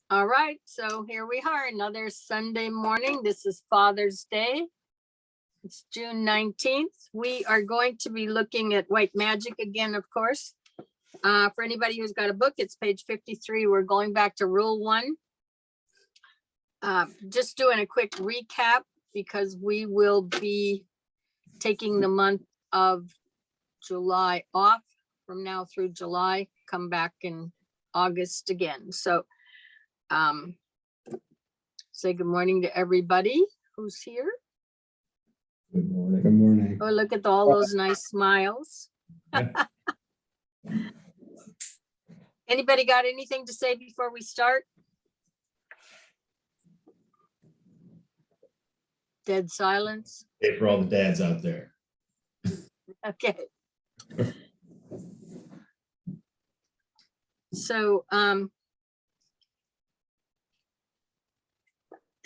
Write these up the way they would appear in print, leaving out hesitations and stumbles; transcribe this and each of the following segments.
All right, so here we are, another Sunday morning. This is Father's Day. It's June 19th. We are going to be looking at white magic again, of course. For anybody who's got a book, it's page 53. We're going back to rule 1. Just doing a quick recap because we will be taking the month of July off from now through July, come back in August again. So say good morning to everybody who's here. Good morning. Good morning. Oh, look at all those nice smiles. Anybody got anything to say before we start? Dead silence. Hey, for all the dads out there. Okay. So,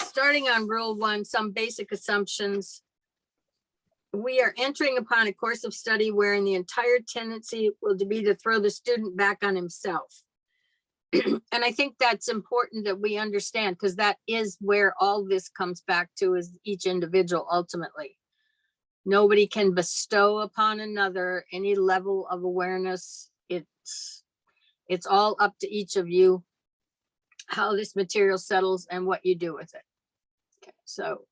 starting on rule 1, some basic assumptions. We are entering upon a course of study wherein the entire tendency will be to throw the student back on himself. And I think that's important that we understand, because that is where all this comes back to, is each individual ultimately. Nobody can bestow upon another any level of awareness. It's all up to each of you how this material settles and what you do with it. Okay, so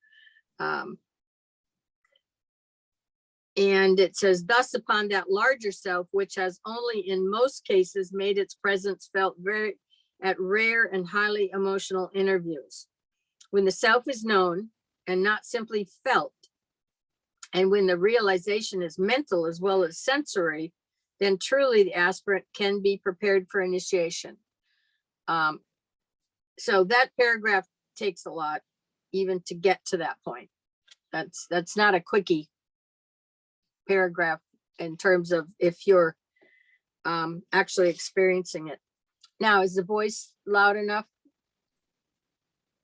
and it says, thus upon that larger self, which has only in most cases made its presence felt very at rare and highly emotional interviews. When the self is known and not simply felt, and when the realization is mental as well as sensory, then truly the aspirant can be prepared for initiation. So that paragraph takes a lot, even to get to that point. That's not a quickie paragraph in terms of if you're actually experiencing it. Now, is the voice loud enough?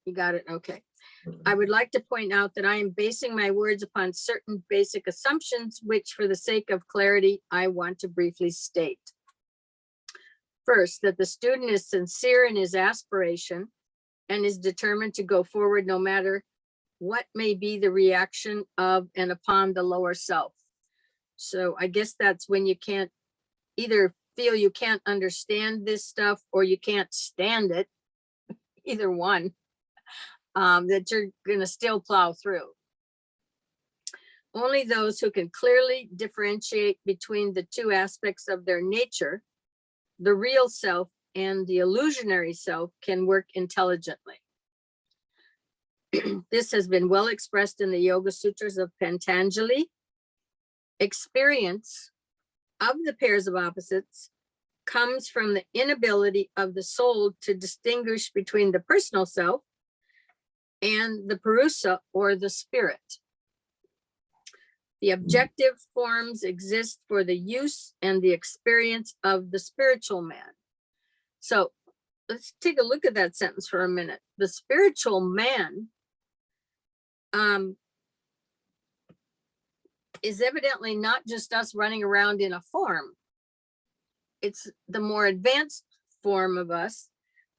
You got it? Okay. I would like to point out that I am basing my words upon certain basic assumptions, which for the sake of clarity, I want to briefly state. First, that the student is sincere in his aspiration and is determined to go forward no matter what may be the reaction of and upon the lower self. So I guess that's when you can't either feel you can't understand this stuff or you can't stand it, either one, that you're going to still plow through. Only those who can clearly differentiate between the two aspects of their nature, the real self and the illusionary self, can work intelligently. This has been well expressed in the Yoga Sutras of Patanjali. Experience of the pairs of opposites comes from the inability of the soul to distinguish between the personal self and the Purusa, or the spirit. The objective forms exist for the use and the experience of the spiritual man. So let's take a look at that sentence for a minute. The spiritual man is evidently not just us running around in a form. It's the more advanced form of us,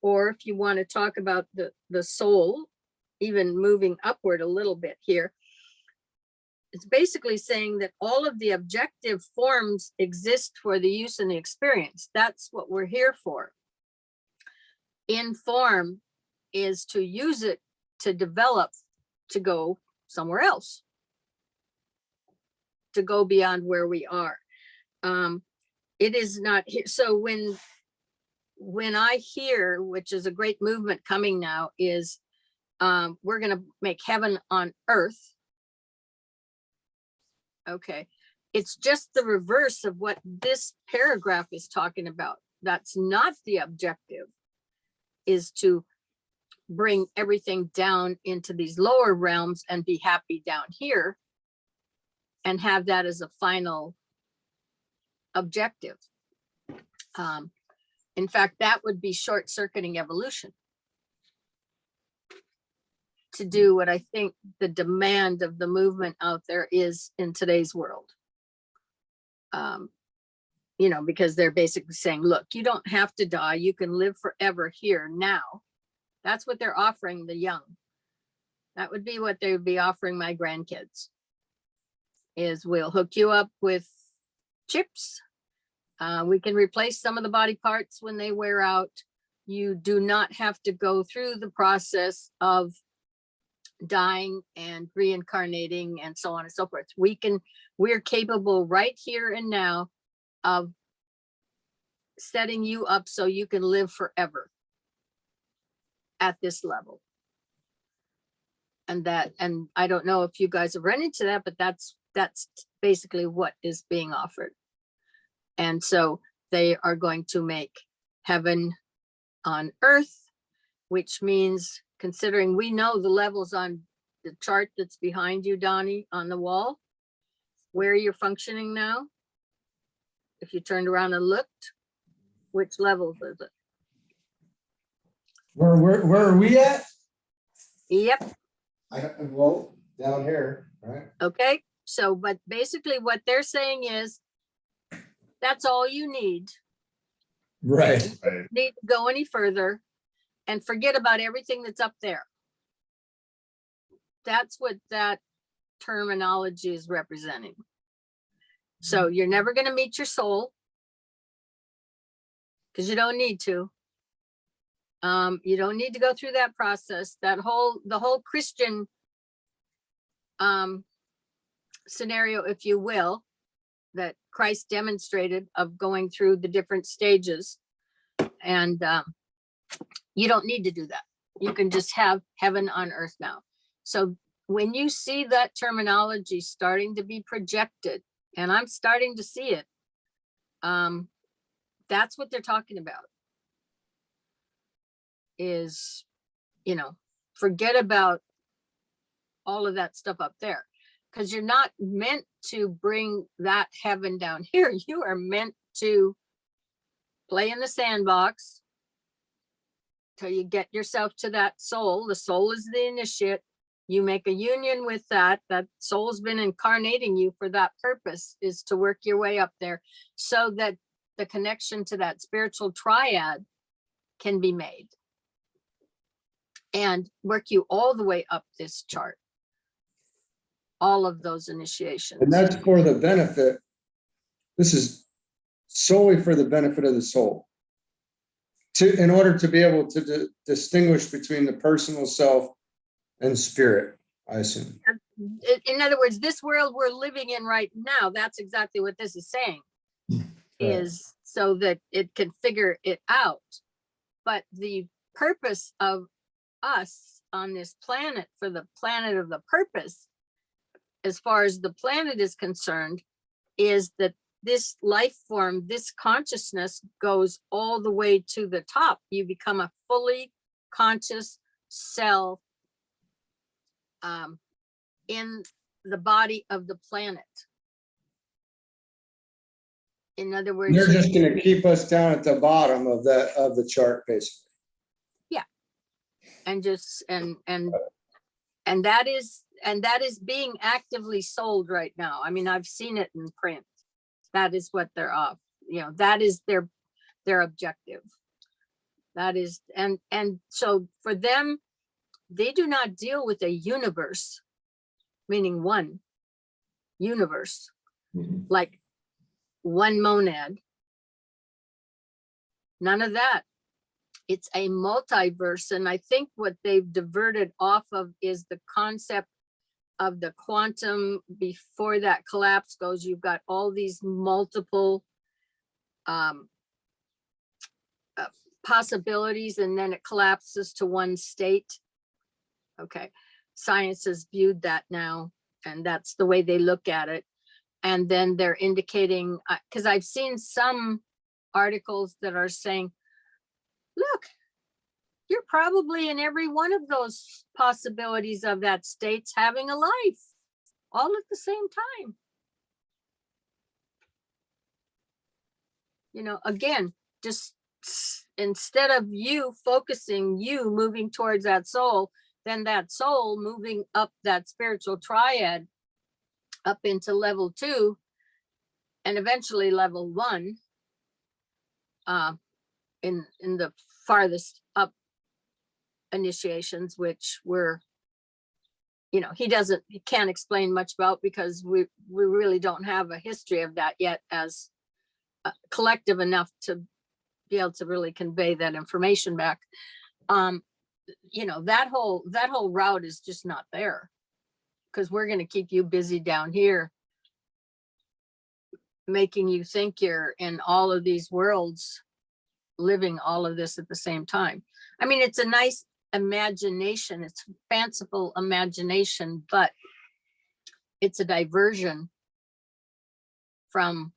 or if you want to talk about the soul, even moving upward a little bit here, it's basically saying that all of the objective forms exist for the use and the experience. That's what we're here for. In form is to use it to develop, to go somewhere else, to go beyond where we are. It is not here. So when I hear, which is a great movement coming now, is we're going to make heaven on earth. Okay. It's just the reverse of what this paragraph is talking about. That's not the objective, is to bring everything down into these lower realms and be happy down here and have that as a final objective. In fact, that would be short-circuiting evolution to do what I think the demand of the out there is in today's world. You know, because they're basically saying, look, you don't have to die. You can live forever here now. That's what they're offering the young. That would be what they would be offering my grandkids. Is we'll hook you up with chips. We can replace some of the body parts when they wear out. You do not have to go through the process of dying and reincarnating and so on and so forth. We're capable right here and now of setting you up so you can live forever at this level. And I don't know if you guys have run into that, but that's basically what is being offered. And so they are going to make heaven on earth, which means, considering we know the levels on the chart that's behind you, Donnie, on the wall, where you're functioning now. If you turned around and looked, which levels is it? Where are we at? Yep. Well, down here, right? Okay. So, but basically what they're saying is that's all you need. Right. Right. Need to go any further and forget about everything that's up there. That's what that terminology is representing. So you're never going to meet your soul because you don't need to. You don't need to go through that process. The whole Christian scenario, if you will, that Christ demonstrated of going through the different stages. And you don't need to do that. You can just have heaven on earth now. So when you see that terminology starting to be projected, and I'm starting to see it, that's what they're talking about. Is, forget about all of that stuff up there, because you're not meant to bring that heaven down here. You are meant to play in the sandbox till you get yourself to that soul. The soul is the initiate. You make a union with that soul's been incarnating you for that purpose, is to work your way up there so that the connection to that spiritual triad can be made and work you all the way up this chart. All of those initiations. And that's for the benefit. This is solely for the benefit of the soul. In order to be able to distinguish between the personal self and spirit, I assume. In other words, this world we're living in right now, that's exactly what this is saying, is so that it can figure it out. But the purpose of us on this planet, for the planet of the purpose, as far as the planet is concerned, is that this life form, this consciousness goes all the way to the top. You become a fully conscious cell in the body of the planet. In other words, They're just going to keep us down at the bottom of the chart, basically. Yeah. And just and that is being actively sold right now. I mean, I've seen it in print. That is what they're off. That is their objective. That is, and so for them, they do not deal with a universe, meaning one universe, like one monad. None of that. It's a multiverse. And I think what they've diverted off of is the concept of the quantum. Before that collapse goes, you've got all these multiple possibilities, and then it collapses to one state. Okay, science has viewed that now, and that's the way they look at it. And then they're indicating, because I've seen some articles that are saying, look, you're probably in every one of those possibilities of that state's having a life all at the same time. Again, just instead of you focusing, you moving towards that soul, then that soul moving up that spiritual triad up into level 2 and eventually level 1 in the farthest up initiations, which were, he can't explain much about, because we really don't have a history of that yet as collective enough to be able to really convey that information back. That whole route is just not there, because we're going to keep you busy down here, making you think you're in all of these worlds, living all of this at the same time. I mean, it's a nice imagination, it's fanciful imagination, but it's a diversion from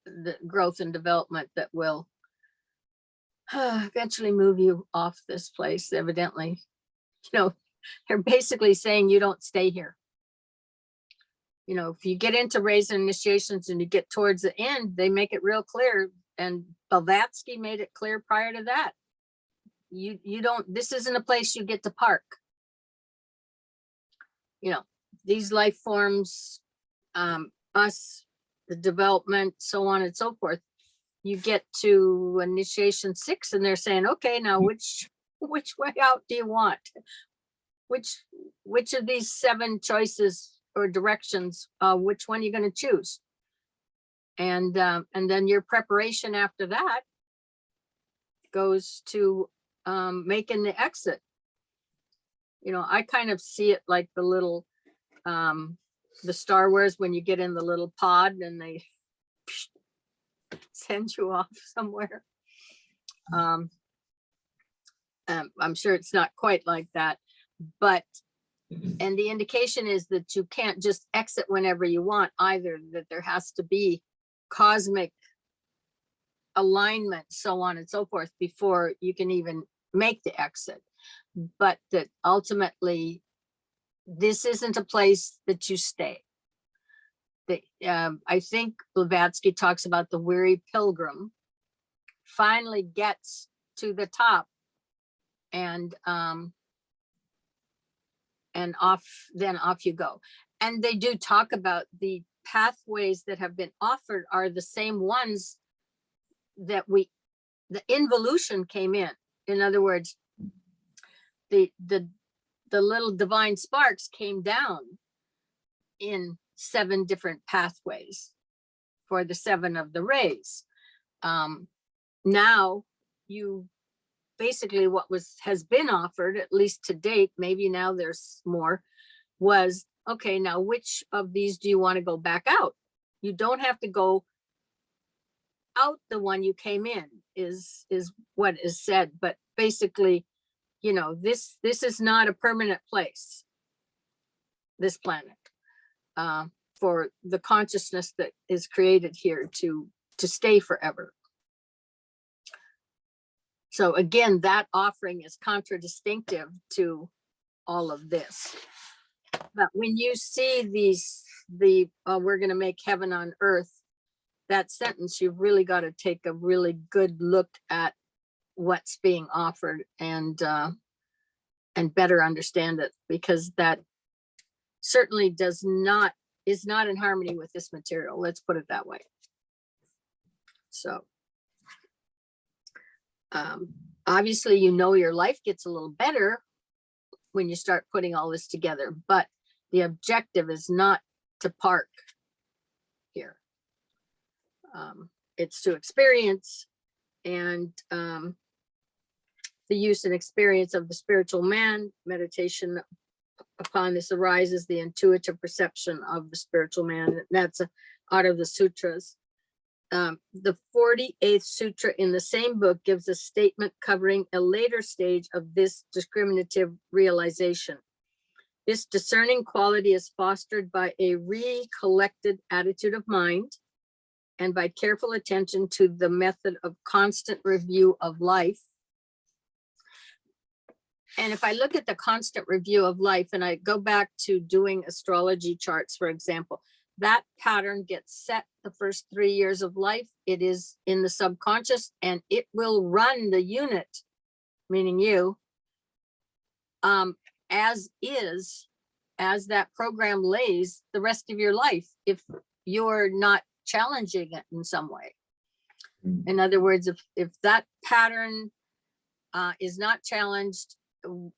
the growth and development that will eventually move you off this place. Evidently, they're basically saying you don't stay here. If you get into raising initiations and you get towards the end, they make it real clear, and Blavatsky made it clear prior to that. You don't, this isn't a place you get to park. These life forms, us, the development, so on and so forth. You get to initiation 6 and they're saying, okay, now which way out do you want? Which of these 7 choices or directions, which one you're going to choose? And then your preparation after that goes to making the exit. I kind of see it like the little, the Star Wars, when you get in the little pod and they send you off somewhere. I'm sure it's not quite like that, but, and the indication is that you can't just exit whenever you want either, that there has to be cosmic alignment, so on and so forth, before you can even make the exit. But that ultimately, this isn't a place that you stay. I think Blavatsky talks about the weary pilgrim finally gets to the top, and off you go. And they do talk about the pathways that have been offered are the same ones that the involution came in. In other words, the little divine sparks came down in 7 different pathways for the 7 of the rays. Now you basically, what has been offered, at least to date, maybe now there's more, was, okay, now which of these do you want to go back out? You don't have to go out the one you came in, is what is said, but basically, this is not a permanent place, this planet, for the consciousness that is created here to stay forever. So again, that offering is contradistinctive to all of this. But when you see we're going to make heaven on earth, that sentence, you've really got to take a really good look at what's being offered and better understand it, because that certainly is not in harmony with this material. Let's put it that way. So obviously, your life gets a little better when you start putting all this together, but the objective is not to park here. It's to experience, and the use and experience of the spiritual man. Meditation upon this arises the intuitive perception of the spiritual man. And that's out of the sutras. The 48th sutra in the same book gives a statement covering a later stage of this discriminative realization. This discerning quality is fostered by a recollected attitude of mind and by careful attention to the method of constant review of life. And if I look at the constant review of life, and I go back to doing astrology charts, for example, that pattern gets set the first 3 years of life. It is in the subconscious, and it will run the unit, meaning you, as that program lays the rest of your life, if you're not challenging it in some way. In other words, if that pattern is not challenged,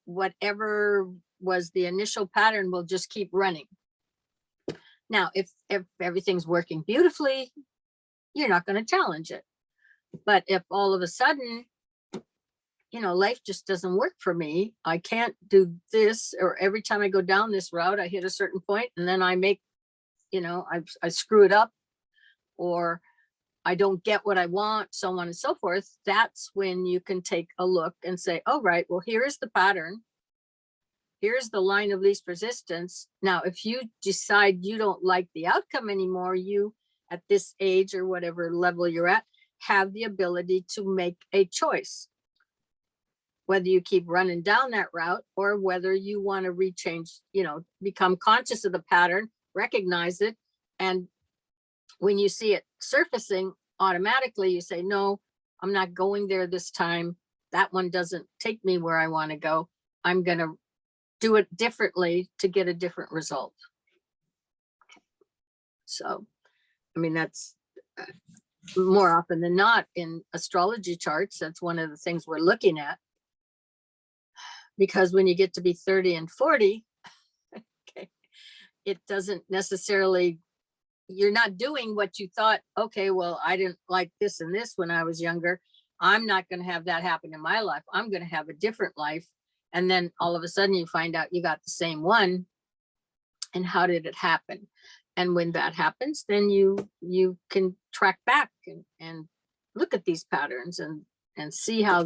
whatever was the initial pattern will just keep running. Now, if everything's working beautifully, you're not going to challenge it. But if all of a sudden, life just doesn't work for me, I can't do this, or every time I go down this route, I hit a certain point and then I make, I screw it up, or I don't get what I want, so on and so forth. That's when you can take a look and say, oh, right, well, here's the pattern. Here's the line of least resistance. Now, if you decide you don't like the outcome anymore, you, at this age or whatever level you're at, have the ability to make a choice, whether you keep running down that route or whether you want to rechange, become conscious of the pattern, recognize it. And when you see it surfacing, automatically you say, no, I'm not going there this time. That one doesn't take me where I want to go. I'm going to do it differently to get a different result. So, that's more often than not in astrology charts. That's one of the things we're looking at. Because when you get to be 30 and 40, okay, it doesn't necessarily, you're not doing what you thought, okay, well, I didn't like this and this when I was younger. I'm not going to have that happen in my life. I'm going to have a different life. And then all of a sudden you find out you got the same one. And how did it happen? And when that happens, then you can track back and look at these patterns and see how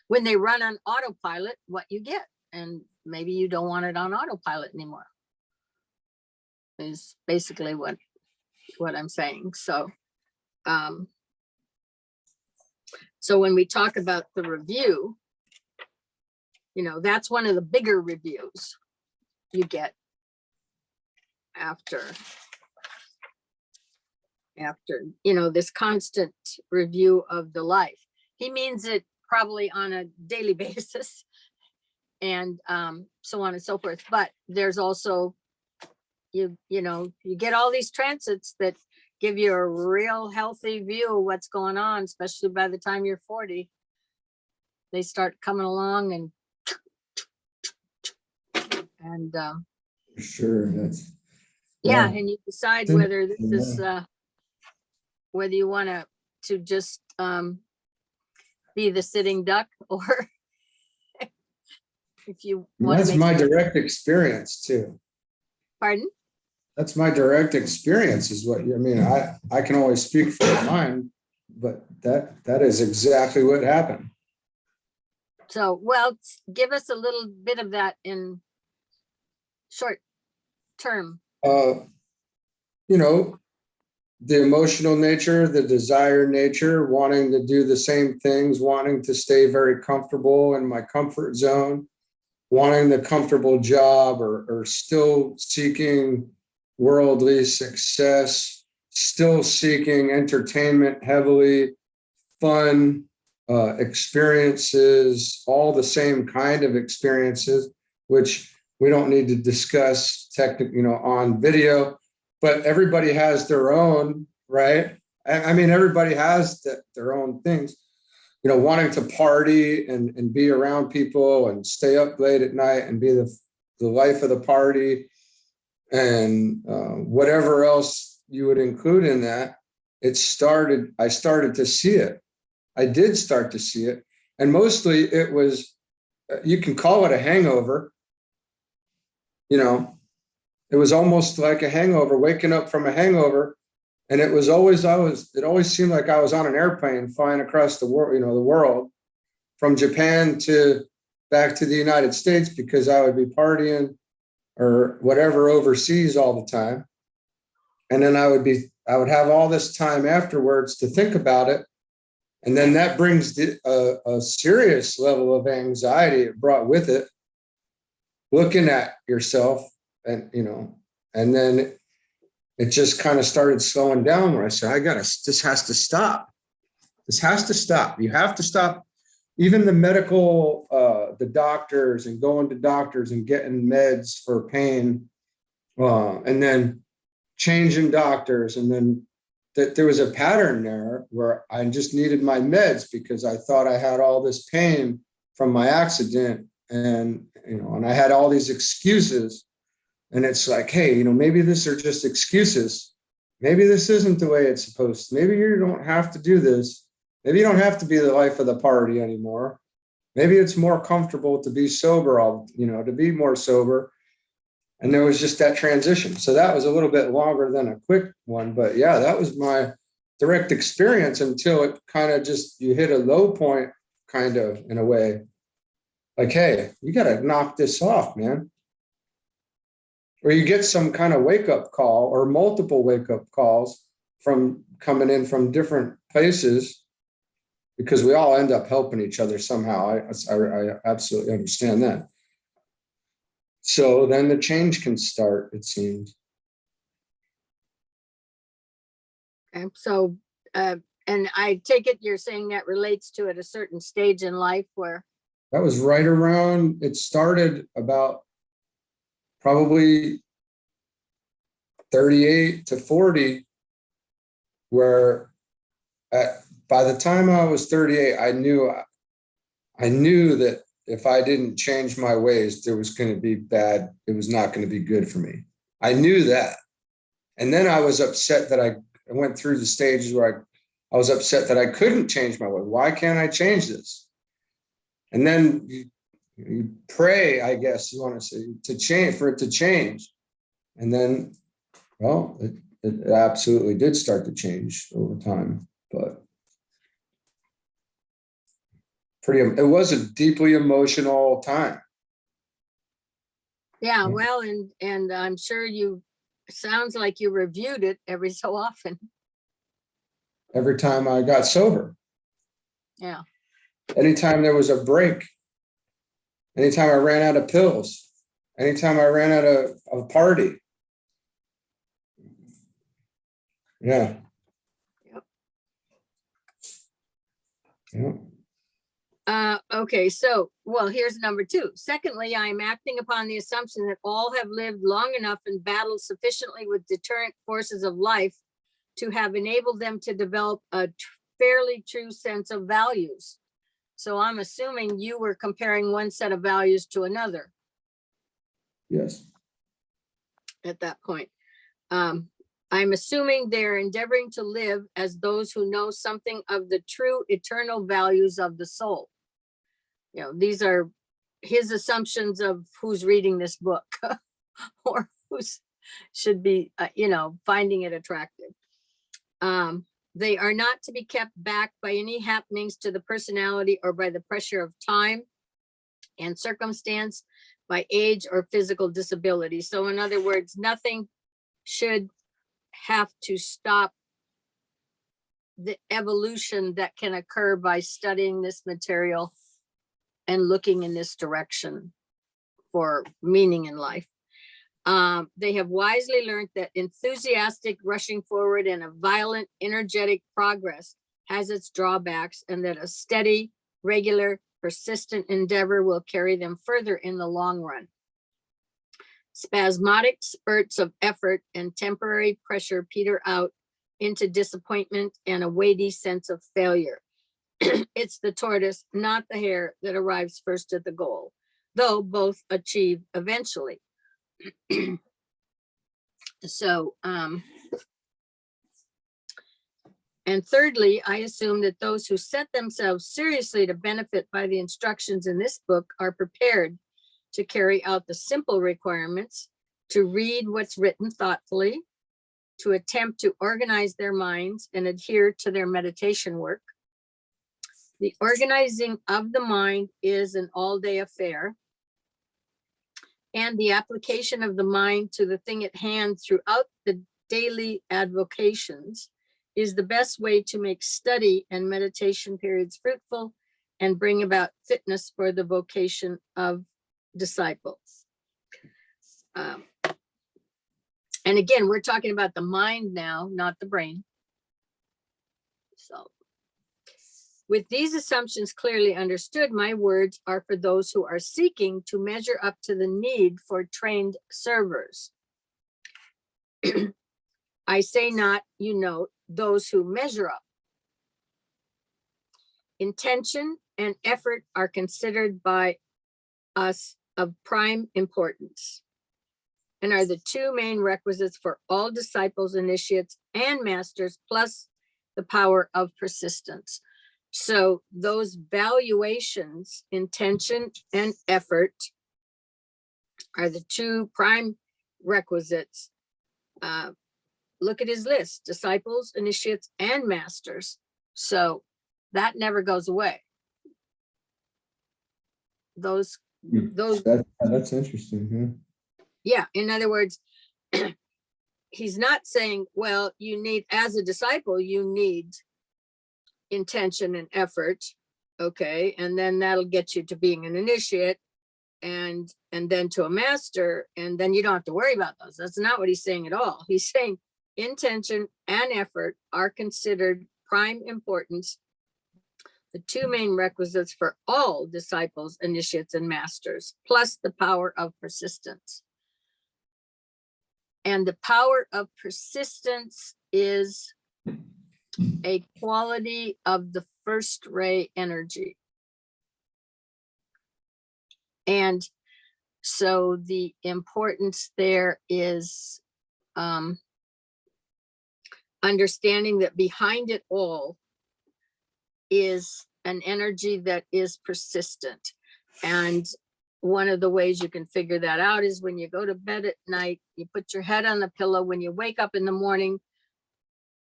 when they run on autopilot, what you get. And maybe you don't want it on autopilot anymore, is basically what I'm saying. So, so when we talk about the review, that's one of the bigger reviews you get after this constant review of the life. He means it probably on a daily basis, and so on and so forth. But there's also, you get all these transits that give you a real healthy view of what's going on, especially by the time you're 40. They start coming along and Sure, that's yeah, and you decide whether this is whether you want to just be the sitting duck, or if you want to. That's my direct experience too. Pardon? That's my direct experience, is what I can always speak for mine, but that is exactly what happened. So, well, give us a little bit of that in short term. The emotional nature, the desire nature, wanting to do the same things, wanting to stay very comfortable in my comfort zone, wanting the comfortable job, or still seeking worldly success, still seeking entertainment heavily, fun experiences, all the same kind of experiences, which we don't need to discuss on video, but everybody has their own, right? Everybody has their own things, wanting to party and be around people and stay up late at night and be the life of the party, and whatever else you would include in that. I started to see it. I did start to see it. And mostly it was, you can call it a hangover. It was almost like a hangover, waking up from a hangover. And it always seemed like I was on an airplane flying across the world, the world, from Japan to back to the United States, because I would be partying or whatever overseas all the time. And then I would have all this time afterwards to think about it. And then that brings a serious level of anxiety it brought with it, looking at yourself, and and then it just kind of started slowing down, where I said, this has to stop. This has to stop. You have to stop. Even the medical, the doctors, and going to doctors and getting meds for pain, and then changing doctors, and then that there was a pattern there where I just needed my meds because I thought I had all this pain from my accident, and and I had all these excuses. And it's like, hey, maybe this are just excuses. Maybe this isn't the way it's supposed to. Maybe you don't have to do this. Maybe you don't have to be the life of the party anymore. Maybe it's more comfortable to be sober, to be more sober. And there was just that transition. So that was a little bit longer than a quick one. But yeah, that was my direct experience until it kind of just, you hit a low point, kind of, in a way. Like, hey, you got to knock this off, man. Or you get some kind of wake-up call or multiple wake-up calls from coming in from different places, because we all end up helping each other somehow. I absolutely understand that. So then the change can start, it seems. Okay, so, and I take it you're saying that relates to at a certain stage in life where. That was right around, it started about probably 38 to 40, where by the time I was 38, I knew that if I didn't change my ways, there was going to be bad. It was not going to be good for me. I knew that. And then I was upset that I went through the stages where I was upset that I couldn't change my way. Why can't I change this? And then you pray, I guess you want to say, to change, for it to change. And then, well, it absolutely did start to change over time, but it was a deeply emotional time. Yeah, well, and I'm sure sounds like you reviewed it every so often. Every time I got sober. Yeah. Anytime there was a break. Anytime I ran out of pills. Anytime I ran out of a party. Yeah. Yep. Yeah. Okay, so, well, here's number 2. Secondly, I am acting upon the assumption that all have lived long enough and battled sufficiently with deterrent forces of life to have enabled them to develop a fairly true sense of values. So I'm assuming you were comparing one set of values to another. Yes. At that point. I'm assuming they're endeavoring to live as those who know something of the true eternal values of the soul. These are his assumptions of who's reading this book or who's should be, finding it attractive. They are not to be kept back by any happenings to the personality or by the pressure of time and circumstance, by age or physical disability. So in other words, nothing should have to stop the evolution that can occur by studying this material and looking in this direction for meaning in life. They have wisely learned that enthusiastic rushing forward and a violent, energetic progress has its drawbacks, and that a steady, regular, persistent endeavor will carry them further in the long run. Spasmodic spurts of effort and temporary pressure peter out into disappointment and a weighty sense of failure. It's the tortoise, not the hare, that arrives first at the goal, though both achieve eventually. So, and thirdly, I assume that those who set themselves seriously to benefit by the instructions in this book are prepared to carry out the simple requirements, to read what's written thoughtfully, to attempt to organize their minds and adhere to their meditation work. The organizing of the mind is an all-day affair, and the application of the mind to the thing at hand throughout the daily avocations is the best way to make study and meditation periods fruitful and bring about fitness for the vocation of disciples. And again, we're talking about the mind now, not the brain. So, with these assumptions clearly understood, my words are for those who are seeking to measure up to the need for trained servers. I say not, you note, those who measure up. Intention and effort are considered by us of prime importance and are the two main requisites for all disciples, initiates, and masters, plus the power of persistence. So those valuations, intention and effort, are the two prime requisites. Look at his list: disciples, initiates, and masters. So that never goes away. Those That's interesting. yeah, in other words, he's not saying, well, you need, as a disciple, you need intention and effort, okay, and then that'll get you to being an initiate, and then to a master, and then you don't have to worry about those. That's not what he's saying at all. He's saying intention and effort are considered prime importance, the two main requisites for all disciples, initiates, and masters, plus the power of persistence. And the power of persistence is a quality of the first ray energy. And so the importance there is understanding that behind it all is an energy that is persistent. And one of the ways you can figure that out is when you go to bed at night, you put your head on the pillow. When you wake up in the morning,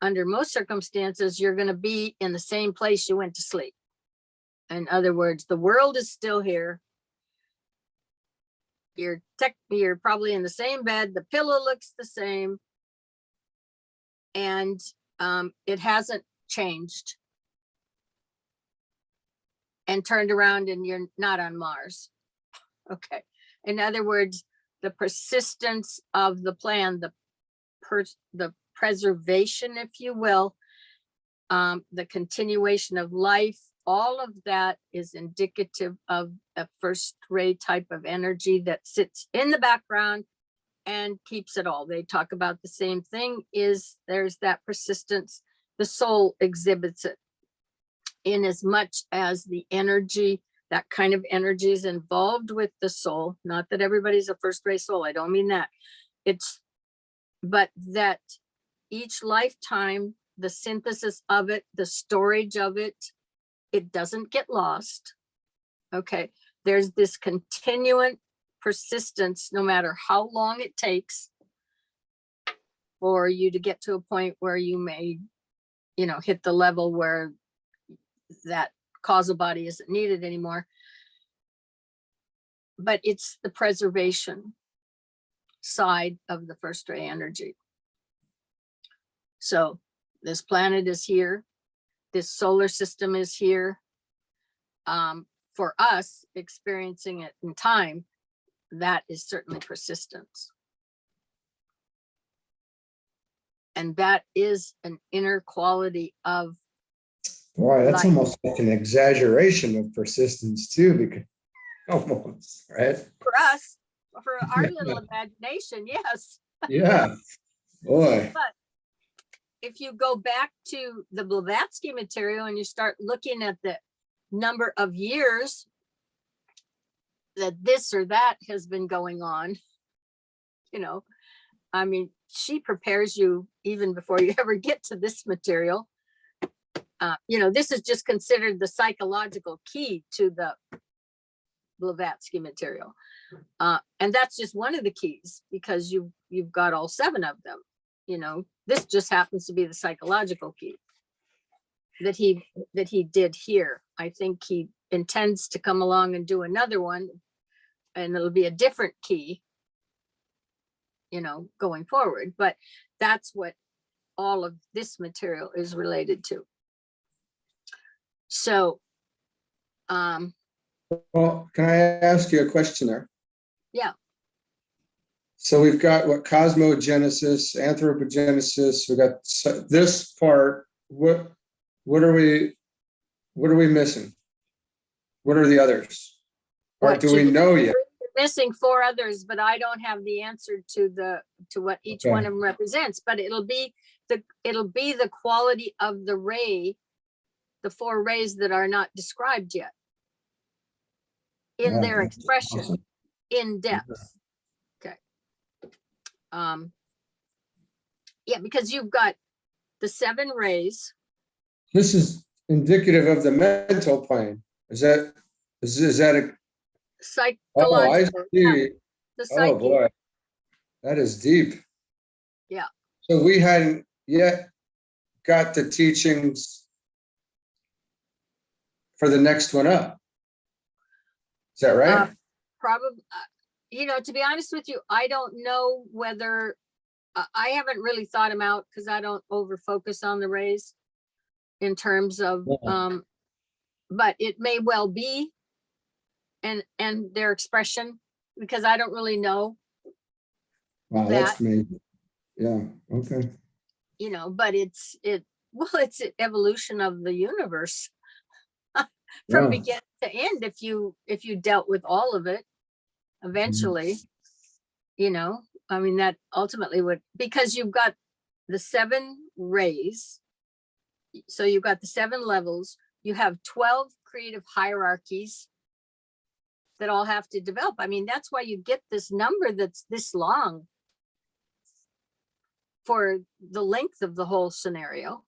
under most circumstances, you're going to be in the same place you went to sleep. In other words, the world is still here. You're probably in the same bed. The pillow looks the same. And it hasn't changed and turned around, and you're not on Mars. Okay. In other words, the persistence of the plan, the preservation, if you will, the continuation of life, all of that is indicative of a first ray type of energy that sits in the background and keeps it all. They talk about the same thing, is there's that persistence. The soul exhibits it in as much as the energy, that kind of energy is involved with the soul. Not that everybody's a first ray soul. I don't mean that. But that each lifetime, the synthesis of it, the storage of it, it doesn't get lost. Okay. There's this continuant persistence, no matter how long it takes for you to get to a point where you may, hit the level where that causal body isn't needed anymore. But it's the preservation side of the first ray energy. So this planet is here. This solar system is here. For us, experiencing it in time, that is certainly persistence. And that is an inner quality of Boy, that's life. almost like an exaggeration of persistence too, because almost, right? For us, for our little imagination, yes. Yeah. Boy. But if you go back to the Blavatsky material and you start looking at the number of years that this or that has been going on, I mean, she prepares you even before you ever get to this material. This is just considered the psychological key to the Blavatsky material. And that's just one of the keys, because you've got all 7 of them. This just happens to be the psychological key that he did here. I think he intends to come along and do another one, and it'll be a different key, going forward. But that's what all of this material is related to. So, Well, can I ask you a question there? yeah. So we've got cosmogenesis, anthropogenesis. We've got this part. What are we missing? What are the others? Or do we know yet? We're missing 4 others, but I don't have the answer to what each one of them represents. But it'll be it'll be the quality of the ray, the 4 rays that are not described yet in Yeah, their that's expression, awesome. in depth. Okay. Yeah, because you've got the 7 rays. This is indicative of the mental plane. Is that a, oh, I Psychological, yeah, see. the Oh, psyche. boy. That is deep. Yeah. So we hadn't yet got the teachings for the next one up. Is that right? Probably, to be honest with you, I don't know whether, I haven't really thought them out because I don't over focus on the rays in terms of, Yeah. but it may well be, and their expression, because I don't really know Wow, that, that's me. Yeah, okay. but it's an evolution of the universe from Yeah. beginning to end. If you dealt with all of it eventually, I mean, that ultimately would, because you've got the 7 rays, so you've got the 7 levels, you have 12 creative hierarchies that all have to develop. I mean, that's why you get this number that's this long for the length of the whole scenario,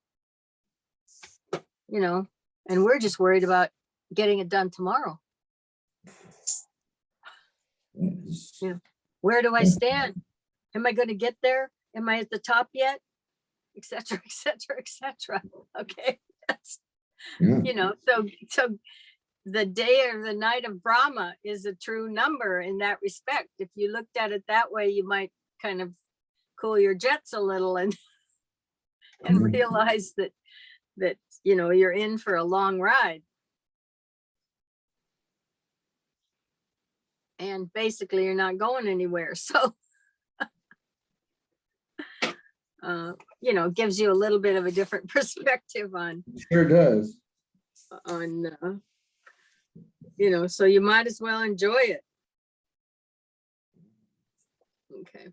and we're just worried about getting it done tomorrow. Yeah. Where do I stand? Am I going to get there? Am I at the top yet? Etc. Etc. Etc. Okay. That's, Yeah. so the day or the night of Brahma is a true number in that respect. If you looked at it that way, you might kind of cool your jets a little and realize that you're in for a long ride. And basically you're not going anywhere. So gives you a little bit of a different perspective on Sure does. So you might as well enjoy it. Okay.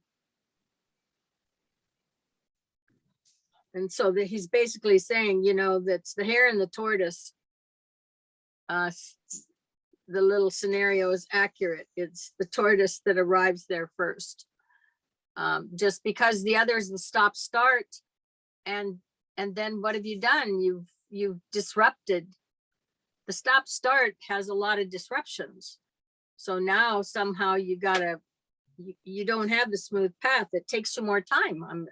And so that he's basically saying, that's the hare and the tortoise. The little scenario is accurate. It's the tortoise that arrives there first. Just because the others the stop start, and then what have you done? You've disrupted. The stop start has a lot of disruptions. So now somehow you don't have the smooth path. It takes you more time.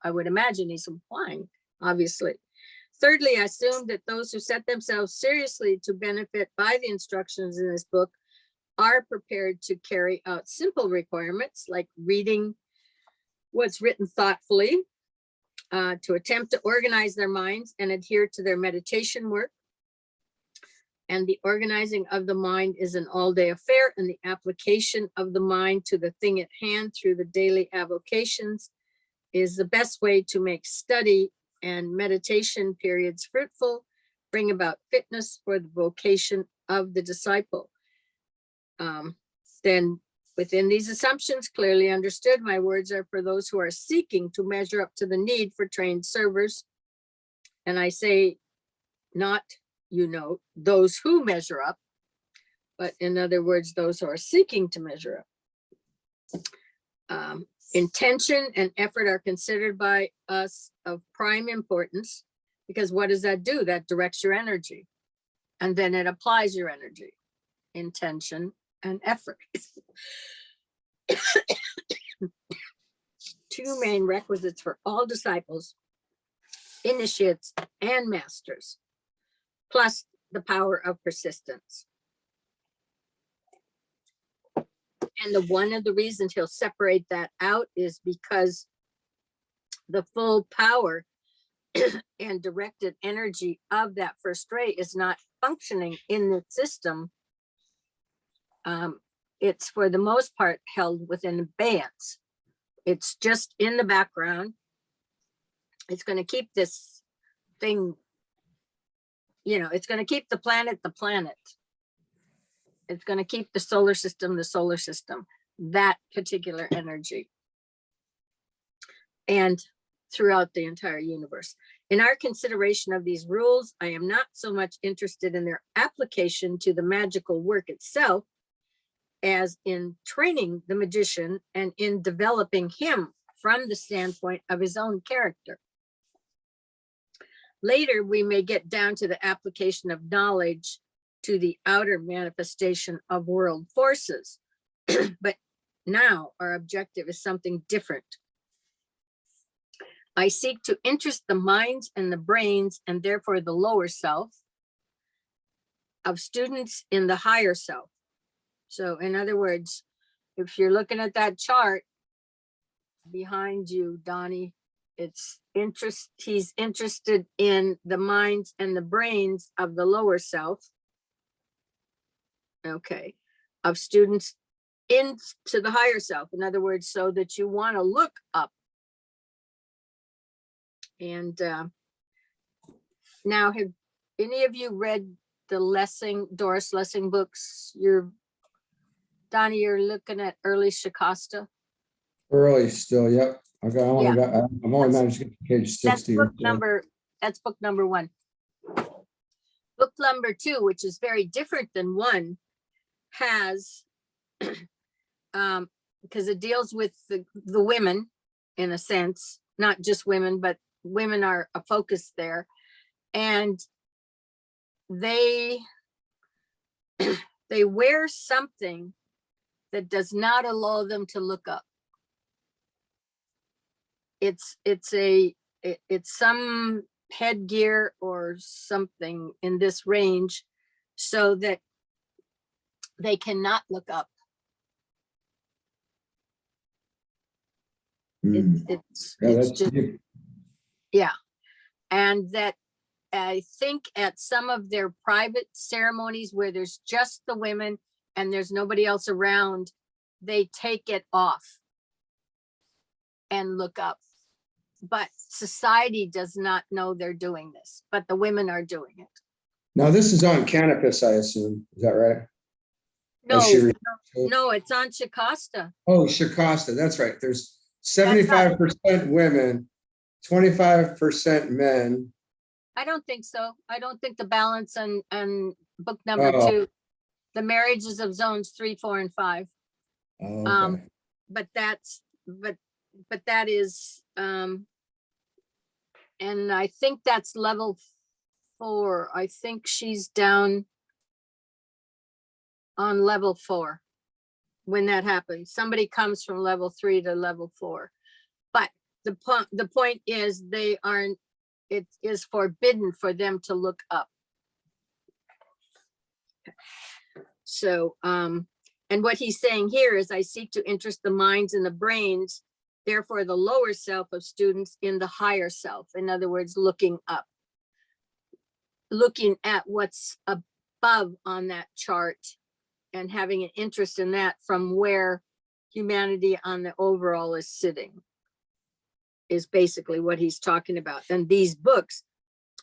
I would imagine he's implying, obviously. Thirdly, I assume that those who set themselves seriously to benefit by the instructions in this book are prepared to carry out simple requirements like reading what's written thoughtfully, to attempt to organize their minds and adhere to their meditation work. And the organizing of the mind is an all-day affair, and the application of the mind to the thing at hand through the daily avocations is the best way to make study and meditation periods fruitful, bring about fitness for the vocation of the disciple. Then within these assumptions, clearly understood, my words are for those who are seeking to measure up to the need for trained servers. And I say not, those who measure up, but in other words, those who are seeking to measure up. Intention and effort are considered by us of prime importance, because what does that do? That directs your energy, and then it applies your energy, intention and effort. Two main requisites for all disciples, initiates and masters, plus the power of persistence. And one of the reasons he'll separate that out is because the full power and directed energy of that first ray is not functioning in the system. It's for the most part held within abeyance. It's just in the background. It's going to keep this thing, it's going to keep the planet. It's going to keep the solar system, that particular energy. And throughout the entire universe. In our consideration of these rules, I am not so much interested in their application to the magical work itself as in training the magician and in developing him from the standpoint of his own character. Later, we may get down to the application of knowledge to the outer manifestation of world forces. But now our objective is something different. I seek to interest the minds and the brains, and therefore the lower self, of students in the higher self. So in other words, if you're looking at that chart behind you, Donnie, he's interested in the minds and the brains of the lower self. Okay, of students into the higher self. In other words, so that you want to look up. And now, have any of you read the Doris Lessing books? Donnie, you're looking at early Shikasta. Early still, yep. I've only managed to get to page 60. That's book number 1. Book number 2, which is very different than 1, has, because it deals with the women in a sense, not just women, but women are a focus there. And they wear something that does not allow them to look up. It's some headgear or something in this range so that they cannot look up. It's just, yeah. And that I think at some of their private ceremonies where there's just the women and there's nobody else around, they take it off and look up. But society does not know they're doing this, but the women are doing it. Now this is on Canopus, I assume. Is that right? No, it's on Shikasta. Oh, Shikasta, that's right. There's 75% women, 25% men. I don't think so. I don't think the balance and book number 2, the marriages of zones 3, 4, and 5. Okay. But that is, and I think that's level 4. I think she's down on level 4 when that happens. Somebody comes from level 3 to level 4. But the point is it is forbidden for them to look up. So, and what he's saying here is I seek to interest the minds and the brains, therefore the lower self of students in the higher self. In other words, looking up, looking at what's above on that chart and having an interest in that from where humanity on the overall is sitting, is basically what he's talking about. And these books,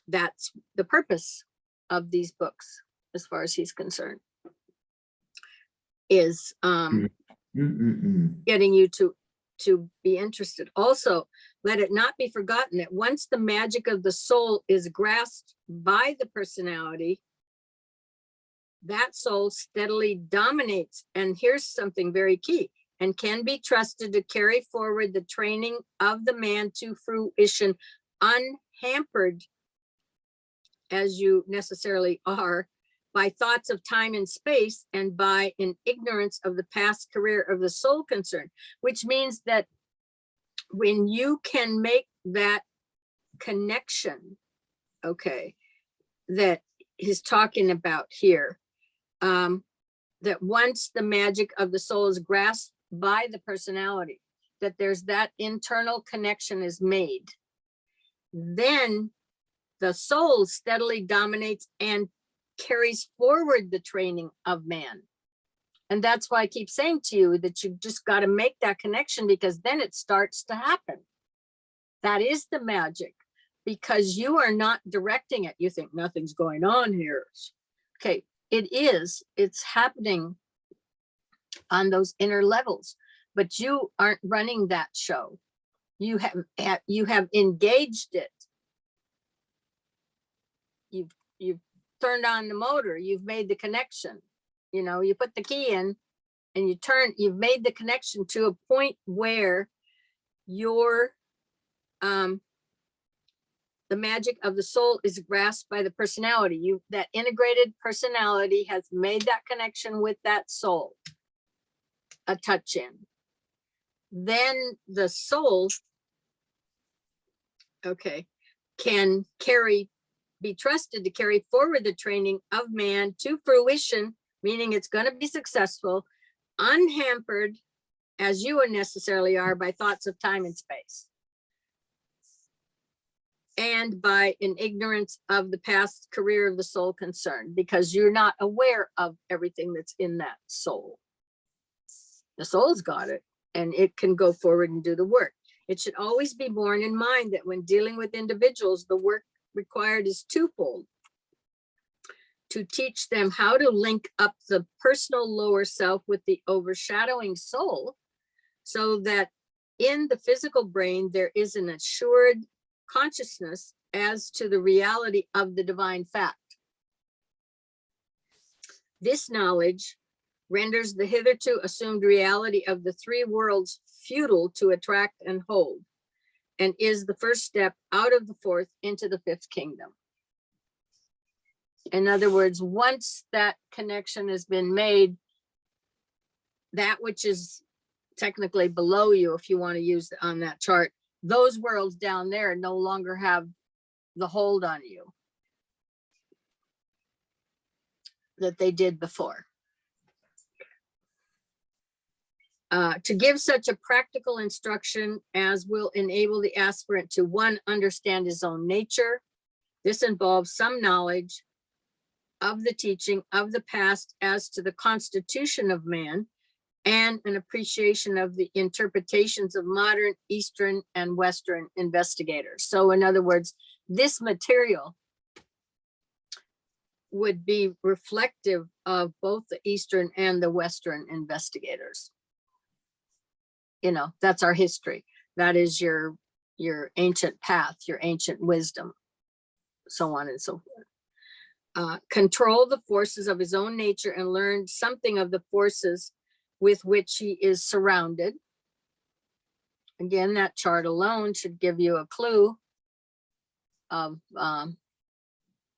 that's the purpose of these books, as far as he's concerned, is getting you to be interested. Also, let it not be forgotten that once the magic of the soul is grasped by the personality, that soul steadily dominates. And here's something very key: and can be trusted to carry forward the training of the man to fruition, unhampered, as you necessarily are, by thoughts of time and space and by an ignorance of the past career of the soul concerned. Which means that when you can make that connection, okay, that he's talking about here, that once the magic of the soul is grasped by the personality, that there's that internal connection is made, then the soul steadily dominates and carries forward the training of man. And that's why I keep saying to you that you just got to make that connection, because then it starts to happen. That is the magic, because you are not directing it. You think nothing's going on here. Okay, it is. It's happening on those inner levels, but you aren't running that show. you have engaged it. You've turned on the motor, you've made the connection. You know, you put the key in and you've made the connection to a point where your the magic of the soul is grasped by the personality. That integrated personality has made that connection with that soul, a touch in. Then the soul, can be trusted to carry forward the training of man to fruition, meaning it's going to be successful, unhampered as you necessarily are by thoughts of time and space, and by an ignorance of the past career of the soul concerned, because you're not aware of everything that's in that soul. The soul's got it, and it can go forward and do the work. It should always be borne in mind that when dealing with individuals, the work required is twofold: to teach them how to link up the personal lower self with the overshadowing soul, so that in the physical brain there is an assured consciousness as to the reality of the divine fact. This knowledge renders the hitherto assumed reality of the three worlds futile to attract and hold, and is the first step out of the fourth into the fifth kingdom. In other words, once that connection has been made, that which is technically below you, if you want to use on that chart, those worlds down there no longer have the hold on you that they did before. To give such a practical instruction as will enable the aspirant to, one, understand his own nature. This involves some knowledge of the teaching of the past as to the constitution of man, and an appreciation of the interpretations of modern Eastern and Western investigators. So in other words, this material would be reflective of both the Eastern and the Western investigators. You know, that's our history. That is your ancient path, your ancient wisdom, so on and so forth. Control the forces of his own nature and learn something of the forces with which he is surrounded. Again, that chart alone should give you a clue of,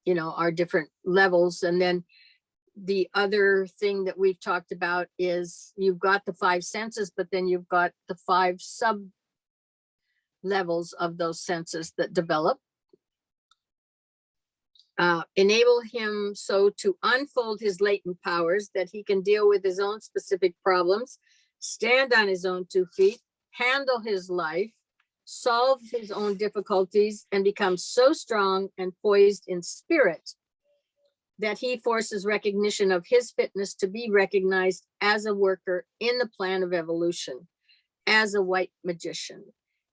you know, our different levels. And then the other thing that we've talked about is you've got the five senses, but then you've got the five sub levels of those senses that develop. Enable him so to unfold his latent powers that he can deal with his own specific problems, stand on his own 2 feet, handle his life, solve his own difficulties, and become so strong and poised in spirit that he forces recognition of his fitness to be recognized as a worker in the plan of evolution, as a white magician,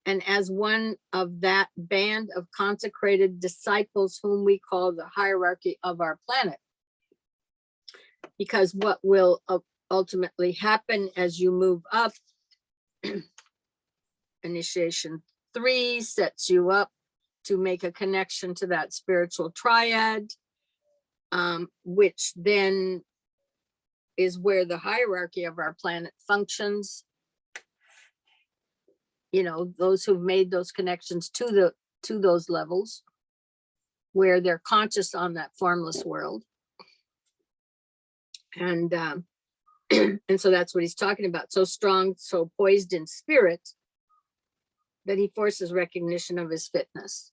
and as one of that band of consecrated disciples whom we call the hierarchy of our planet. Because what will ultimately happen as you move up, initiation 3 sets you up to make a connection to that spiritual triad, which then is where the hierarchy of our planet functions. You know, those who've made those connections to those levels where they're conscious on that formless world. And and so that's what he's talking about. So strong, so poised in spirit that he forces recognition of his fitness.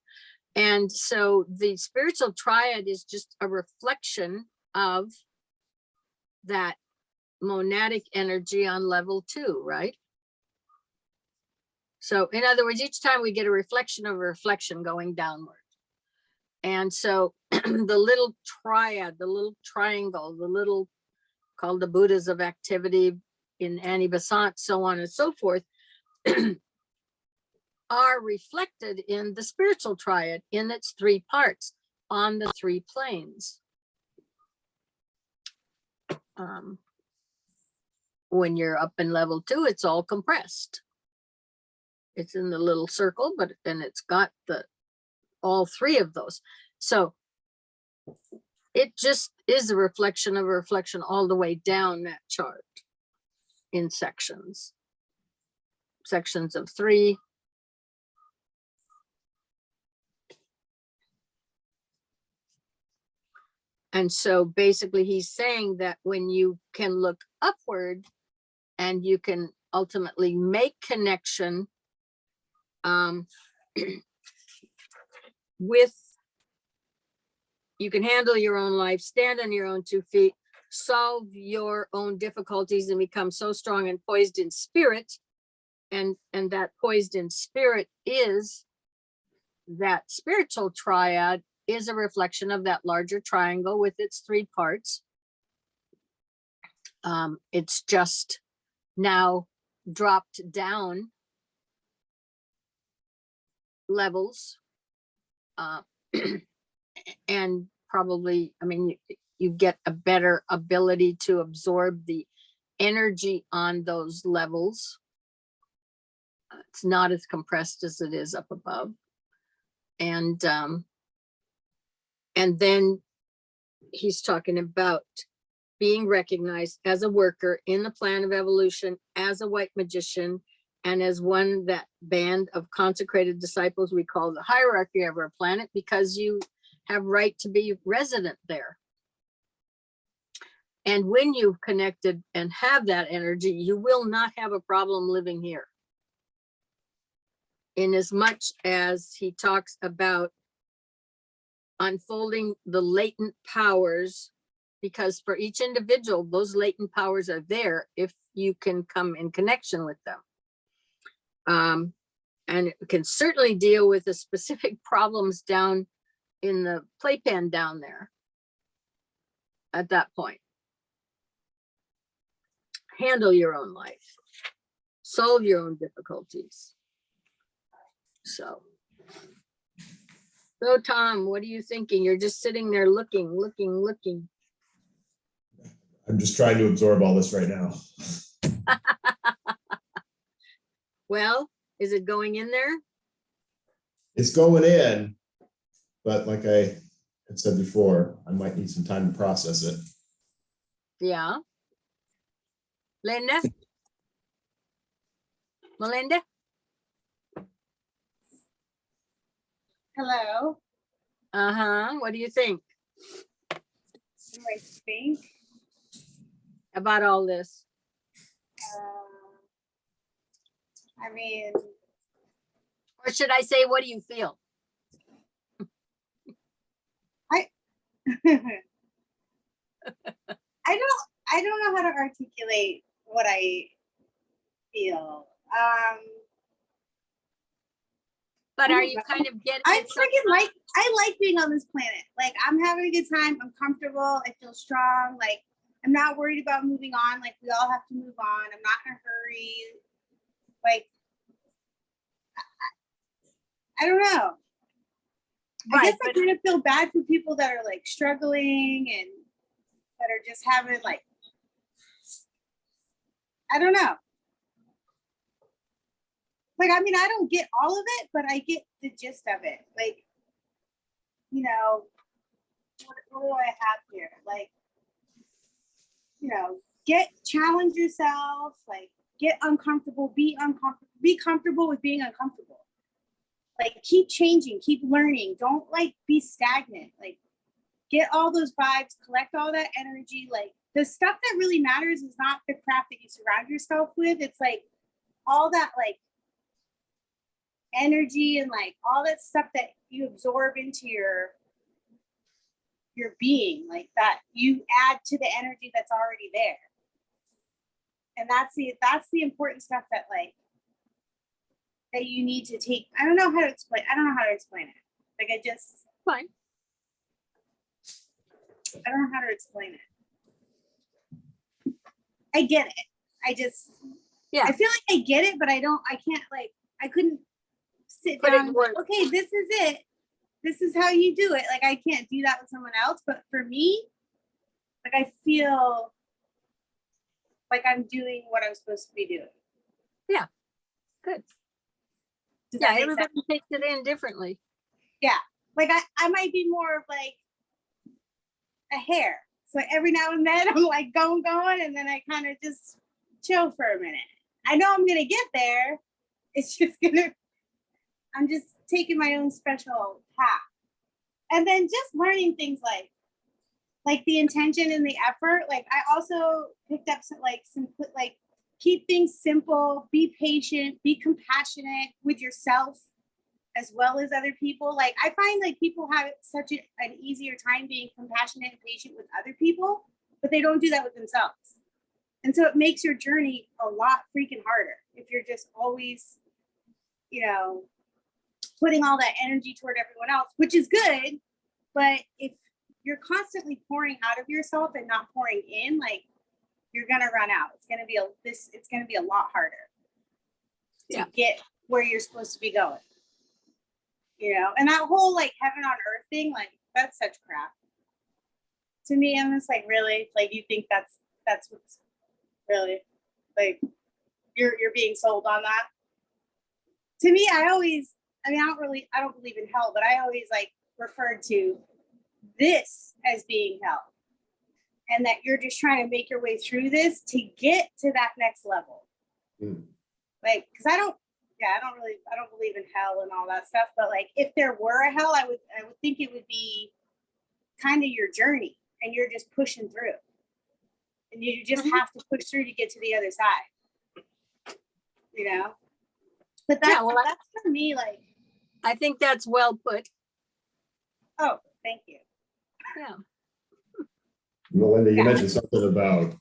And so the spiritual triad is just a reflection of that monadic energy on level 2, right? So in other words, each time we get a reflection of a reflection going downward. And so the little triad, the little triangle, the little called the Buddhas of activity in A.A.B, Besant, so on and so forth, are reflected in the spiritual triad in its 3 parts on the 3 planes. When you're up in level 2, it's all compressed. It's in the little circle, but then it's got all three of those. So it just is a reflection of a reflection all the way down that chart in sections of 3. And so basically he's saying that when you can look upward and you can ultimately make connection with, you can handle your own life, stand on your own 2 feet, solve your own difficulties, and become so strong and poised in spirit. And that poised in spirit is that spiritual triad is a reflection of that larger triangle with its 3 parts. It's just now dropped down levels, and probably, I mean, you get a better ability to absorb the energy on those levels. It's not as compressed as it is up above. And then he's talking about being recognized as a worker in the plan of evolution, as a white magician, and as one that band of consecrated disciples we call the hierarchy of our planet, because you have right to be resident there. And when you've connected and have that energy, you will not have a problem living here. In as much as he talks about unfolding the latent powers, because for each individual, those latent powers are there if you can come in connection with them. And it can certainly deal with the specific problems down in the playpen down there at that point. Handle your own life, solve your own difficulties. So Tom, what are you thinking? You're just sitting there looking. I'm just trying to absorb all this right now. Well, is it going in there? It's going in, but like I had said before, I might need some time to process it. Yeah. Melinda? Hello. What do you think What do I think? about all this? I mean, Or should I say, what do you feel? I don't know how to articulate what I feel. But I are don't you know. kind of getting I it some- freaking like, I like being on this planet. Like, I'm having a good time. I'm comfortable. I feel strong. Like, I'm not worried about moving on. Like, we all have to move on. I'm not in a hurry. Like, I don't know. I Right, guess I but- kind of feel bad for people that are like struggling and that are just having like, I don't know. Like, I mean, I don't get all of it, but I get the gist of it. Like, you know, what do I have here? Like, you know, challenge yourself, like, get uncomfortable, be comfortable with being uncomfortable. Like, keep changing, keep learning. Don't like be stagnant. Like, get all those vibes, collect all that energy. Like, the stuff that really matters is not the crap that you surround yourself with. It's like all that like energy and like all that stuff that you absorb into your being, like that you add to the energy that's already there. And that's the important stuff that like that you need to take. I don't know how to explain it. Like, Fine. I don't know how to explain it. I get it. Yeah. I feel like I get it, but I couldn't sit Put it down in and be like, words. okay, this is it. This is how you do it. Like, I can't do that with someone else, but for me, like, I feel like I'm doing what I'm supposed to be doing. Yeah, good. Does Yeah, that make everybody sense? takes it in differently. Like I might be more of like a hare. So every now and then I'm like going, and then I kind of just chill for a minute. I know I'm gonna get there. It's just I'm just taking my own special path. And then just learning things like the intention and the effort. Like I also picked up some keep things simple, be patient, be compassionate with yourself as well as other people. Like I find like people have such an easier time being compassionate and patient with other people, but they don't do that with themselves. And so it makes your journey a lot freaking harder if you're just always, putting all that energy toward everyone else, which is good. But if you're constantly pouring out of yourself and not pouring in, like you're gonna run out. It's gonna be a lot harder to get where you're supposed to be going. And that whole like heaven on earth thing, like that's such crap. To me, I'm just like, really? Like you think that's what's really like you're being sold on that? To me, I don't believe in hell, but I always like referred to this as being hell. And that you're just trying to make your way through this to get to that next level. Like, because I don't believe in hell and all that stuff. But like, if there were a hell, I would think it would be kind of your journey, and you're just pushing through, and you just have to push through to get to the other side. But that's for me. Like, I think that's well put. oh, thank you. Yeah. Melinda, you mentioned something about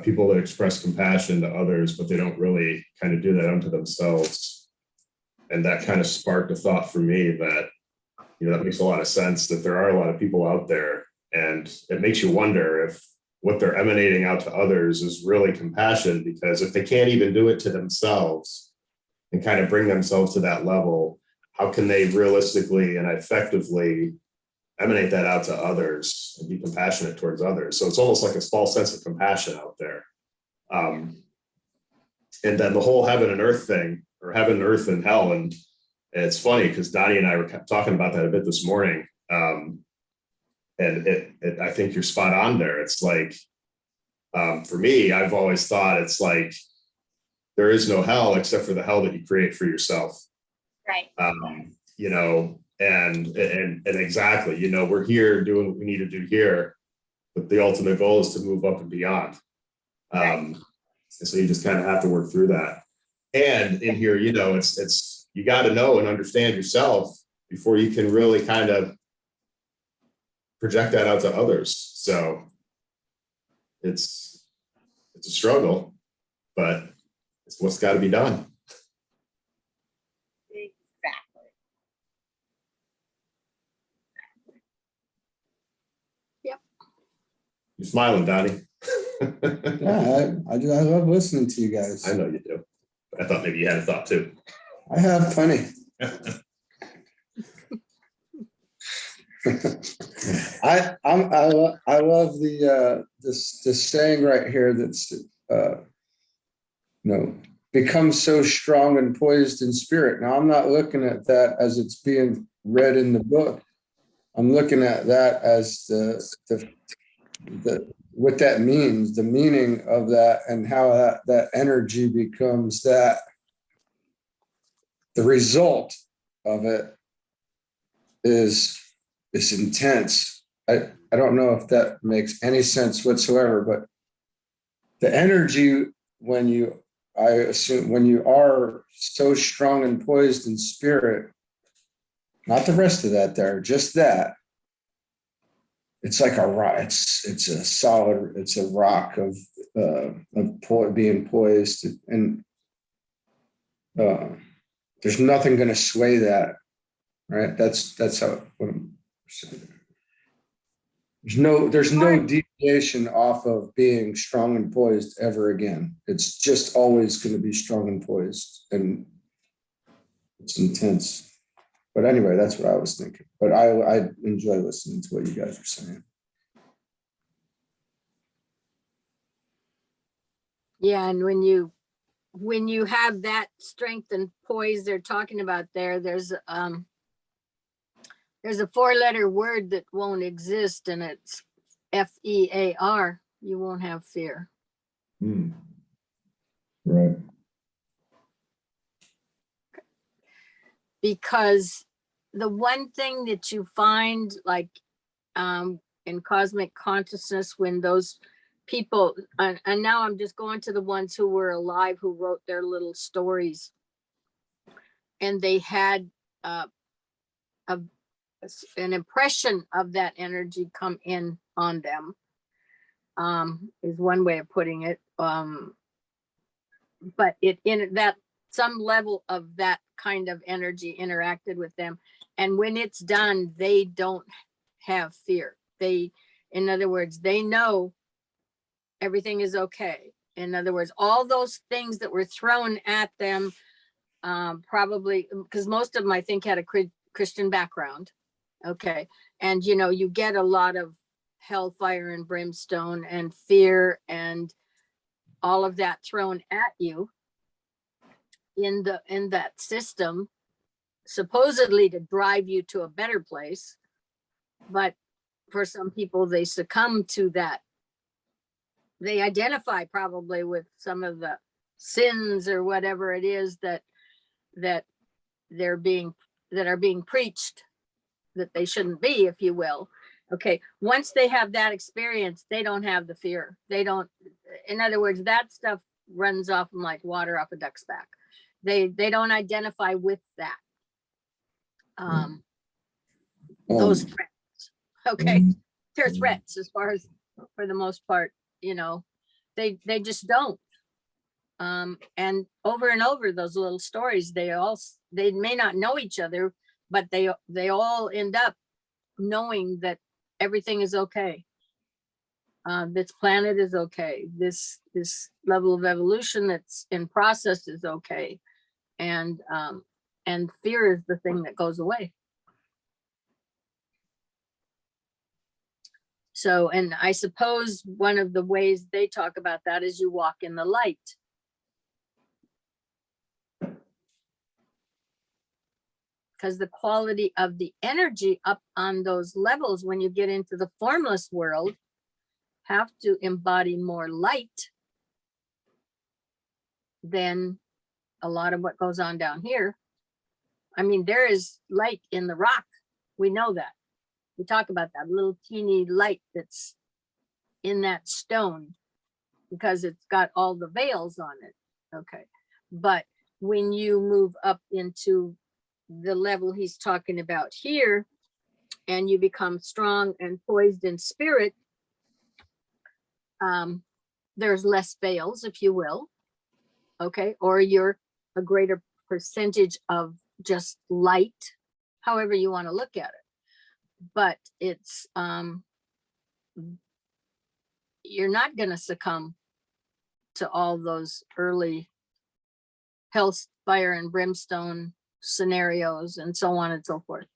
people that express compassion to others, but they don't really kind of do that unto themselves. And that kind of sparked a thought for me that, that makes a lot of sense, that there are a lot of people out there, and it makes you wonder if what they're emanating out to others is really compassion, because if they can't even do it to themselves and kind of bring themselves to that level, how can they realistically and effectively emanate that out to others and be compassionate towards others? So it's almost like a false sense of compassion out there. And then the whole heaven and earth thing, or heaven, earth, and hell. And it's funny because Donnie and I were talking about that a bit this morning. And I think you're spot on there. It's like, for me, I've always thought it's like, there is no hell except for the hell that you create for yourself. Right. And exactly, we're here doing what we need to do here, but the ultimate goal is to move up and beyond. And so you just kind of have to work through that. And in here, it's you got to know and understand yourself before you can really kind of project that out to others. So it's a struggle, but it's what's got to be done. You're smiling, Donnie. Yeah, I love listening to you guys. I know you do. I thought maybe you had a thought too. I have plenty. I love this saying right here that's become so strong and poised in spirit. Now I'm not looking at that as it's being read in the book. I'm looking at that as the what that means, the meaning of that, and how that energy becomes that. The result of it is intense. I don't know if that makes any sense whatsoever, but the energy when you are so strong and poised in spirit, not the rest of that there, just that. It's like a rock. It's a solid. It's a rock of being poised, and there's nothing going to sway that, right? That's how. There's no deviation off of being strong and poised ever again. It's just always going to be strong and poised, and it's intense. But anyway, that's what I was thinking. But I enjoy listening to what you guys are saying. Yeah, and when you when you have that strength and poise they're talking about there, there's a 4-letter word that won't exist, and it's FEAR. You won't have fear. Hmm. Right. Because the one thing that you find, like in cosmic consciousness, when those people, and now I'm just going to the ones who were alive, who wrote their little stories, and they had an impression of that energy come in on them, is one way of putting it. But in that, some level of that kind of energy interacted with them, and when it's done, they don't have fear. In other words, they know everything is okay. In other words, all those things that were thrown at them, probably because most of them, I think, had a Christian background. Okay. And, you get a lot of hellfire and brimstone and fear and all of that thrown at you in that system, supposedly to drive you to a better place. But for some people, they succumb to that. They identify probably with some of the sins or whatever it is that are being preached that they shouldn't be, if you will. Okay, once they have that experience, they don't have the fear. They don't, in other words, that stuff runs off them like water off a duck's back. They don't identify with that. Those threats. Okay, they're threats as far as, for the most part, they just don't. And over those little stories, they may not know each other, but they all end up knowing that everything is okay. This planet is okay. This level of evolution that's in process is okay. And fear is the thing that goes away. So, and I suppose one of the ways they talk about that is you walk in the light. Because the quality of the energy up on those levels, when you get into the formless world, have to embody more light than a lot of what goes on down here. I mean, there is light in the rock. We know that. We talk about that little teeny light that's in that stone because it's got all the veils on it. Okay. But when you move up into the level he's talking about here, and you become strong and poised in spirit, there's less veils, if you will. Okay. Or you're a greater percentage of just light, however you want to look at it. But it's, you're not going to succumb to all those early hell, fire, and brimstone scenarios and so on and so forth.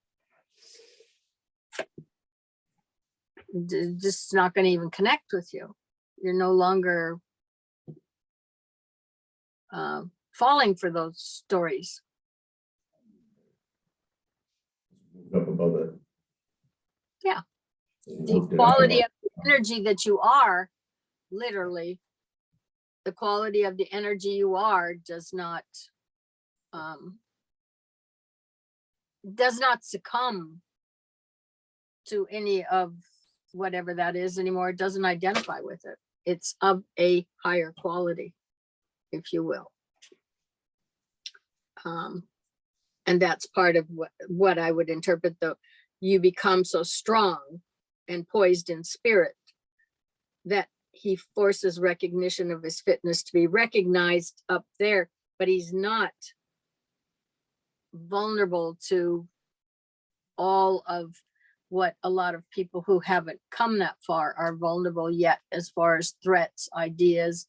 Just not going to even connect with you. You're no longer falling for those stories. Up above it. Yeah. The quality of the energy that you are, literally, the quality of the energy you are does not succumb to any of whatever that is anymore. It doesn't identify with it. It's of a higher quality, if you will. And that's part of what I would interpret, though. You become so strong and poised in spirit that he forces recognition of his fitness to be recognized up there, but he's not vulnerable to all of what a lot of people who haven't come that far are vulnerable yet, as far as threats, ideas,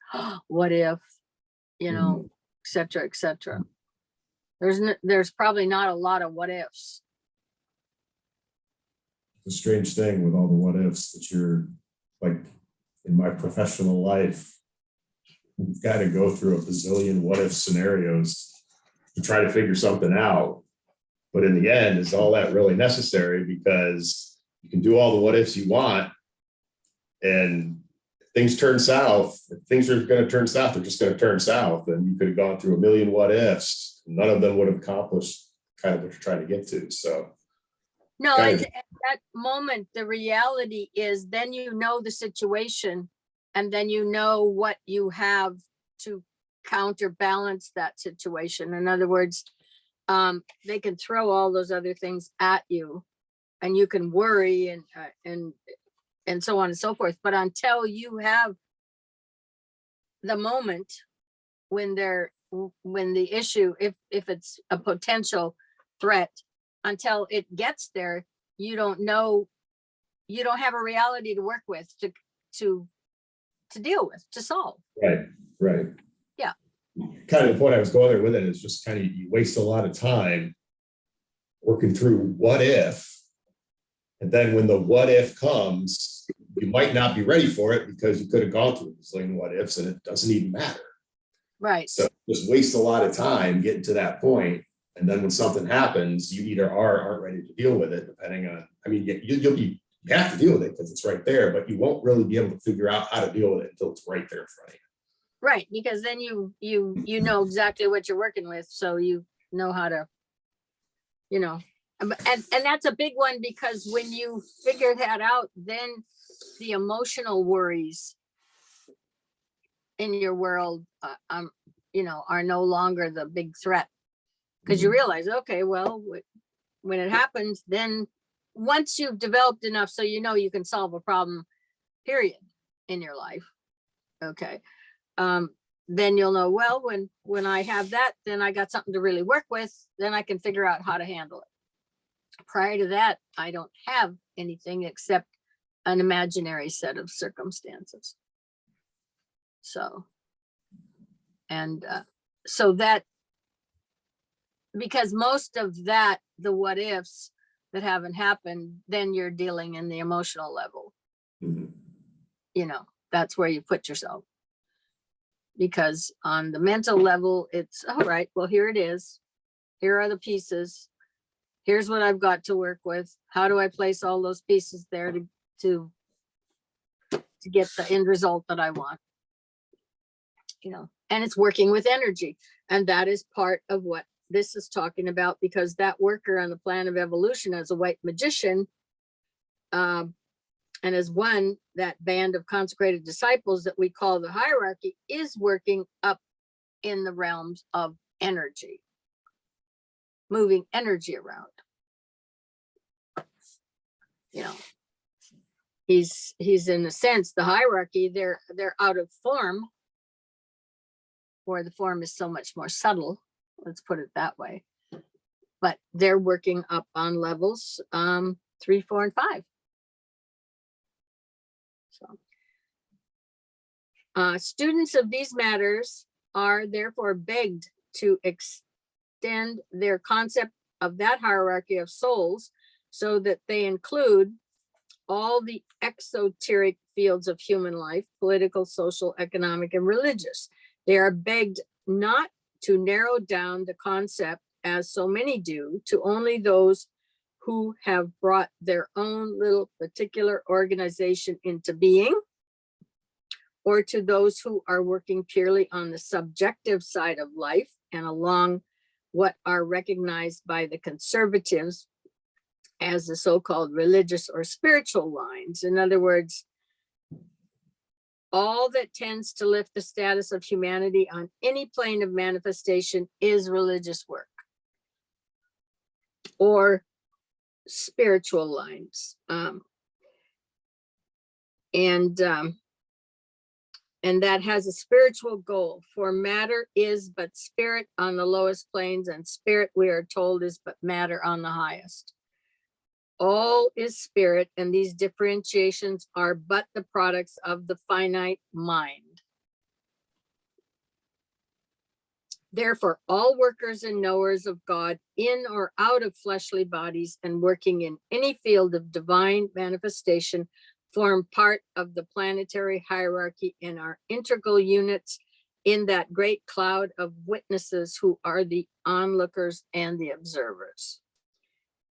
what if, et cetera, et cetera. There's probably not a lot of what ifs. It's a strange thing with all the what ifs that you're like in my professional life. You've got to go through a bazillion what if scenarios to try to figure something out. But in the end, is all that really necessary? Because you can do all the what ifs you want, and if things turn south. If things are going to turn south, they're just going to turn south. And you could have gone through a million what ifs. None of them would have accomplished kind of what you're trying to get to. So No, Kind of. at that moment, the reality is then you know the situation, and then you know what you have to counterbalance that situation. In other words, they can throw all those other things at you, and you can worry and so on and so forth. But until you have the moment when the issue, if it's a potential threat, until it gets there, you don't know, you don't have a reality to work with to deal with, to solve. right. Yeah. Kind of the point I was going there with it is just kind of you waste a lot of time working through what if, and then when the what if comes, you might not be ready for it because you could have gone through a zillion what ifs and it doesn't even matter. Right. So just waste a lot of time getting to that point. And then when something happens, you either aren't ready to deal with it, depending on, I mean, you have to deal with it because it's right there, but you won't really be able to figure out how to deal with it until it's right there in front of you. Right, because then you know exactly what you're working with, so you know how to, and that's a big one, because when you figure that out, then the emotional worries in your world, are no longer the big threat, because you realize, okay, well, when it happens, then once you've developed enough so you know you can solve a problem, period, in your life, okay, then you'll know, well, when I have that, then I got something to really work with, then I can figure out how to handle it. Prior to that, I don't have anything except an imaginary set of circumstances. So, and so that, because most of that, the what ifs that haven't happened, then you're dealing in the emotional level. That's where you put yourself. Because on the mental level, it's all right, well, here it is. Here are the pieces. Here's what I've got to work with. How do I place all those pieces there to get the end result that I want? And it's working with energy. And that is part of what this is talking about, because that worker on the plan of evolution as a white magician, and as one, that band of consecrated disciples that we call the hierarchy, is working up in the realms of energy, moving energy around. He's in a sense, the hierarchy, they're out of form, or the form is so much more subtle, let's put it that way, but they're working up on levels 3, 4, and 5. So students of these matters are therefore begged to extend their concept of that hierarchy of souls so that they include all the exoteric fields of human life: political, social, economic, and religious. They are begged not to narrow down the concept, as so many do, to only those who have brought their own little particular organization into being, or to those who are working purely on the subjective side of life and along what are recognized by the conservatives as the so-called religious or spiritual lines. In other words, all that tends to lift the status of humanity on any plane of manifestation is religious work or spiritual lines. And that has a spiritual goal, for matter is but spirit on the lowest planes, and spirit, we are told, is but matter on the highest. All is spirit, and these differentiations are but the products of the finite mind. Therefore, all workers and knowers of God in or out of fleshly bodies and working in any field of divine manifestation form part of the planetary hierarchy and are integral units in that great cloud of witnesses who are the onlookers and the observers.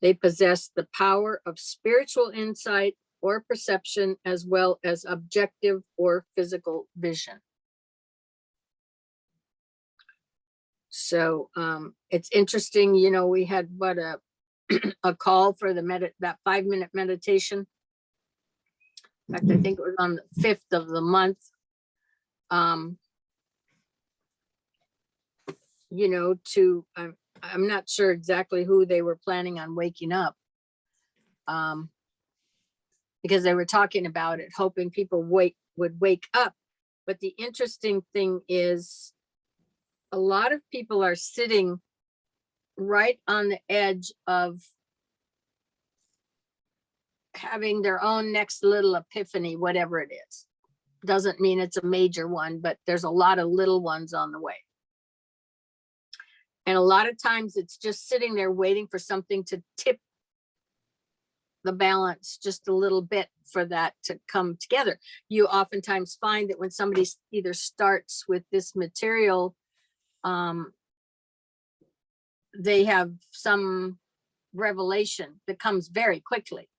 They possess the power of spiritual insight or perception, as well as objective or physical vision. So it's interesting, you know, we had a call for that 5-minute meditation. In fact, I think it was on the 5th of the month. You know, I'm not sure exactly who they were planning on waking up. Because they were talking about it, hoping people would wake up. But the interesting thing is a lot of people are sitting right on the edge of having their own next little epiphany, whatever it is. Doesn't mean it's a major one, but there's a lot of little ones on the way. And a lot of times it's just sitting there waiting for something to tip the balance just a little bit for that to come together. You oftentimes find that when somebody either starts with this material, they have some revelation that comes very quickly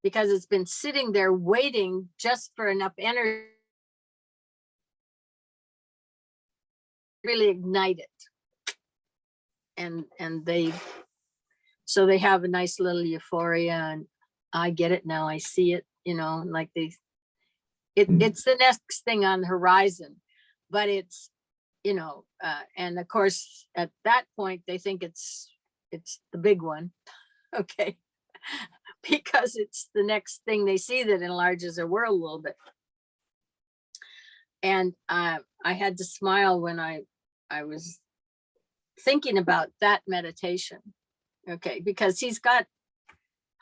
because it's been sitting there waiting just for enough energy to really ignite it. And so they have a nice little euphoria, and I get it now, I see it, you know, like it's the next thing on the horizon, but it's, you know, and of course at that point they think it's the big one, okay, because it's the next thing they see that enlarges their world a little bit. And I had to smile when I was thinking about that meditation, okay, because he's got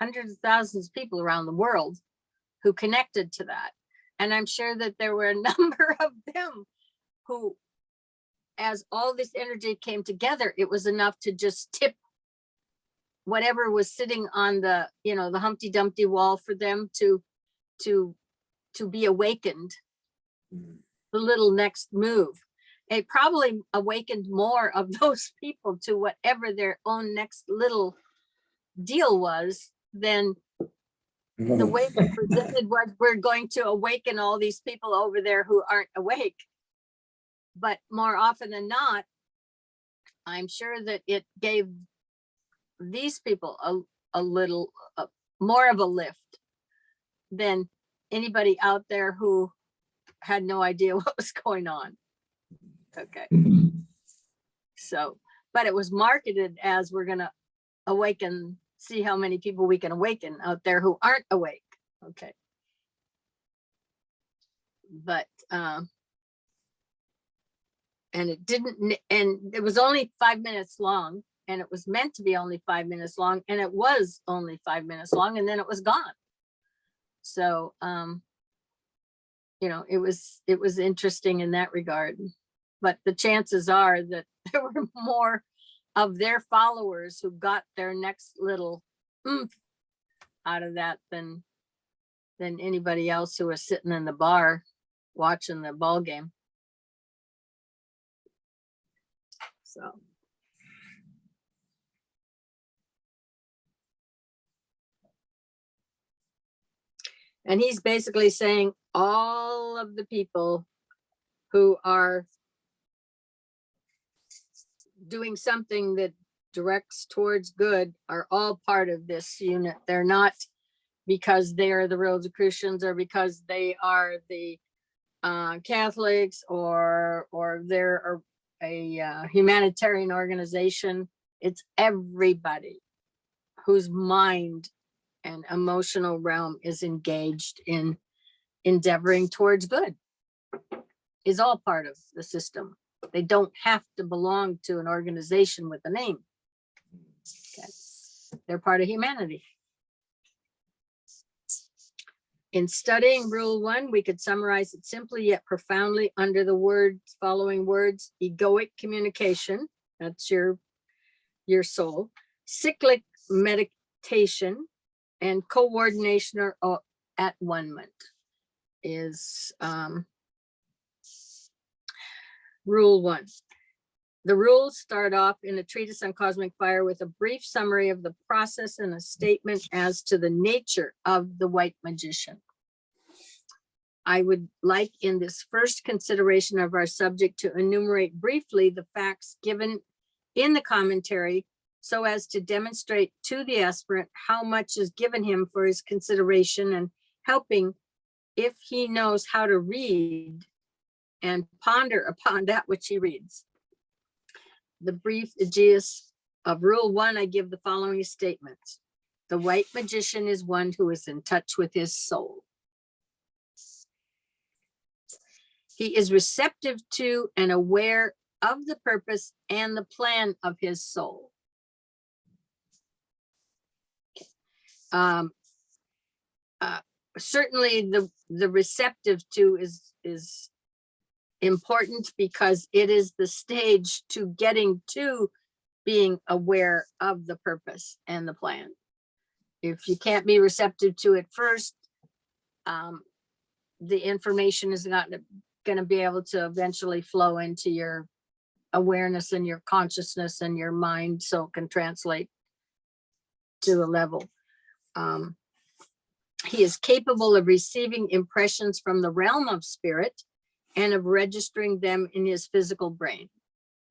hundreds of thousands of people around the world who connected to that. And I'm sure that there were a number of them who, as all this energy came together, it was enough to just tip whatever was sitting on the, you know, the Humpty Dumpty wall for them to be awakened, the little next move. It probably awakened more of those people to whatever their own next little deal was than the way we presented was we're going to awaken all these people over there who aren't awake. But more often than not, I'm sure that it gave these people a little more of a lift than anybody out there who had no idea what was going on. Okay. So, but it was marketed as we're going to awaken, see how many people we can awaken out there who aren't awake. Okay. But, and it was only 5 minutes long, and it was meant to be only 5 minutes long, and it was only 5 minutes long, and then it was gone. So, you know, it was interesting in that regard, but the chances are that there were more of their followers who got their next little oomph out of that than anybody else who was sitting in the bar watching the ball game. So. And he's basically saying all of the people who are doing something that directs towards good are all part of this unit. They're not because they are the Rosicrucians or because they are the Catholics or they're a humanitarian organization. It's everybody whose mind and emotional realm is engaged in endeavoring towards good is all part of the system. They don't have to belong to an organization with a name. Okay. They're part of humanity. In studying Rule 1, we could summarize it simply yet profoundly under the following words: egoic communication, that's your soul; cyclic meditation; and coordination or at one-ment is Rule 1. The rules start off in a treatise on cosmic fire with a brief summary of the process and a statement as to the nature of the white magician. I would like in this first consideration of our subject to enumerate briefly the facts given in the commentary so as to demonstrate to the aspirant how much is given him for his consideration and helping if he knows how to read and ponder upon that which he reads. The brief aegis of Rule 1, I give the following statements. The white magician is one who is in touch with his soul. He is receptive to and aware of the purpose and the plan of his soul. Certainly the receptive to is important because it is the stage to getting to being aware of the purpose and the plan. If you can't be receptive to it first, the information is not going to be able to eventually flow into your awareness and your consciousness and your mind, so it can translate to a level. He is capable of receiving impressions from the realm of spirit and of registering them in his physical brain.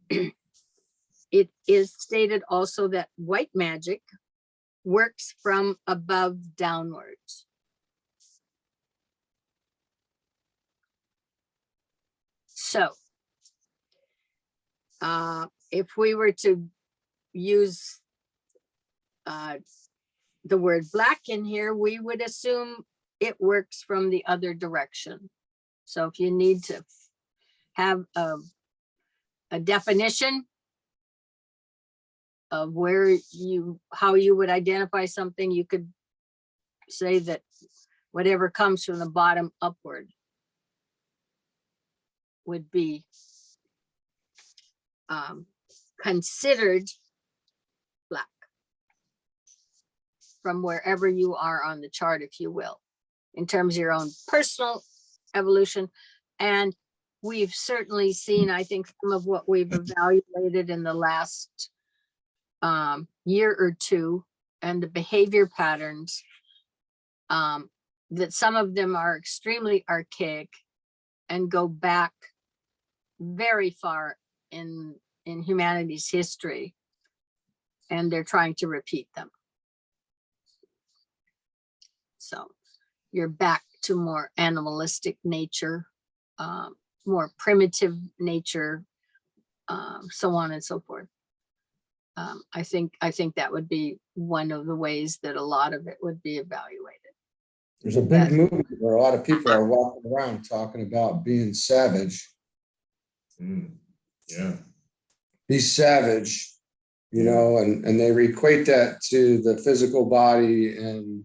It is stated also that white magic works from above downwards. So, if we were to use the word black in here, we would assume it works from the other direction. So if you need to have a definition of how you would identify something, you could say that whatever comes from the bottom upward would be considered black from wherever you are on the chart, if you will, in terms of your own personal evolution. And we've certainly seen, I think, some of what we've evaluated in the last year or two, and the behavior patterns, that some of them are extremely archaic and go back very far in humanity's history, and they're trying to repeat them. So you're back to more animalistic nature, more primitive nature, so on and so forth. I think that would be one of the ways that a lot of it would be evaluated. There's a big movement where a lot of people are walking around talking about being savage. Yeah. Be savage, and they equate that to the physical body and,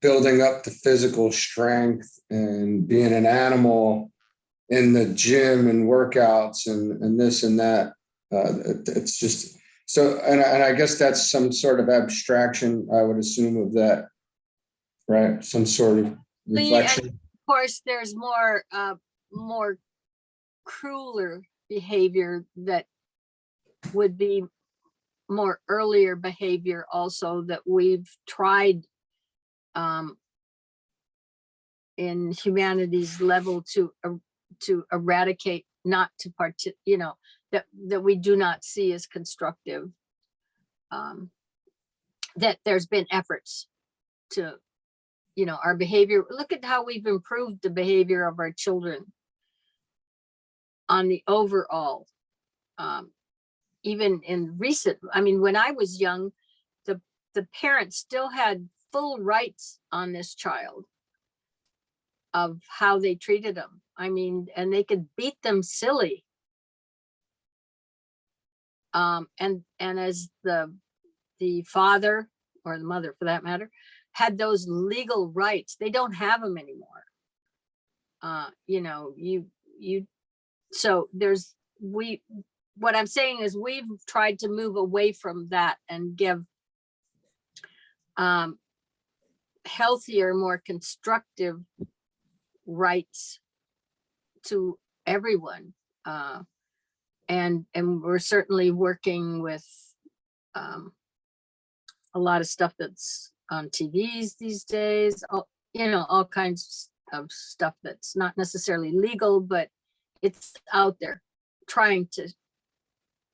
building up the physical strength and being an animal in the gym and workouts and this and that. It's just so, and I guess that's some sort of abstraction, I would assume, of that, right? Some sort of reflection. Of course, there's more crueler behavior that would be more earlier behavior also that we've tried in humanity's level to eradicate, not to that we do not see as constructive. That there's been efforts to, our behavior. Look at how we've improved the behavior of our children on the overall, even in recent, when I was young, the parents still had full rights on this child of how they treated them. And they could beat them silly. And as the father or the mother, for that matter, had those legal rights, they don't have them anymore. So what I'm saying is we've tried to move away from that and give healthier, more constructive rights to everyone. And we're certainly working with a lot of stuff that's on TVs these days, all kinds of stuff that's not necessarily legal, but it's out there trying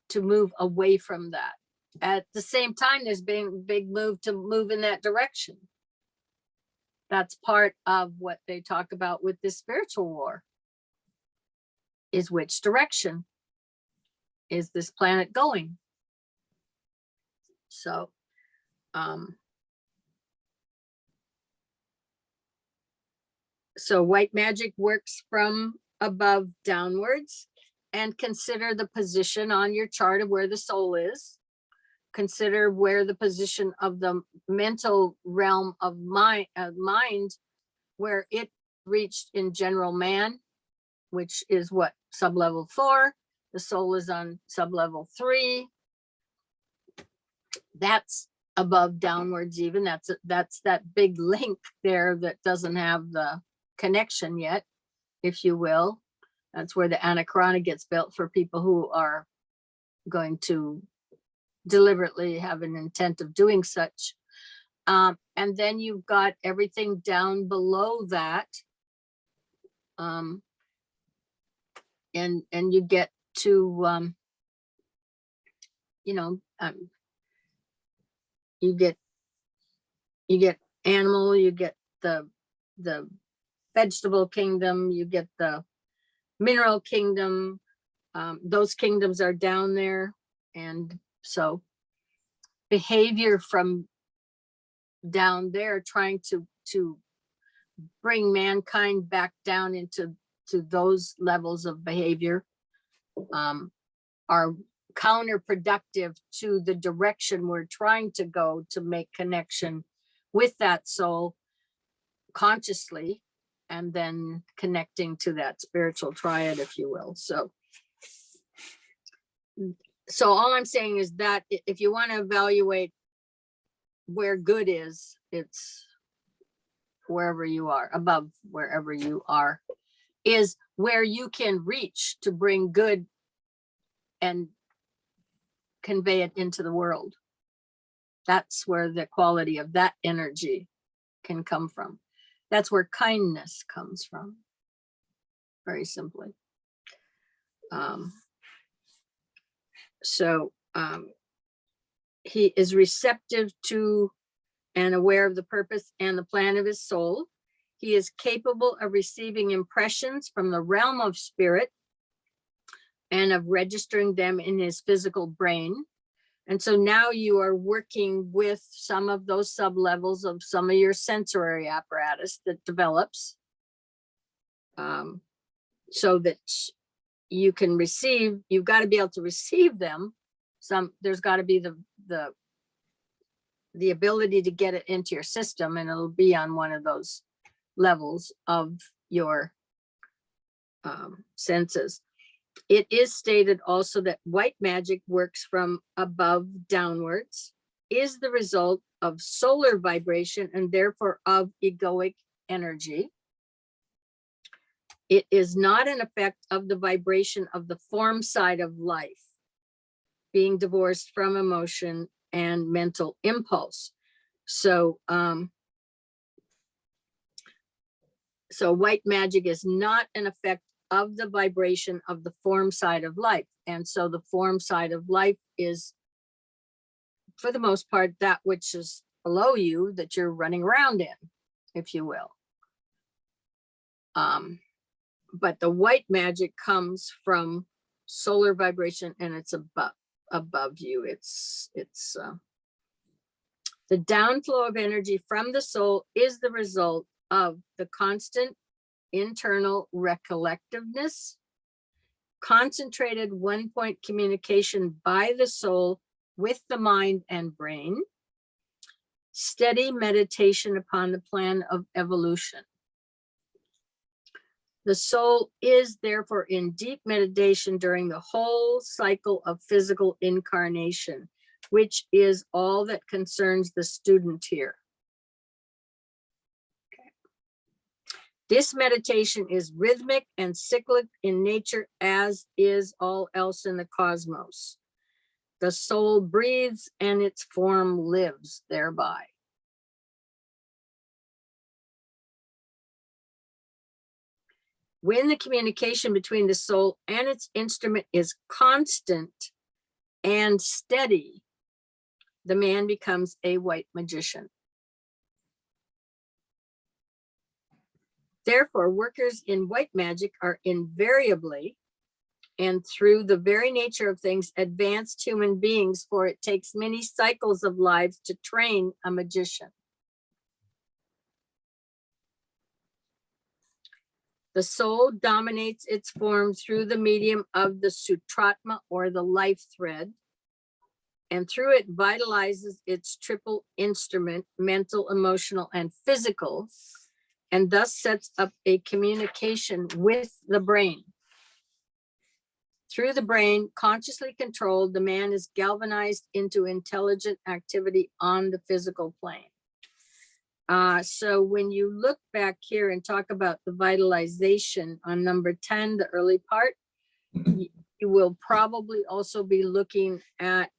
to move away from that. At the same time, there's been a big move to move in that direction. That's part of what they talk about with this spiritual war, is which direction is this planet going? So, so white magic works from above downwards, and consider the position on your chart of where the soul is. Consider where the position of the mental realm of mind, where it reached in general man, which is what, sublevel 4. The soul is on sublevel 3. That's above downwards even. That's that big link there that doesn't have the connection yet, if you will. That's where the anachrona gets built for people who are going to deliberately have an intent of doing such. And then you've got everything down below that. And you get to, you get animal, you get the vegetable kingdom, you get the mineral kingdom. Those kingdoms are down there. And so behavior from down there, trying to bring mankind back down into those levels of behavior, are counterproductive to the direction we're trying to go, to make connection with that soul consciously, and then connecting to that spiritual triad, if you will. So all I'm saying is that if you want to evaluate where good is, it's wherever you are, above wherever you are, is where you can reach to bring good and convey it into the world. That's where the quality of that energy can come from. That's where kindness comes from, very simply. He is receptive to and aware of the purpose and the plan of his soul. He is capable of receiving impressions from the realm of spirit and of registering them in his physical brain. And so now you are working with some of those sub-levels of some of your sensory apparatus that develops, so that you can receive. You've got to be able to receive them. There's got to be the ability to get it into your system, and it'll be on one of those levels of your senses. It is stated also that white magic works from above downwards, is the result of solar vibration, and therefore of egoic energy. It is not an effect of the vibration of the form side of life, being divorced from emotion and mental impulse. So, so white magic is not an effect of the vibration of the form side of life. And so the form side of life is, for the most part, that which is below you that you're running around in, if you will. But the white magic comes from solar vibration, and it's above you. It's the downflow of energy from the soul is the result of the constant internal recollectiveness, concentrated one-point communication by the soul with the mind and brain, steady meditation upon the plan of evolution. The soul is therefore in deep meditation during the whole cycle of physical incarnation, which is all that concerns the student here. This meditation is rhythmic and cyclic in nature, as is all else in the cosmos. The soul breathes and its form lives thereby. When the communication between the soul and its instrument is constant and steady, the man becomes a white magician. Therefore, workers in white magic are invariably, and through the very nature of things, advanced human beings, for it takes many cycles of lives to train a magician. The soul dominates its form through the medium of the sutratma, or the life thread, and through it vitalizes its triple instrument, mental, emotional, and physical, and thus sets up a communication with the brain. Through the brain, consciously controlled, the man is galvanized into intelligent activity on the physical plane. So when you look back here and talk about the vitalization on number 10, the early part, you will probably also be looking at,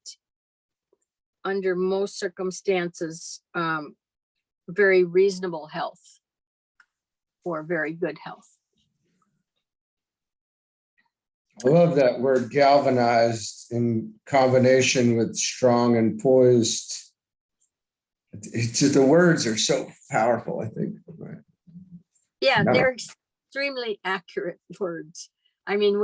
under most circumstances, very reasonable health or very good health. I love that word galvanized in combination with strong and poised. It's just, the words are so powerful, I think. Yeah, No. they're extremely accurate words. I mean,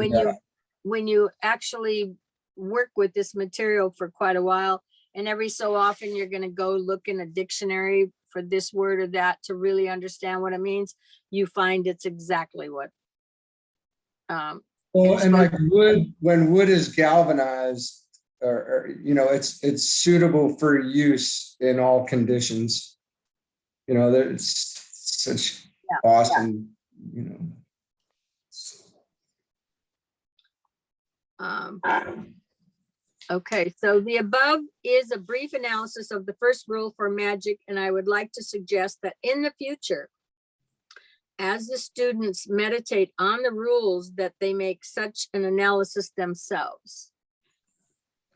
when you actually work with this material for quite a while, and every so often you're going to go look in a dictionary for this word or that to really understand what it means, you find it's exactly what. Well, and like wood, when wood is galvanized, or you know, it's suitable for use in all conditions. You know, there's such awesome, you know. Okay, so the above is a brief analysis of the first rule for magic, and I would like to suggest that in the future, as the students meditate on the rules, that they make such an analysis themselves.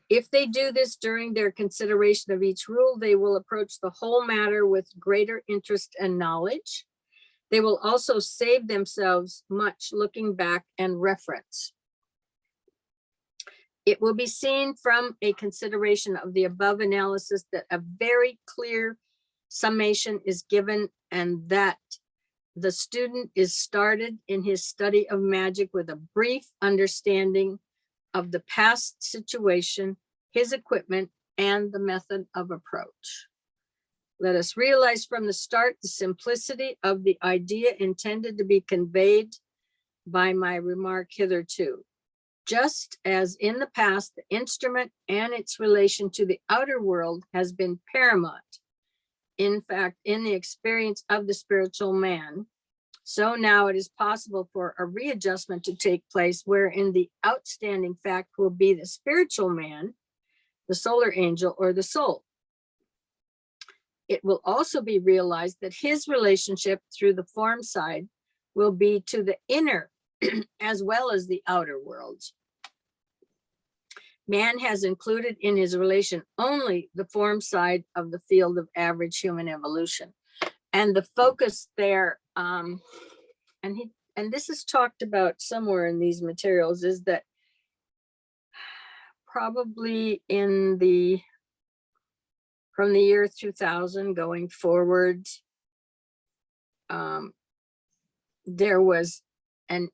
If they do this during their consideration of each rule, they will approach the whole matter with greater interest and knowledge. They will also save themselves much looking back and reference. It will be seen from a consideration of the above analysis that a very clear summation is given, and that the student is started in his study of magic with a brief understanding of the past situation, his equipment, and the method of approach. Let us realize from the start the simplicity of the idea intended to be conveyed by my remark hitherto. Just as in the past, the instrument and its relation to the outer world has been paramount, in fact, in the experience of the spiritual man, so now it is possible for a readjustment to take place wherein the outstanding fact will be the spiritual man, the solar angel, or the soul. It will also be realized that his relationship through the form side will be to the inner as well as the outer worlds. Man has included in his relation only the form side of the field of average human evolution. And the focus there, and this is talked about somewhere in these materials, is that probably from the year 2000 going forward, there was an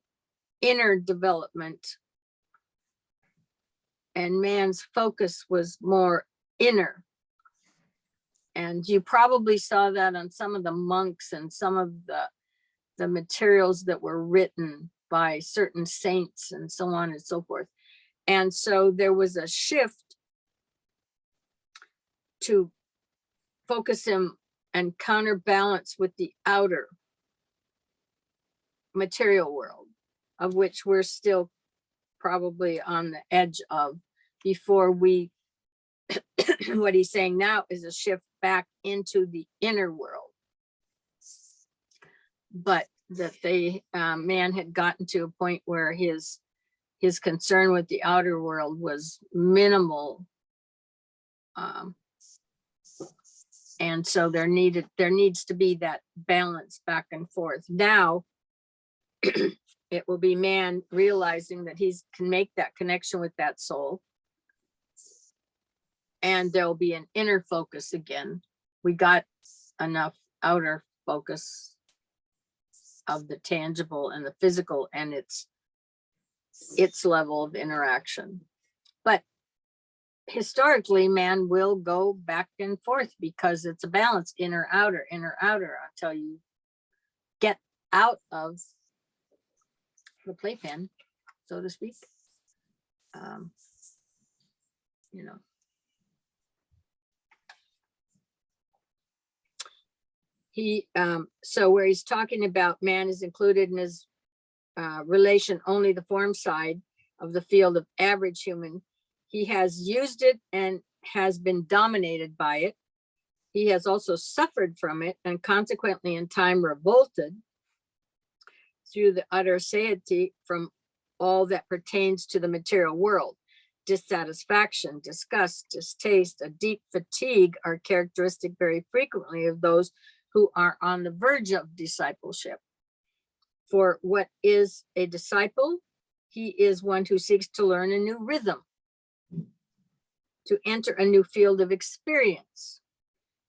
inner development, and man's focus was more inner. And you probably saw that on some of the monks and some of the materials that were written by certain saints and so on and so forth. And so there was a shift to focus him and counterbalance with the outer material world, of which we're still probably on the edge of, before we, what he's saying now is a shift back into the inner world. But that man had gotten to a point where his concern with the outer world was minimal. And so there needs to be that balance back and forth. Now, it will be man realizing that he can make that connection with that soul. And there'll be an inner focus again. We got enough outer focus of the tangible and the physical and its level of interaction. But historically, man will go back and forth because it's a balance, inner, outer, until you get out of the playpen, so to speak. You know. So where he's talking about man is included in his relation only the form side of the field of average human. He has used it and has been dominated by it. He has also suffered from it and consequently in time revolted through the utter satiety from all that pertains to the material world. Dissatisfaction, disgust, distaste, a deep fatigue are characteristic very frequently of those who are on the verge of discipleship. For what is a disciple? He is one who seeks to learn a new rhythm, to enter a new field of experience,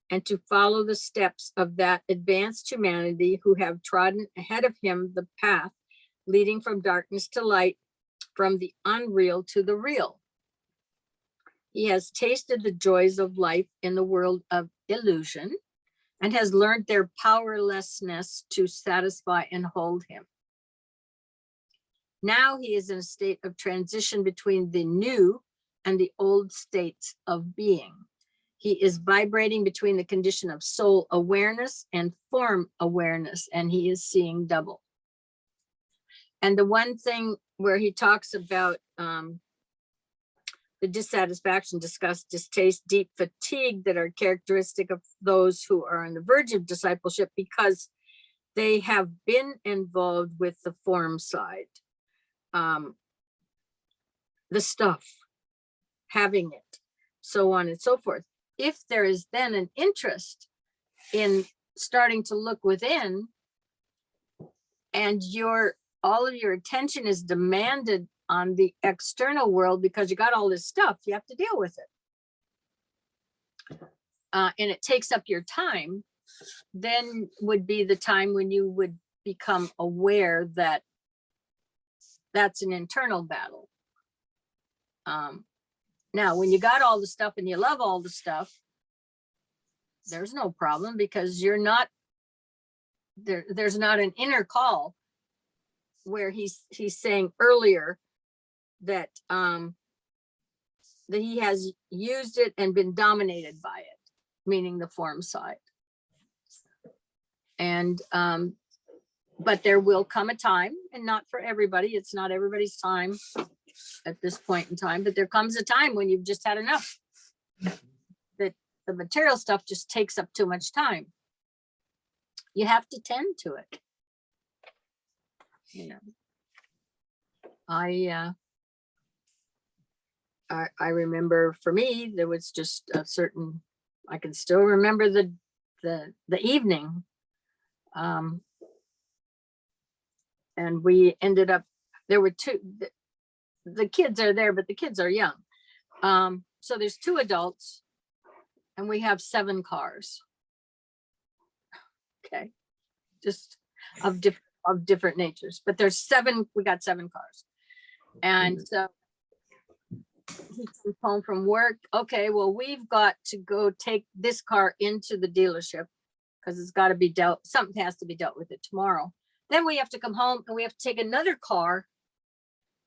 and to follow the steps of that advanced humanity who have trodden ahead of him the path leading from darkness to light, from the unreal to the real. He has tasted the joys of life in the world of illusion and has learned their powerlessness to satisfy and hold him. Now he is in a state of transition between the new and the old states of being. He is vibrating between the condition of soul awareness and form awareness, and he is seeing double. And the one thing where he talks about the dissatisfaction, disgust, distaste, deep fatigue that are characteristic of those who are on the verge of discipleship because they have been involved with the form side, the stuff, having it, so on and so forth. If there is then an interest in starting to look within and all of your attention is demanded on the external world because you got all this stuff, you have to deal with it. And it takes up your time, then would be the time when you would become aware that that's an internal battle. Now, when you got all the stuff and you love all the stuff, there's no problem because you're not, there's not an inner call where he's saying earlier that that he has used it and been dominated by it, meaning the form side. And but there will come a time, and not for everybody, it's not everybody's time at this point in time, but there comes a time when you've just had enough, that the material stuff just takes up too much time. You have to tend to it. You know, I remember for me, there was just a certain, I can still remember the evening. And we ended up, there were two, the kids are there, but the kids are young. So there's 2 adults and we have 7 cars. Okay. Just of different natures, but there's 7, we got 7 cars. And so he comes home from work. Okay, well, we've got to go take this car into the dealership because it's got to be dealt, something has to be dealt with it tomorrow. Then we have to come home and we have to take another car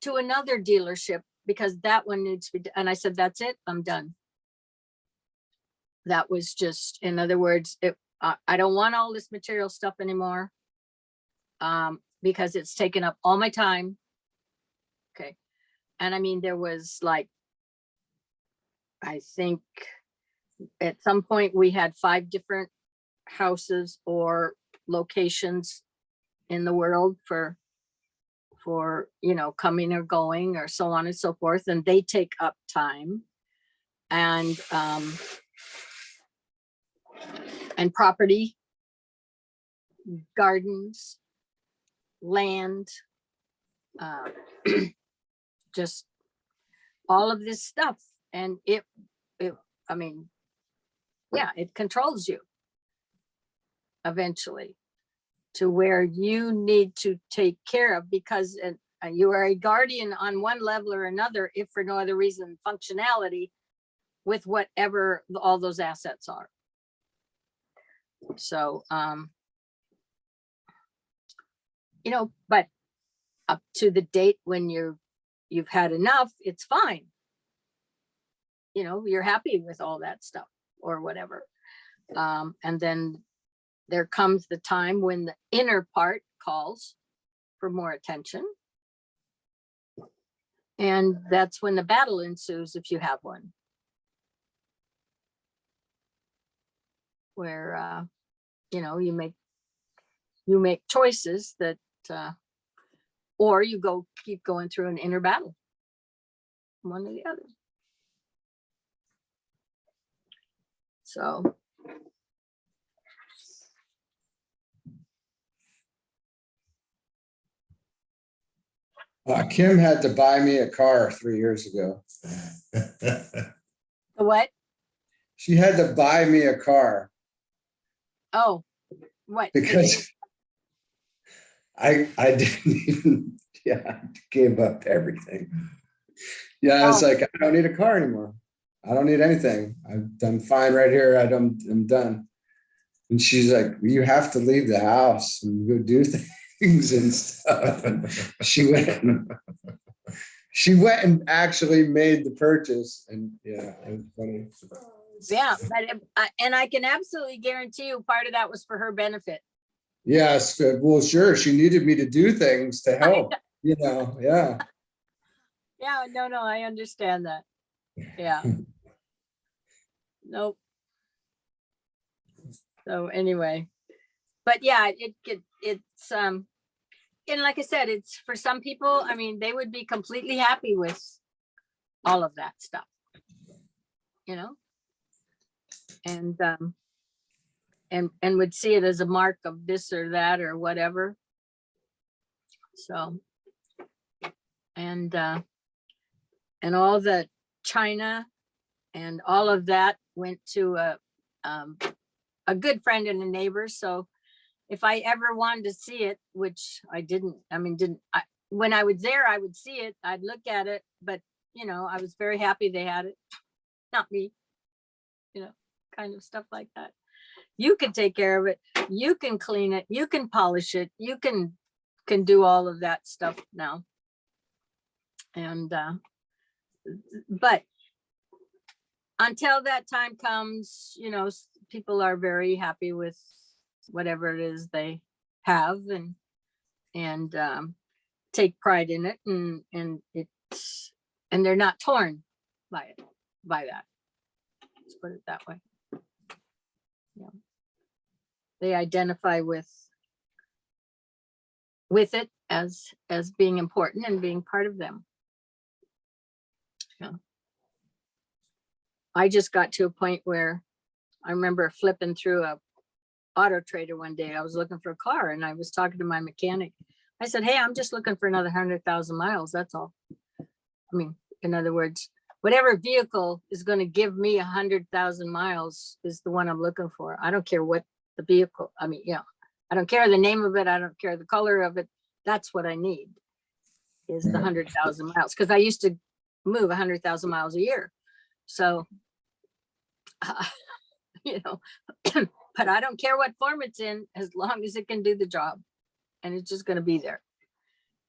to another dealership because that one needs to be, and I said, that's it, I'm done. That was just, in other words, I don't want all this material stuff anymore because it's taken up all my time. Okay. And I mean, there was like, I think at some point we had 5 different houses or locations in the world for, you know, coming or going or so on and so forth, and they take up time. And property, gardens, land, just all of this stuff. And I mean, yeah, it controls you eventually to where you need to take care of, because you are a guardian on one level or another, if for no other reason, functionality with whatever all those assets are. So, you know, but up to the date when you've had enough, it's fine. You know, you're happy with all that stuff or whatever. And then there comes the time when the inner part calls for more attention. And that's when the battle ensues, if you have one. Where, you know, you make choices that, or you keep going through an inner battle, one or the other. So. Kim had to buy me a car 3 years ago. The what? She had to buy me a car Oh, what? because I didn't even, I gave up everything. Yeah, it's Oh. like, I don't need a car anymore. I don't need anything. I'm fine right here. I'm done. And she's like, you have to leave the house and go do things and stuff. And she went and actually made the purchase. And yeah, it was funny. Yeah, but and I can absolutely guarantee you part of that was for her benefit. Yes, well, sure. She needed me to do things to help, you know, yeah. Yeah, no, I understand that. Yeah. Nope. So anyway, but yeah, it's and like I said, it's for some people, I mean, they would be completely happy with all of that stuff, you know, and would see it as a mark of this or that or whatever. So, and all the China and all of that went to a good friend and a neighbor. So if I ever wanted to see it, which I didn't, when I was there, I would see it, I'd look at it, but you know, I was very happy they had it, not me, you know, kind of stuff like that. You can take care of it. You can clean it. You can polish it. You can do all of that stuff now. And, but until that time comes, you know, people are very happy with whatever it is they have and take pride in it, and they're not torn by that. Let's put it that way. Yeah. They identify with it as being important and being part of them. Yeah. I just got to a point where I remember flipping through a Auto Trader one day. I was looking for a car and I was talking to my mechanic. I said, hey, I'm just looking for another 100,000 miles. That's all. I mean, in other words, whatever vehicle is going to give me 100,000 miles is the one I'm looking for. I don't care what the vehicle, I don't care the name of it. I don't care the color of it. That's what I need is the 100,000 miles. Cause I used to move 100,000 miles a year. So, you know, but I don't care what form it's in as long as it can do the job and it's just going to be there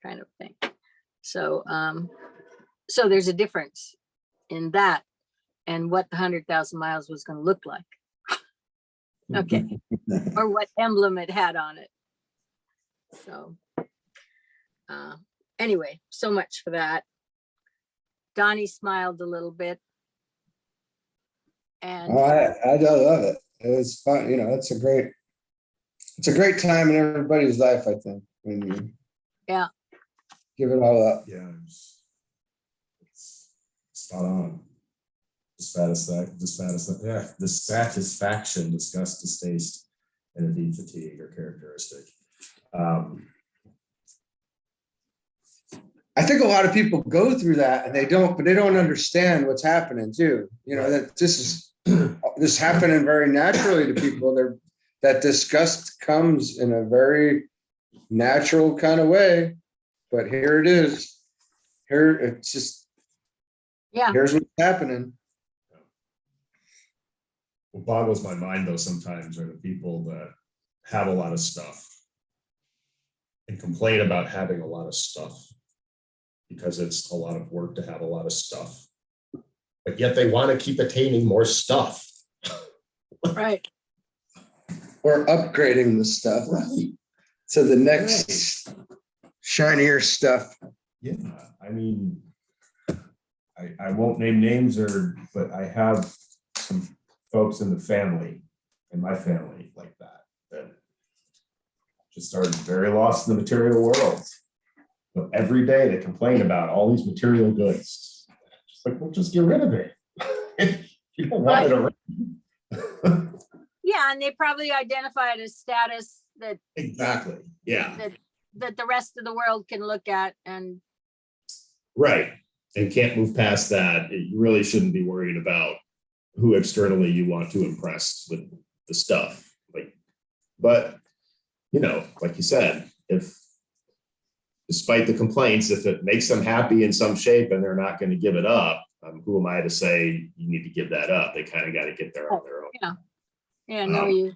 kind of thing. So, so there's a difference in that and what the 100,000 miles was going to look like. Okay. Or what emblem it had on it. So, anyway, so much for that. Donnie smiled a little bit. And Oh, I love it. It was fun. You know, it's a great time in everybody's life, I think. when you Yeah. give it all up. Yeah, it's spot on. Dissatisfaction, disgust, distaste, and indeed fatigue are characteristic. I think a lot of people go through that and they don't understand what's happening too. You know, that this happening very naturally to people. That disgust comes in a very natural kind of way, but here it is. Here it's just, Yeah. here's what's happening. What boggles my mind though sometimes are the people that have a lot of stuff and complain about having a lot of stuff because it's a lot of work to have a lot of stuff, but yet they want to keep attaining more stuff. Right. Or upgrading the stuff to the next shinier stuff. Yeah, I mean, I won't name names but I have some folks in my family like that just are very lost in the material world. But every day they complain about all these material goods. Just like, well, just get rid of it. You don't want it around. Yeah, and they probably identify it as status that Exactly. Yeah. that the rest of the world can look at, and Right. And can't move past that. You really shouldn't be worried about who externally you want to impress with the stuff. But you know, like you said, if despite the complaints, if it makes them happy in some shape and they're not going to give it up, who am I to say you need to give that up? They kind of got to get there on their own. yeah, no, you.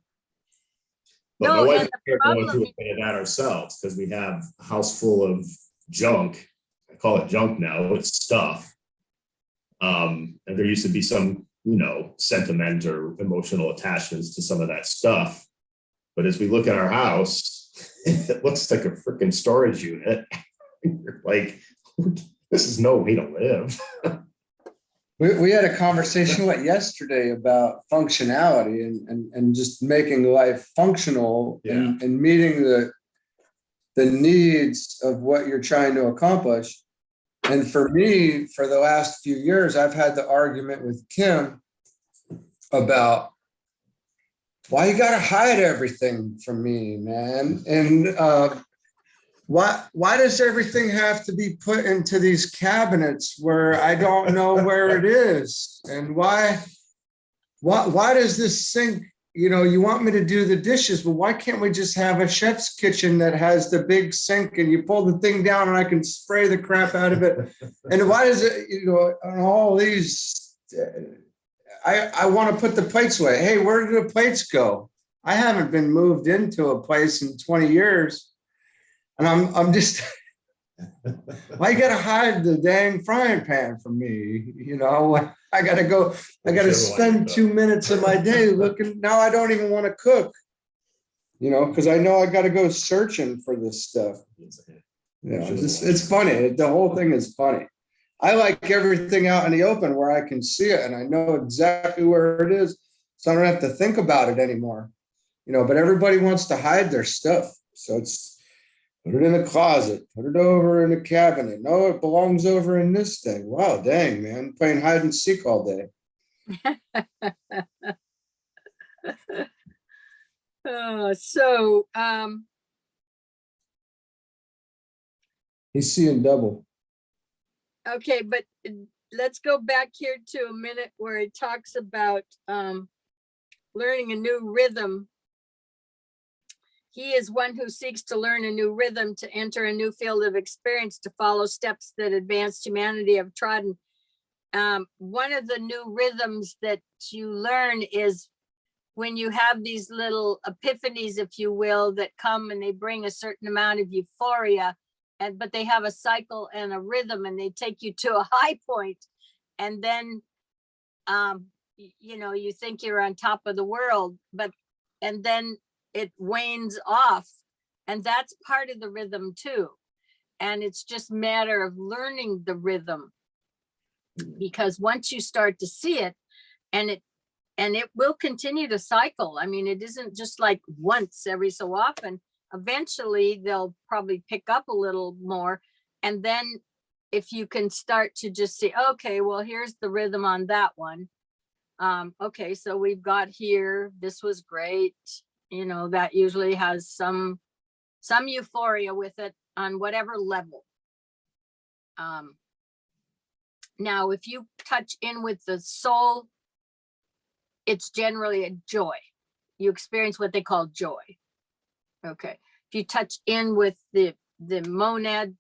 But No, my wife and and I are going problem through a bit of that ourselves because we have a house full of junk. I call it junk now. It's stuff. And there used to be some, sentiment or emotional attachments to some of that stuff. But as we look at our house, it looks like a freaking storage unit. You're like, this is no way to live. We had a conversation yesterday about functionality and just making life functional and meeting the needs of what you're trying to accomplish. And for me, for the last few years, I've had the argument with Kim about why you got to hide everything from me, man. And why does everything have to be put into these cabinets where I don't know where it is? And why does this sink, you want me to do the dishes, but why can't we just have a chef's kitchen that has the big sink and you pull the thing down and I can spray the crap out of it? And why does it, on all these, I want to put the plates away. Hey, where did the plates go? I haven't been moved into a place in 20 years. And I'm just, why you got to hide the dang frying pan from me? I got to spend 2 minutes of my day looking. Now I don't even want to cook, because I know I got to go searching for this stuff. It's funny. The whole thing is funny. I like everything out in the open where I can see it and I know exactly where it is. So I don't have to think about it anymore, but everybody wants to hide their stuff. So it's, put it in the closet, put it over in the cabinet. No, it belongs over in this thing. Wow, dang, man. Playing hide and seek all day. He's seeing double. Okay, but let's go back here to a minute where it talks about learning a new rhythm. He is one who seeks to learn a new rhythm, to enter a new field of experience, to follow steps that advanced humanity have trodden. One of the new rhythms that you learn is when you have these little epiphanies, if you will, that come and they bring a certain amount of euphoria, but they have a cycle and a rhythm and they take you to a high point. And then, you think you're on top of the world, and then it wanes off, and that's part of the rhythm too. And it's just a matter of learning the rhythm, because once you start to see it, and it will continue to cycle. I mean, it isn't just like once every so often. eventually they'll probably pick up a little more. And then if you can start to just see, okay, well, here's the rhythm on that one. Okay, so we've got here, this was great. You know, that usually has some euphoria with it on whatever level. Now, if you touch in with the soul, it's generally a joy. You experience what they call joy. Okay. If you touch in with the monad,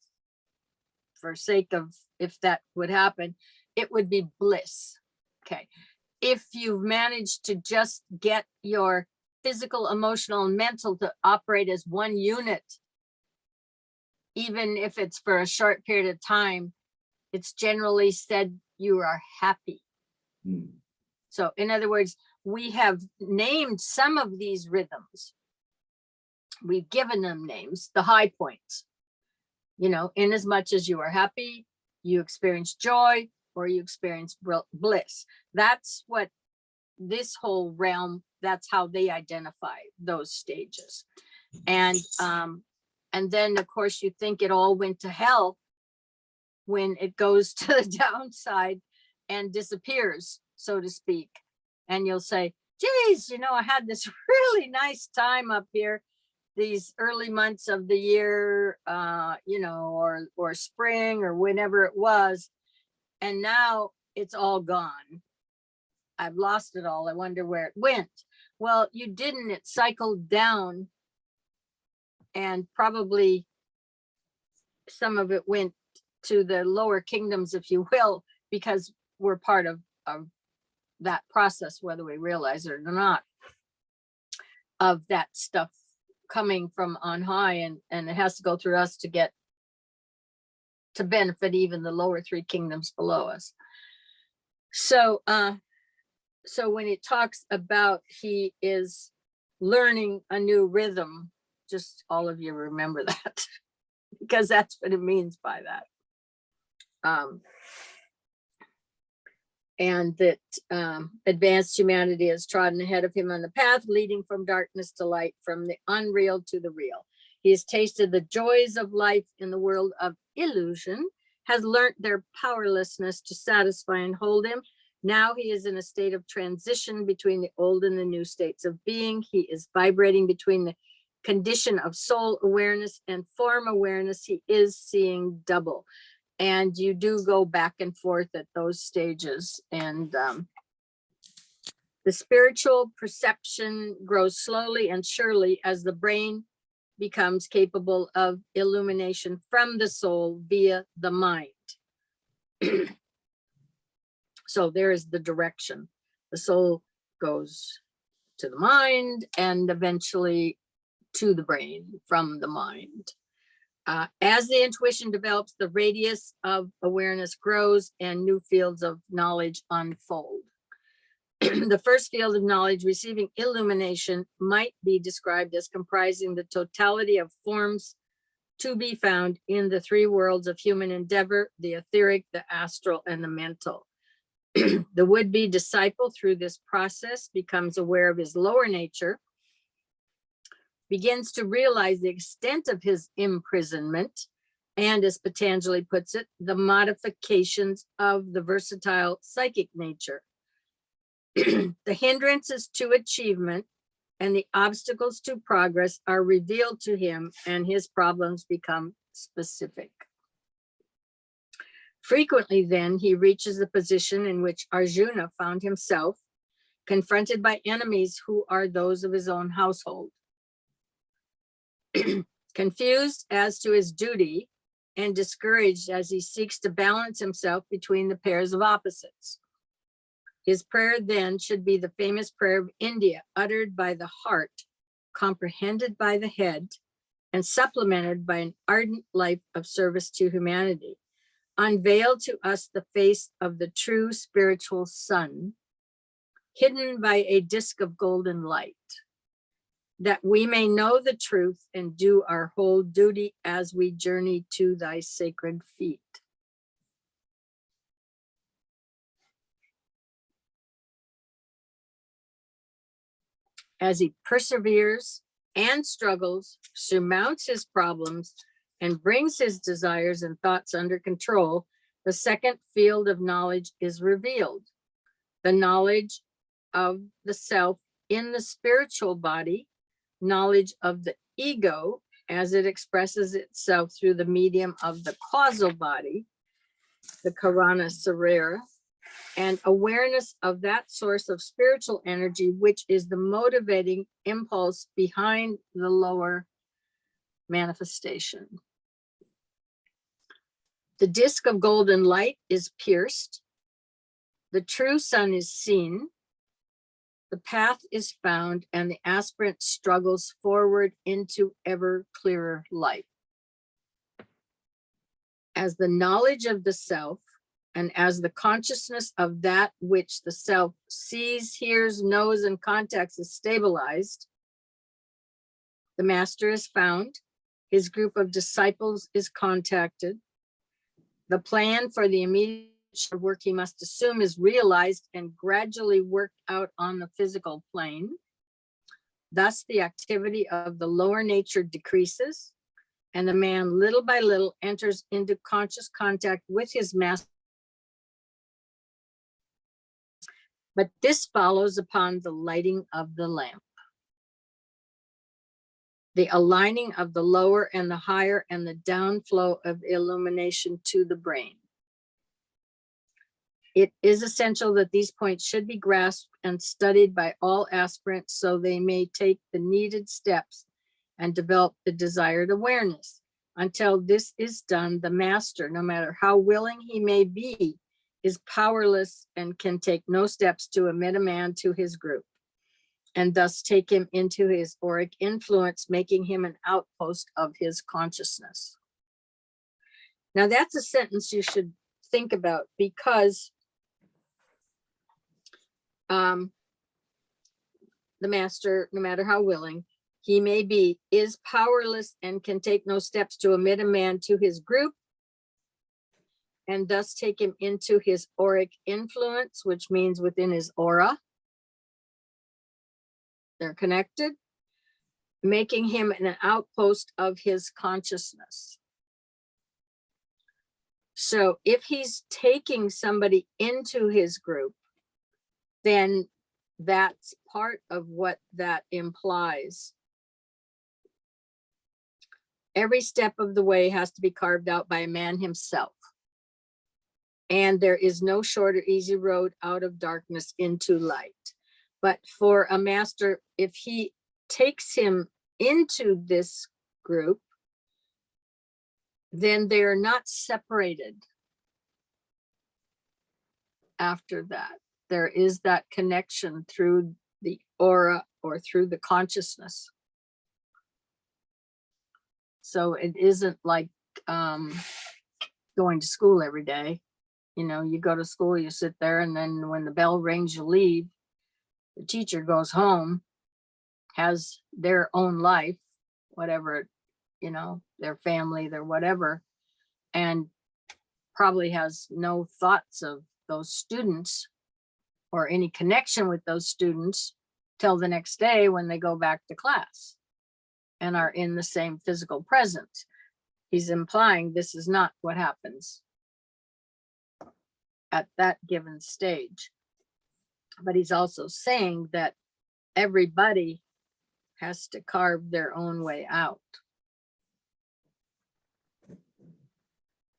for sake of if that would happen, it would be bliss. Okay. If you've managed to just get your physical, emotional, and mental to operate as one unit, even if it's for a short period of time, it's generally said you are happy. So in other words, we have named some of these rhythms. We've given them names, the high points. You know, in as much as you are happy, you experience joy, or you experience bliss. That's what this whole realm, that's how they identify those stages. And then of course you think it all went to hell when it goes to the downside and disappears, so to speak. And you'll say, geez, you know, I had this really nice time up here these early months of the year, you know, or spring or whenever it was. And now it's all gone. I've lost it all. I wonder where it went. Well, you didn't. It cycled down, and probably some of it went to the lower kingdoms, if you will, because we're part of that process, whether we realize it or not, of that stuff coming from on high, and it has to go through us to get to benefit even the lower three kingdoms below us. So so when it talks about he is learning a new rhythm, just all of you remember that, because that's what it means by that. And that advanced humanity has trodden ahead of him on the path leading from darkness to light, from the unreal to the real. He has tasted the joys of life in the world of illusion, has learnt their powerlessness to satisfy and hold him. Now he is in a state of transition between the old and the new states of being. He is vibrating between the condition of soul awareness and form awareness. He is seeing double. And you do go back and forth at those stages. And the spiritual perception grows slowly and surely as the brain becomes capable of illumination from the soul via the mind. So there is the direction. The soul goes to the mind and eventually to the brain from the mind. As the intuition develops, the radius of awareness grows and new fields of knowledge unfold. The first field of knowledge, receiving illumination, might be described as comprising the totality of forms to be found in the three worlds of human endeavor, the etheric, the astral, and the mental. The would-be disciple through this process becomes aware of his lower nature, begins to realize the extent of his imprisonment, and as Patanjali puts it, the modifications of the versatile psychic nature. The hindrances to achievement and the obstacles to progress are revealed to him, and his problems become specific. Frequently, then, he reaches the position in which Arjuna found himself, confronted by enemies who are those of his own household. Confused as to his duty and discouraged as he seeks to balance himself between the pairs of opposites. His prayer then should be the famous prayer of India, uttered by the heart, comprehended by the head, and supplemented by an ardent life of service to humanity. Unveil to us the face of the true spiritual sun, hidden by a disk of golden light, that we may know the truth and do our whole duty as we journey to thy sacred feet. As he perseveres and struggles, surmounts his problems, and brings his desires and thoughts under control, the second field of knowledge is revealed. The knowledge of the self in the spiritual body, knowledge of the ego as it expresses itself through the medium of the causal body, the Karana Sarera, and awareness of that source of spiritual energy, which is the motivating impulse behind the lower manifestation. The disk of golden light is pierced. The true sun is seen. The path is found, and the aspirant struggles forward into ever clearer light. As the knowledge of the self and as the consciousness of that which the self sees, hears, knows, and contacts is stabilized, the master is found, his group of disciples is contacted, the plan for the immediate work he must assume is realized and gradually worked out on the physical plane. Thus, the activity of the lower nature decreases, and the man little by little enters into conscious contact with his master. But this follows upon the lighting of the lamp, the aligning of the lower and the higher, and the downflow of illumination to the brain. It is essential that these points should be grasped and studied by all aspirants so they may take the needed steps and develop the desired awareness. Until this is done, the master, no matter how willing he may be, is powerless and can take no steps to admit a man to his group, and thus take him into his auric influence, making him an outpost of his consciousness. Now that's a sentence you should think about, because the master, no matter how willing he may be, is powerless and can take no steps to admit a man to his group, and thus take him into his auric influence, which means within his aura. They're connected, making him an outpost of his consciousness. So if he's taking somebody into his group, then that's part of what that implies. Every step of the way has to be carved out by a man himself. And there is no short or easy road out of darkness into light. But for a master, if he takes him into this group, then they're not separated after that. There is that connection through the aura or through the consciousness. So it isn't like going to school every day. You know, you go to school, you sit there, and then when the bell rings, you leave. The teacher goes home, has their own life, whatever, you know, their family, their whatever, and probably has no thoughts of those students or any connection with those students till the next day when they go back to class and are in the same physical presence. He's implying this is not what happens at that given stage. But he's also saying that everybody has to carve their own way out.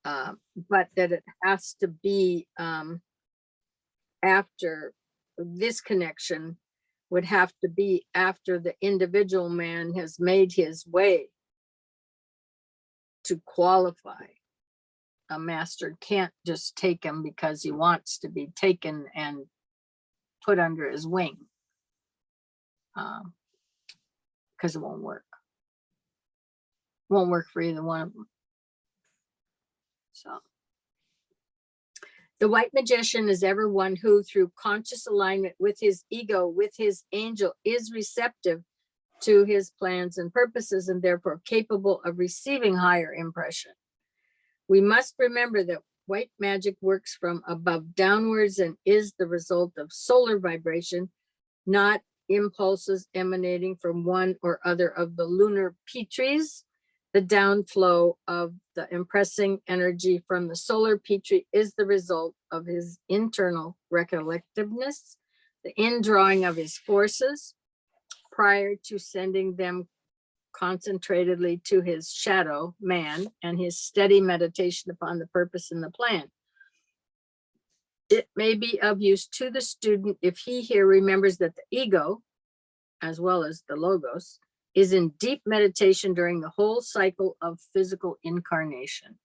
But that it has to be after this connection would have to be after the individual man has made his way to qualify. A master can't just take him because he wants to be taken and put under his wing, because it won't work. Won't work for either one of them. So the white magician is ever one who, through conscious alignment with his ego, with his angel, is receptive to his plans and purposes, and therefore capable of receiving higher impression. We must remember that white magic works from above downwards and is the result of solar vibration, not impulses emanating from one or other of the lunar Treatises. The downflow of the impressing energy from the solar Treatise is the result of his internal recollectiveness, the indrawing of his forces prior to sending them concentratedly to his shadow man, and his steady meditation upon the purpose and the plan. It may be of use to the student if he here remembers that the ego, as well as the logos, is in deep meditation during the whole cycle of physical incarnation.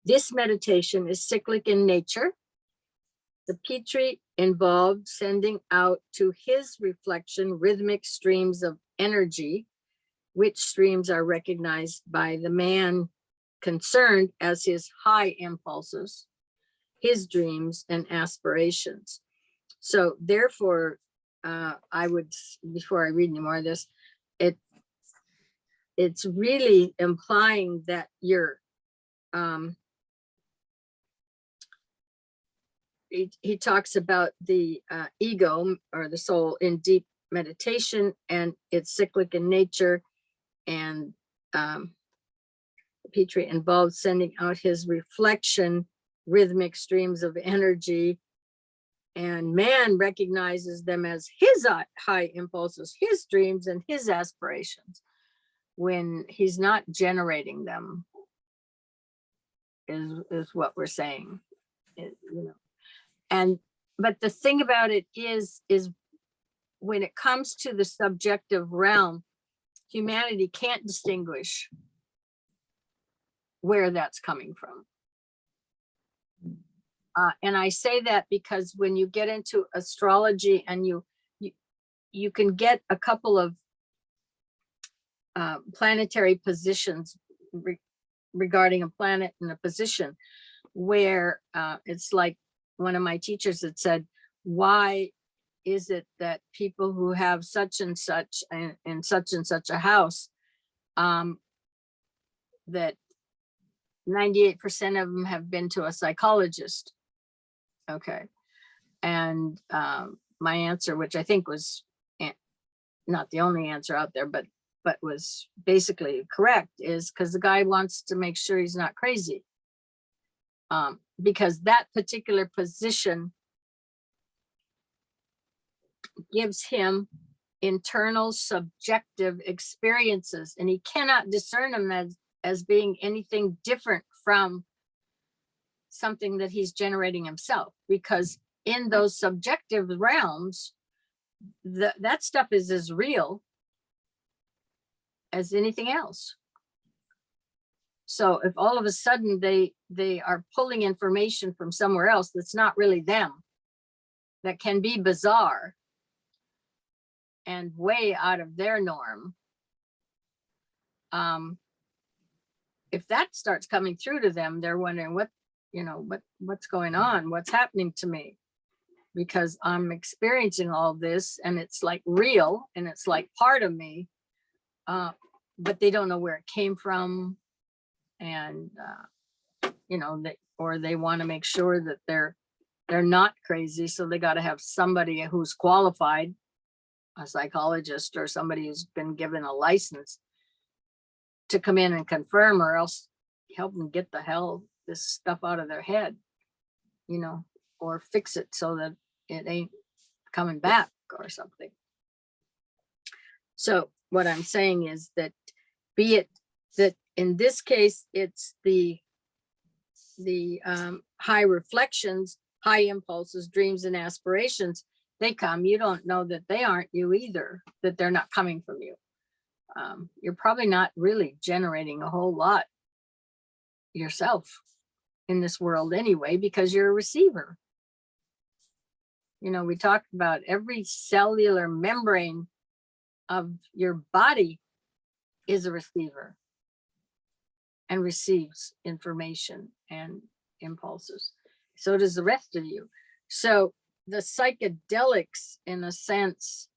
This meditation is cyclic in nature. The Treatise involved sending out to his reflection rhythmic streams of energy, which streams are recognized by the man concerned as his high impulses, his dreams and aspirations. So therefore, I would, before I read any more of this, it's really implying that you're, he talks about the ego or the soul in deep meditation, and it's cyclic in nature, and Treatise involved sending out his reflection rhythmic streams of energy, and man recognizes them as his high impulses, his dreams and his aspirations when he's not generating them, is what we're saying. You know, and but the thing about it is when it comes to the subjective realm, humanity can't distinguish where that's coming from. And I say that because when you get into astrology and you can get a couple of planetary positions regarding a planet and a position where it's like one of my teachers had said, why is it that people who have such and such in such and such a house, that 98% of them have been to a psychologist? Okay. And my answer, which I think was not the only answer out there, but was basically correct, is because the guy wants to make sure he's not crazy. Because that particular position gives him internal subjective experiences, and he cannot discern them as being anything different from something that he's generating himself, because in those subjective realms, that stuff is as real as anything else. So if all of a sudden they are pulling information from somewhere else that's not really them, that can be bizarre and way out of their norm, if that starts coming through to them, they're wondering what's going on, what's happening to me, because I'm experiencing all this and it's like real and it's like part of me, but they don't know where it came from. And they want to make sure that they're not crazy, so they got to have somebody who's qualified, a psychologist or somebody who's been given a license to come in and confirm, or else help them get this stuff out of their head, or fix it so that it ain't coming back or something. So what I'm saying is that, be it that in this case, it's the high reflections, high impulses, dreams and aspirations, they come, you don't know that they aren't you either, that they're not coming from you. You're probably not really generating a whole lot yourself in this world anyway, because you're a receiver. We talked about every cellular membrane of your body is a receiver and receives information and impulses. So does the rest of you. So the psychedelics, in a sense,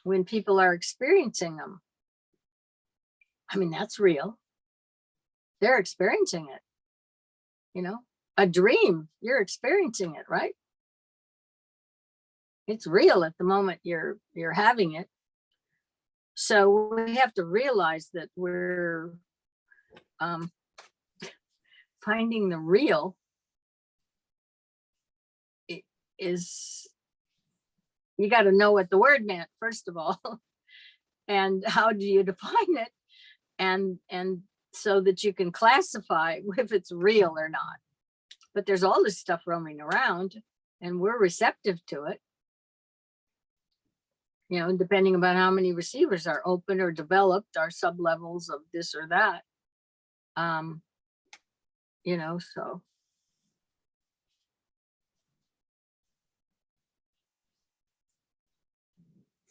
when people are experiencing them, I mean, that's real. They're experiencing it. A dream, you're experiencing it, right? it's real at the moment you're having it. So we have to realize that we're finding the real is, you got to know what the word meant, first of all, and how do you define it, and so that you can classify if it's real or not. But there's all this stuff roaming around, and we're receptive to it. You know, depending upon how many receivers are open or developed, are sub-levels of this or that. You know, so.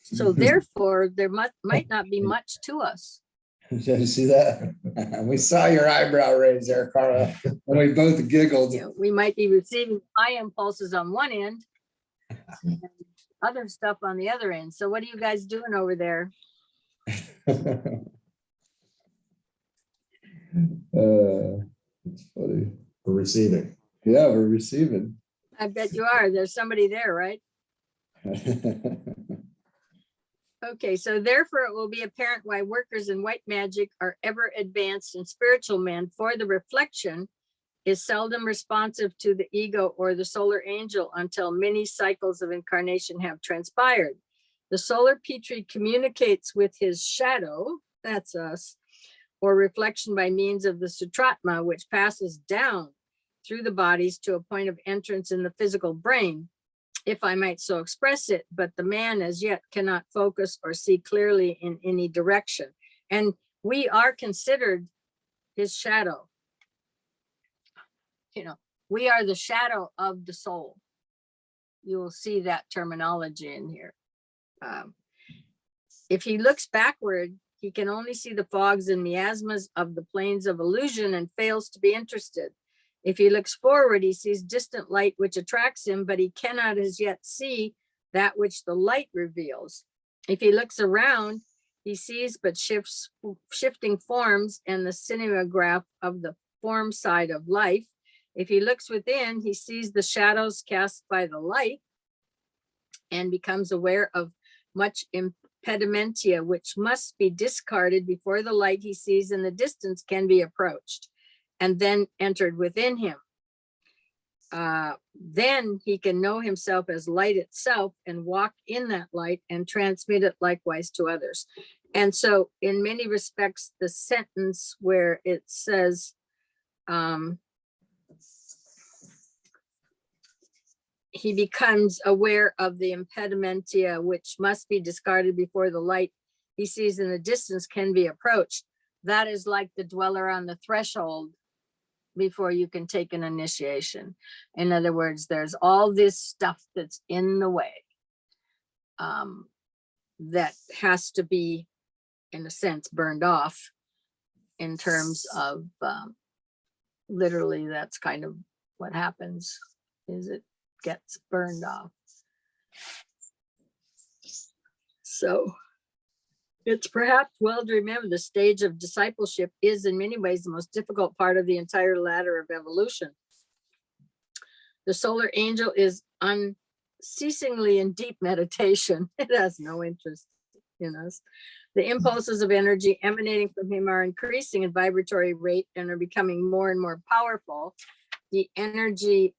So therefore, there might not be much to us. Did you see that? We saw your eyebrow raise there, Carla, and we both giggled. You know, we might be receiving high impulses on one end, and other stuff on the other end. So what are you guys doing over there? It's funny. For receiving. Yeah, we're receiving. I bet you are. There's somebody there, right? Okay, so therefore it will be apparent why workers in white magic are ever advanced in spiritual men, for the reflection is seldom responsive to the ego or the solar angel until many cycles of incarnation have transpired. The solar Petri communicates with his shadow, that's us, or reflection by means of the sutratma, which passes down through the bodies to a point of entrance in the physical brain, if I might so express it, but the man as yet cannot focus or see clearly in any direction. And we are considered his shadow. You know, we are the shadow of the soul. You will see that terminology in here. If he looks backward, he can only see the fogs and miasmas of the planes of illusion and fails to be interested. If he looks forward, he sees distant light which attracts him, but he cannot as yet see that which the light reveals. If he looks around, he sees but shifting forms and the cinematograph of the form side of life. If he looks within, he sees the shadows cast by the light and becomes aware of much impedimentia, which must be discarded before the light he sees in the distance can be approached and then entered within him. Then he can know himself as light itself and walk in that light and transmit it likewise to others. And so in many respects, the sentence where it says, he becomes aware of the impedimentia, which must be discarded before the light he sees in the distance can be approached. That is like the dweller on the threshold before you can take an initiation. In other words, there's all this stuff that's in the way that has to be, in a sense, burned off in terms of literally, that's kind of what happens, is it gets burned off. So it's perhaps well to remember the stage of discipleship is in many ways the most difficult part of the entire ladder of evolution. The solar angel is unceasingly in deep meditation. It has no interest in us. The impulses of energy emanating from him are increasing in vibratory rate and are becoming more and more powerful. The energy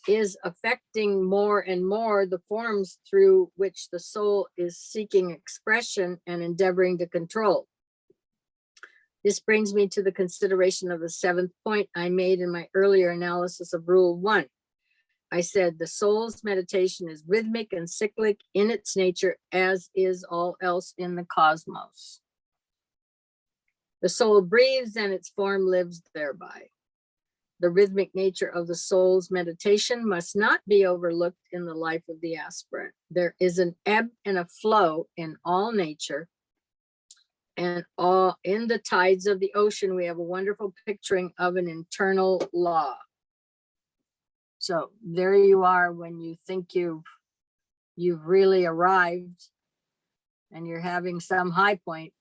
is affecting more and more the forms through which the soul is seeking expression and endeavoring to control. This brings me to the consideration of the seventh point I made in my earlier analysis of Rule 1. I said the soul's meditation is rhythmic and cyclic in its nature, as is all else in the cosmos. The soul breathes and its form lives thereby. The rhythmic nature of the soul's meditation must not be overlooked in the life of the aspirant. There is an ebb and a flow in all nature, and all in the tides of the ocean, we have a wonderful picturing of an internal law. So there you are when you think you've really arrived and you're having some high point.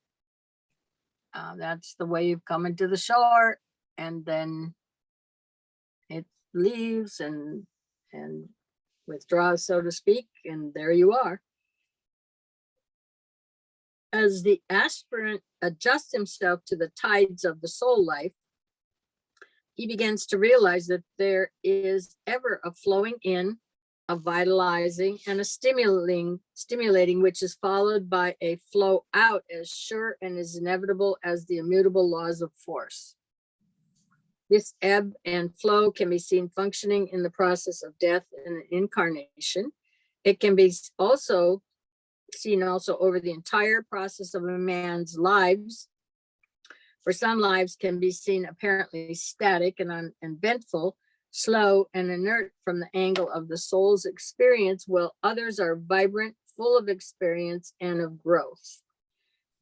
That's the way you've come into the shore, and then it leaves and withdraws, so to speak, and there you are. As the aspirant adjusts himself to the tides of the soul life, he begins to realize that there is ever a flowing in, a vitalizing, and a stimulating, which is followed by a flow out as sure and as inevitable as the immutable laws of force. This ebb and flow can be seen functioning in the process of death and incarnation. It can be also seen over the entire process of a man's lives. For some, lives can be seen apparently static and uneventful, slow and inert from the angle of the soul's experience, while others are vibrant, full of experience and of growth.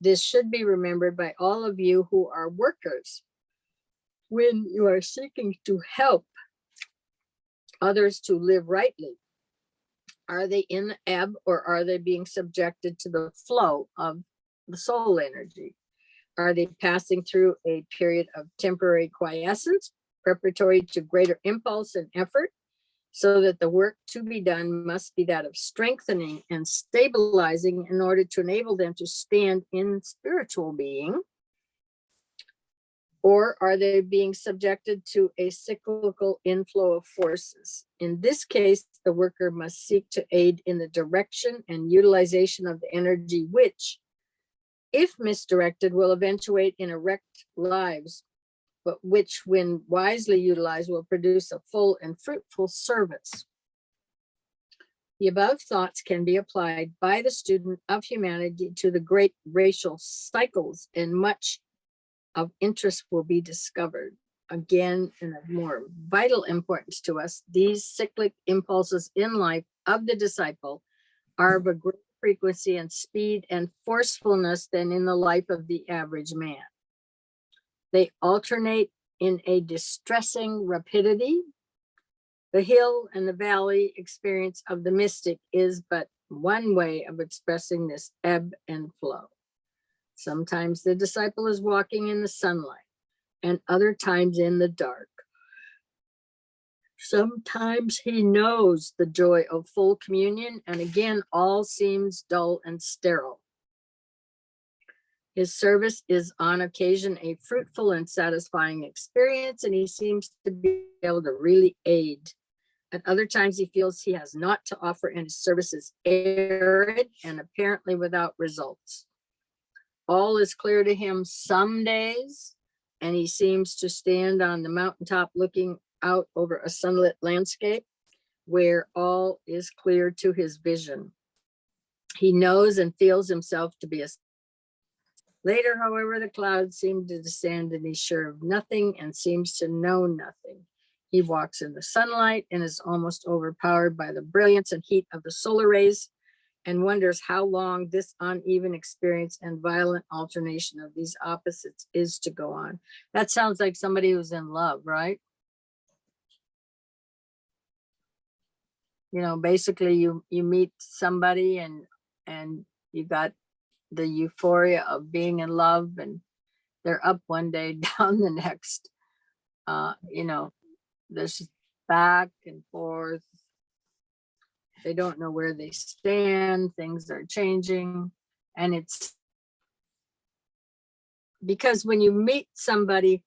This should be remembered by all of you who are workers. When you are seeking to help others to live rightly, are they in the ebb or are they being subjected to the flow of the soul energy? Are they passing through a period of temporary quiescence, preparatory to greater impulse and effort, so that the work to be done must be that of strengthening and stabilizing in order to enable them to stand in spiritual being? Or are they being subjected to a cyclical inflow of forces? In this case, the worker must seek to aid in the direction and utilization of the energy which, if misdirected, will eventuate in erect lives, but which, when wisely utilized, will produce a full and fruitful service. The above thoughts can be applied by the student of humanity to the great racial cycles, and much of interest will be discovered. Again, and of more vital importance to us, these cyclic impulses in life of the disciple are of a greater frequency and speed and forcefulness than in the life of the average man. They alternate in a distressing rapidity. The hill and the valley experience of the mystic is but one way of expressing this ebb and flow. Sometimes the disciple is walking in the sunlight, and other times in the dark. Sometimes he knows the joy of full communion, and again, all seems dull and sterile. His service is on occasion a fruitful and satisfying experience, and he seems to be able to really aid. At other times, he feels he has naught to offer, and his service is arid and apparently without results. All is clear to him some days, and he seems to stand on the mountaintop looking out over a sunlit landscape where all is clear to his vision. He knows and feels himself to be a. Later, however, the clouds seem to descend, and he's sure of nothing and seems to know nothing. He walks in the sunlight and is almost overpowered by the brilliance and heat of the solar rays, and wonders how long this uneven experience and violent alternation of these opposites is to go on. That sounds like somebody who's in love, right? You know, basically you meet somebody and you got the euphoria of being in love, and they're up one day, down the next. You know, there's back and forth. They don't know where they stand. Things are changing. And it's because when you meet somebody,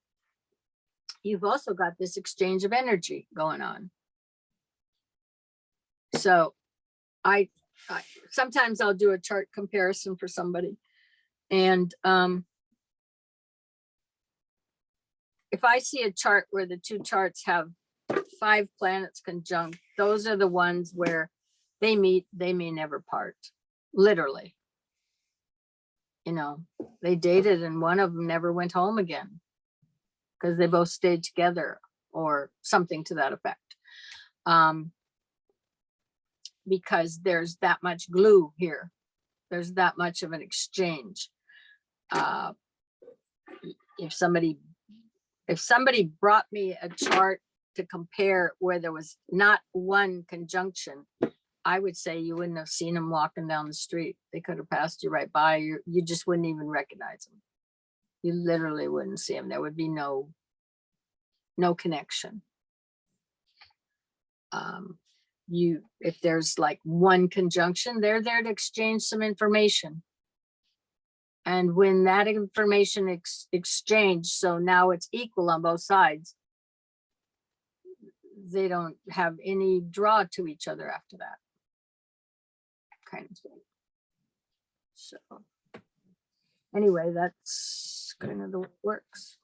you've also got this exchange of energy going on. So I sometimes I'll do a chart comparison for somebody. And if I see a chart where the two charts have 5 planets conjunct, those are the ones where they meet, they may never part, literally. You know, they dated and one of them never went home again because they both stayed together or something to that effect. Because there's that much glue here. There's that much of an exchange. If somebody brought me a chart to compare where there was not one conjunction, I would say you wouldn't have seen them walking down the street. They could have passed you right by. You just wouldn't even recognize them. You literally wouldn't see them. There would be no connection. if there's like one conjunction, they're there to exchange some information. And when that information exchanged, so now it's equal on both sides, they don't have any draw to each other after that. Kind of thing. So anyway, that's kind of the way it works.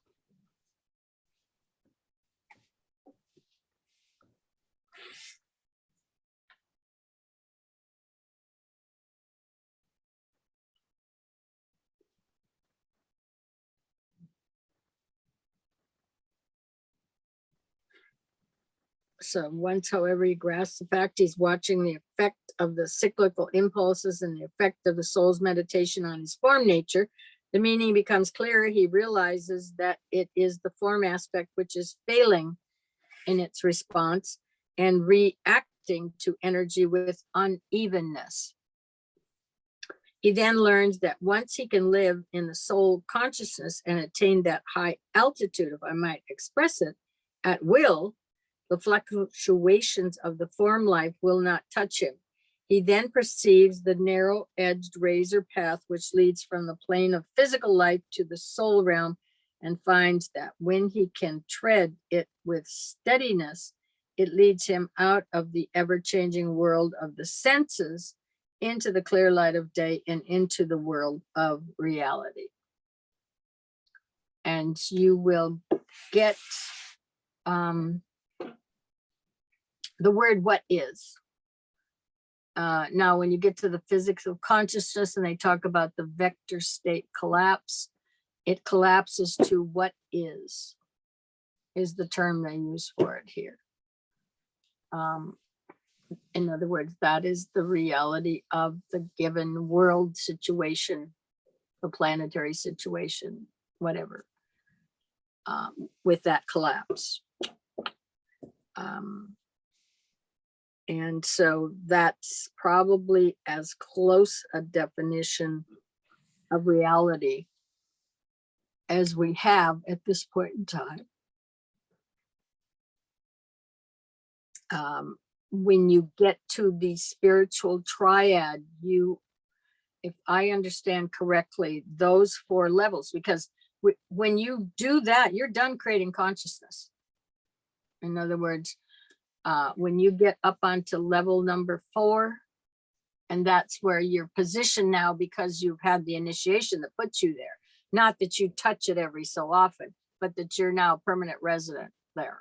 So once, however, he grasps the fact, he's watching the effect of the cyclical impulses and the effect of the soul's meditation on his form nature, the meaning becomes clearer. He realizes that it is the form aspect which is failing in its response and reacting to energy with unevenness. He then learns that once he can live in the soul consciousness and attain that high altitude, if I might express it, at will, the fluctuations of the form life will not touch him. He then perceives the narrow-edged razor path which leads from the plane of physical life to the soul realm, and finds that when he can tread it with steadiness, it leads him out of the ever-changing world of the senses into the clear light of day and into the world of reality. And you will get the word "what is." Now, when you get to the physics of consciousness and they talk about the vector state collapse, it collapses to what is the term they use for it here. In other words, that is the reality of the given world situation, the planetary situation, whatever, with that collapse. And so that's probably as close a definition of reality as we have at this point in time. When you get to the spiritual triad, if I understand correctly, those 4 levels, because when you do that, you're done creating consciousness. In other words, when you get up onto level number 4, and that's where you're positioned now because you've had the initiation that puts you there. Not that you touch it every so often, but that you're now a permanent resident there.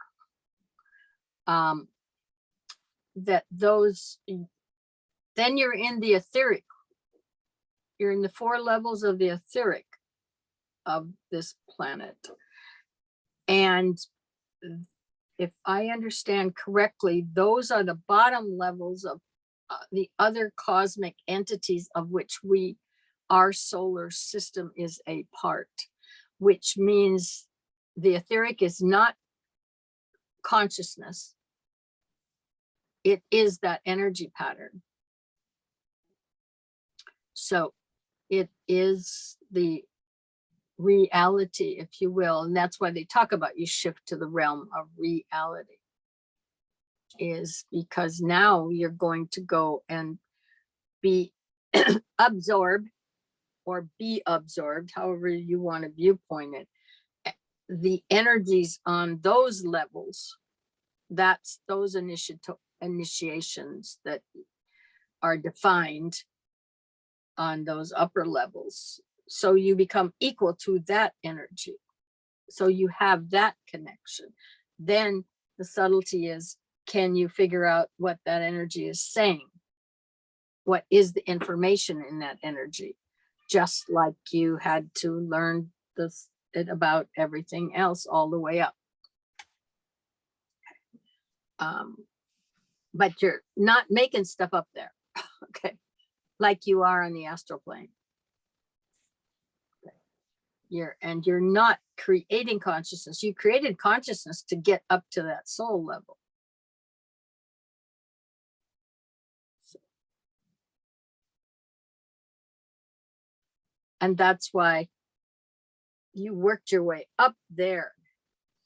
Then you're in the etheric. You're in the 4 levels of the etheric of this planet. And if I understand correctly, those are the bottom levels of the other cosmic entities of which our solar system is a part, which means the etheric is not consciousness. It is that energy pattern. So it is the reality, if you will, and that's why they talk about you shift to the realm of reality, is because now you're going to go and be absorbed or be absorbed, however you want to viewpoint it. The energies on those levels, that's those initiations that are defined on those upper levels. So you become equal to that energy. So you have that connection. Then the subtlety is, can you figure out what that energy is saying? What is the information in that energy? Just like you had to learn about everything else all the way up. But you're not making stuff up there, okay? Like you are on the astral plane. You're not creating consciousness. You created consciousness to get up to that soul level. And that's why you worked your way up there.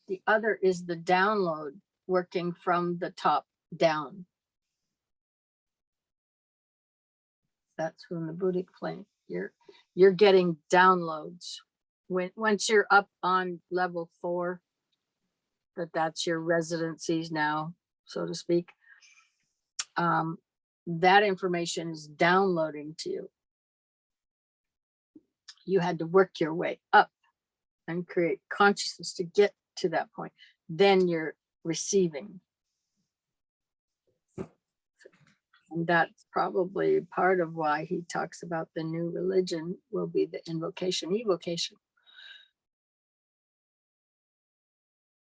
The other is the download, working from the top down. That's from the Buddhic plane. You're getting downloads. Once you're up on level 4, that's your residencies now, so to speak. That information is downloading to you. You had to work your way up and create consciousness to get to that point. Then you're receiving. And that's probably part of why he talks about the new religion will be the invocation, evocation.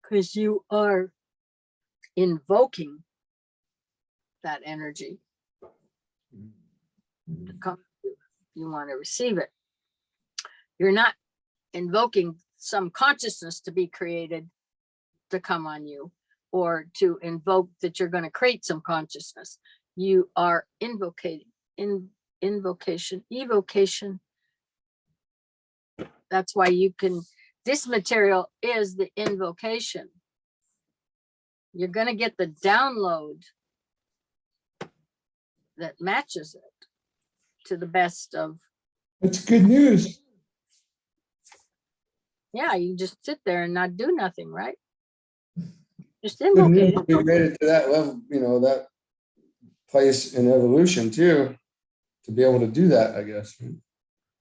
Because you are invoking that energy to come to you. You want to receive it. You're not invoking some consciousness to be created to come on you, or to invoke that you're going to create some consciousness. You are invocating, invocation, evocation. That's why you can, this material is the invocation. You're going to get the download that matches it to the best of. It's good news. Yeah, you just sit there and not do nothing, right? Just Good news invocate that it. we made it to that level, that place in evolution too, to be able to do that, I guess.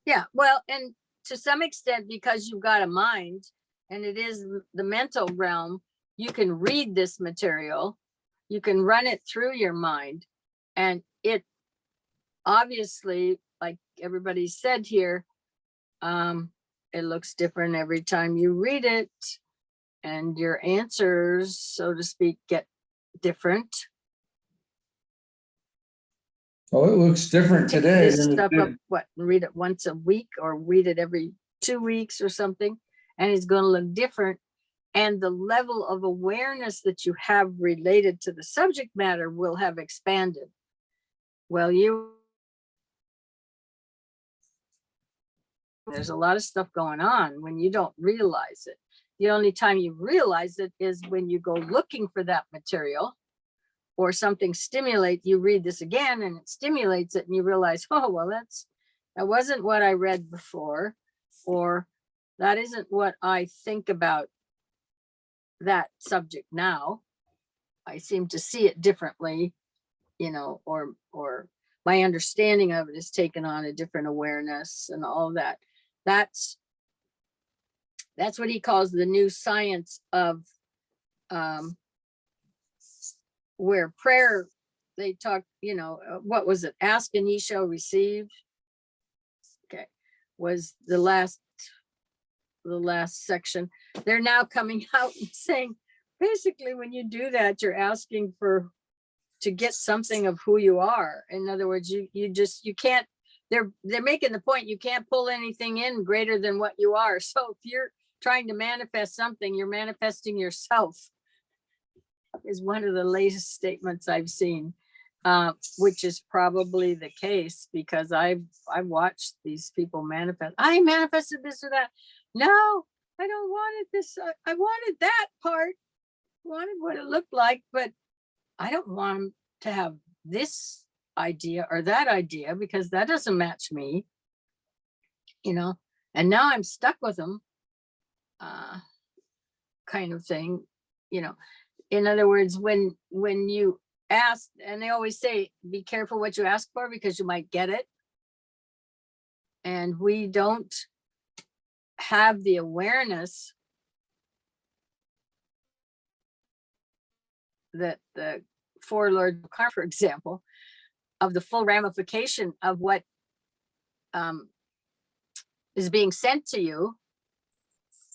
Yeah, well, and to some extent, because you've got a mind and it is the mental realm, you can read this material, you can run it through your mind, and it obviously, like everybody said here, it looks different every time you read it, and your answers, so to speak, get different. Oh, it looks different Take today this than it stuff up, did. read it once a week or read it every 2 weeks or something, and it's going to look different. And the level of awareness that you have related to the subject matter will have expanded. Well, there's a lot of stuff going on when you don't realize it. The only time you realize it is when you go looking for that material, or something stimulate, you read this again and it stimulates it and you realize, oh, well, that wasn't what I read before, or that isn't what I think about that subject now. I seem to see it differently, or my understanding of it is taken on a different awareness and all that. That's what he calls the new science of where prayer, they talk, what was it? Ask and ye shall receive. Okay, was the last section. They're now coming out and saying, basically, when you do that, you're asking to get something of who you are. In other words, you can't, they're making the point, you can't pull anything in greater than what you are. So if you're trying to manifest something, you're manifesting yourself, is one of the latest statements I've seen, which is probably the case, because I've watched these people manifest. I manifested this or that. No, I don't want this. I wanted that part, wanted what it looked like, but I don't want them to have this idea or that idea, because that doesn't match me, and now I'm stuck with them, kind of thing, In other words, when you ask, and they always say, be careful what you ask for because you might get it. And we don't have the awareness that the four Lords of Karma, for example, of the full ramification of what is being sent to you.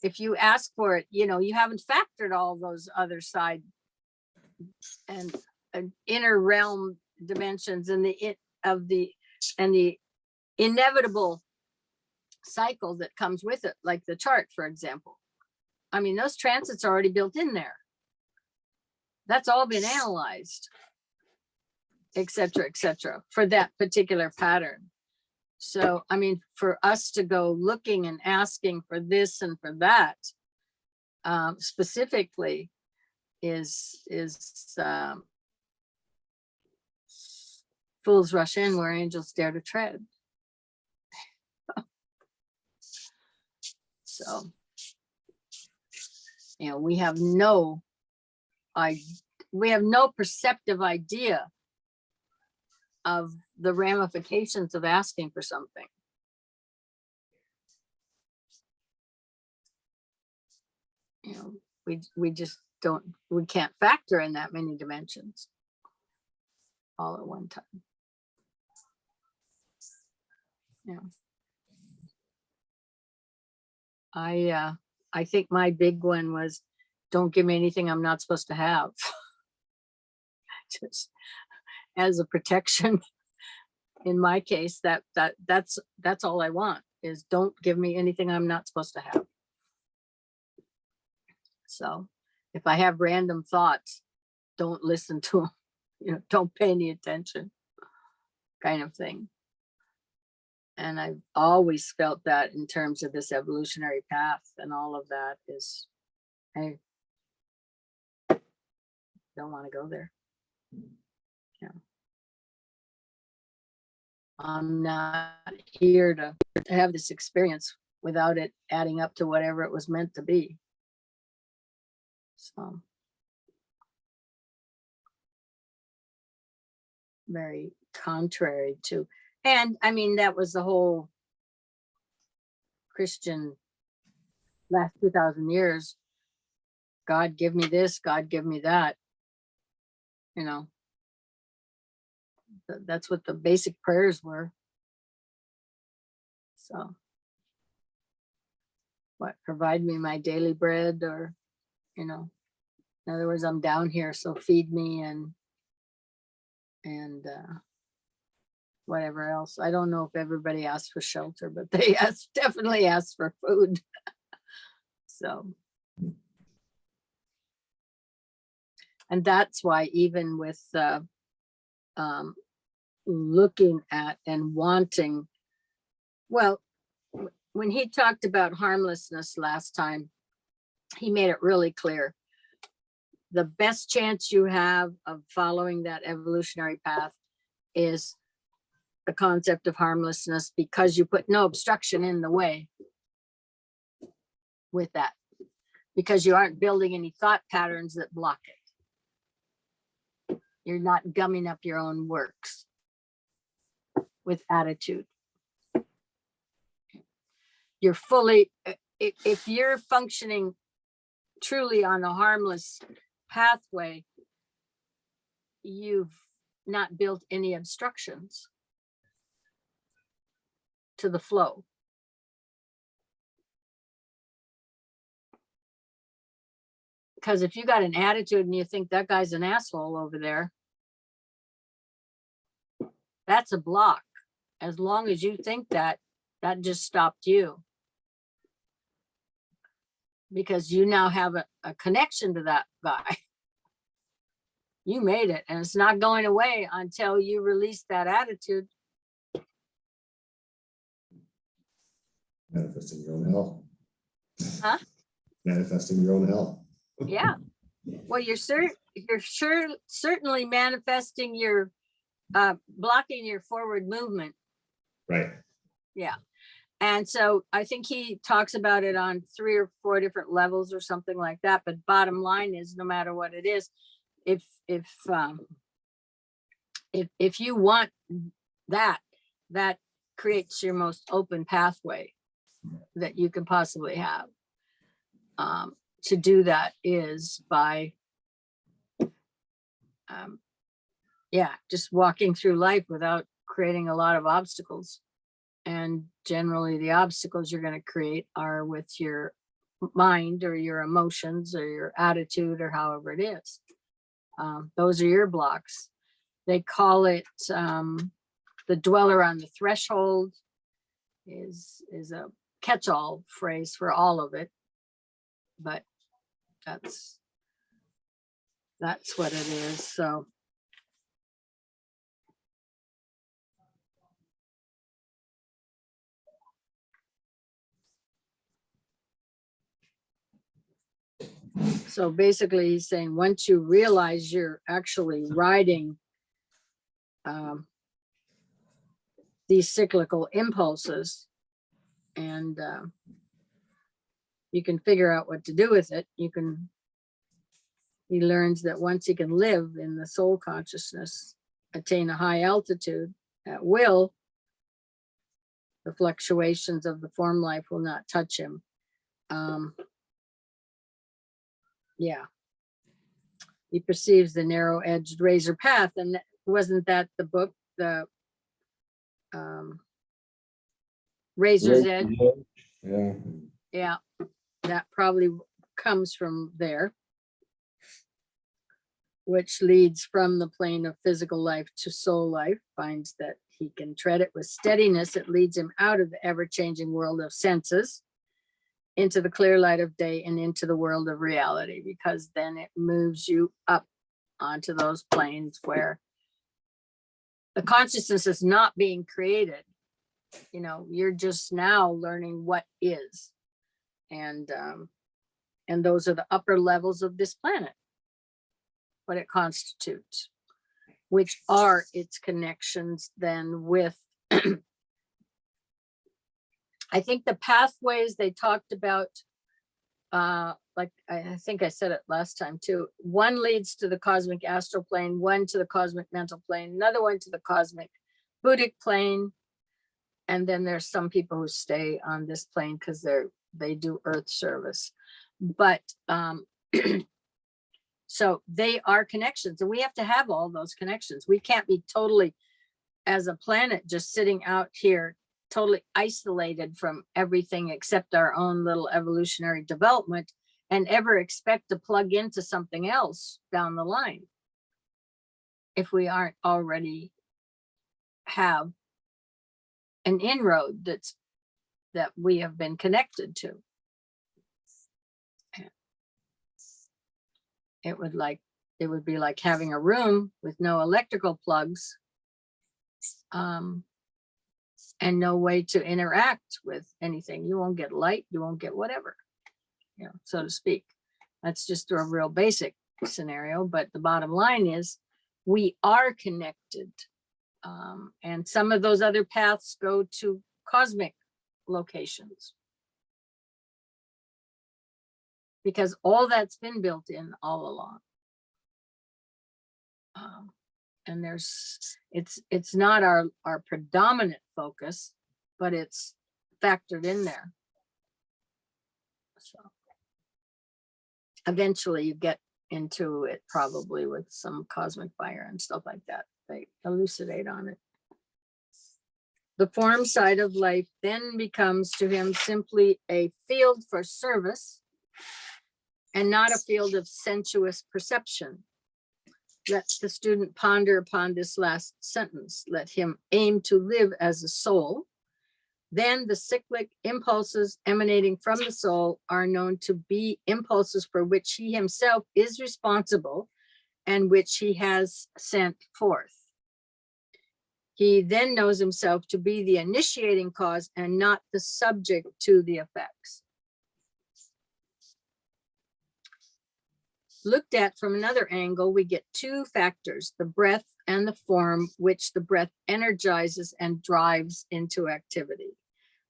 If you ask for it, you haven't factored all those other side and inner realm dimensions and the inevitable cycle that comes with it, like the chart, for example. I mean, those transits are already built in there. That's all been analyzed, et cetera, for that particular pattern. So, I mean, for us to go looking and asking for this and for that, specifically, is fools rush in where angels dare to tread. So, you know, we have no perceptive idea of the ramifications of asking for something. You know, we just don't, we can't factor in that many dimensions all at one time. Yeah. I think my big one was, don't give me anything I'm not supposed to have. Just as a protection. In my case, that's all I want, is don't give me anything I'm not supposed to have. So if I have random thoughts, don't listen to them, you know, don't pay any attention, kind of thing. And I've always felt that in terms of this evolutionary path and all of that is, hey, don't want to go there. Yeah. I'm not here to have this experience without it adding up to whatever it was meant to be. So very contrary to, and I mean, that was the whole Christian last 2,000 years. God give me this, God give me that. You know, that's what the basic prayers were. So what, provide me my daily bread, or, you know, in other words, I'm down here, so feed me, and whatever else. I don't know if everybody asked for shelter, but they definitely asked for food. So, and that's why even with looking at and wanting, well, when he talked about harmlessness last time, he made it really clear. The best chance you have of following that evolutionary path is the concept of harmlessness, because you put no obstruction in the way with that, because you aren't building any thought patterns that block it. You're not gumming up your own works with attitude. You're fully, if you're functioning truly on a harmless pathway, you've not built any obstructions to the flow. Because if you got an attitude and you think that guy's an asshole over there, that's a block. As long as you think that, that just stopped you. Because you now have a connection to that guy. You made it, and it's not going away until you release that attitude. Manifesting your own hell. Huh? Manifesting your own hell. Yeah. Well, you're certainly manifesting your blocking your forward movement. Right. Yeah. And so I think he talks about it on 3 or 4 different levels or something like that. But bottom line is, no matter what it is, if you want that, that creates your most open pathway that you can possibly have. To do that is by, just walking through life without creating a lot of obstacles. And generally the obstacles you're going to create are with your mind or your emotions or your attitude or however it is. Those are your blocks. They call it the dweller on the threshold is a catch-all phrase for all of it. But that's what it is. So basically he's saying, once you realize you're actually riding these cyclical impulses, and you can figure out what to do with it. He learns that once he can live in the soul consciousness, attain a high altitude at will, the fluctuations of the form life will not touch him. Yeah. He perceives the narrow-edged razor path, and wasn't that the book, the Razor's Edge? Yeah. Yeah, that probably comes from there, which leads from the plane of physical life to soul life, finds that he can tread it with steadiness. It leads him out of the ever-changing world of senses into the clear light of day and into the world of reality, because then it moves you up onto those planes where the consciousness is not being created. You know, you're just now learning what is. And those are the upper levels of this planet, what it constitutes, which are its connections then with, I think the pathways they talked about, like I think I said it last time too, one leads to the cosmic astral plane, one to the cosmic mental plane, another one to the cosmic Buddhic plane. And then there's some people who stay on this plane because they do earth service. But so they are connections, and we have to have all those connections. We can't be totally, as a planet, just sitting out here totally isolated from everything except our own little evolutionary development, and ever expect to plug into something else down the line if we aren't already have an inroad that we have been connected to. It would be like having a room with no electrical plugs, and no way to interact with anything. You won't get light, you won't get whatever, you know, so to speak. That's just a real basic scenario, but the bottom line is we are connected. And some of those other paths go to cosmic locations, because all that's been built in all along. And it's not our predominant focus, but it's factored in there. So eventually you get into it probably with some cosmic fire and stuff like that. They elucidate on it. The form side of life then becomes to him simply a field for service and not a field of sensuous perception. Let the student ponder upon this last sentence. Let him aim to live as a soul. Then the cyclic impulses emanating from the soul are known to be impulses for which he himself is responsible and which he has sent forth. He then knows himself to be the initiating cause and not the subject to the effects. Looked at from another angle, we get two factors, the breath and the form, which the breath energizes and drives into activity.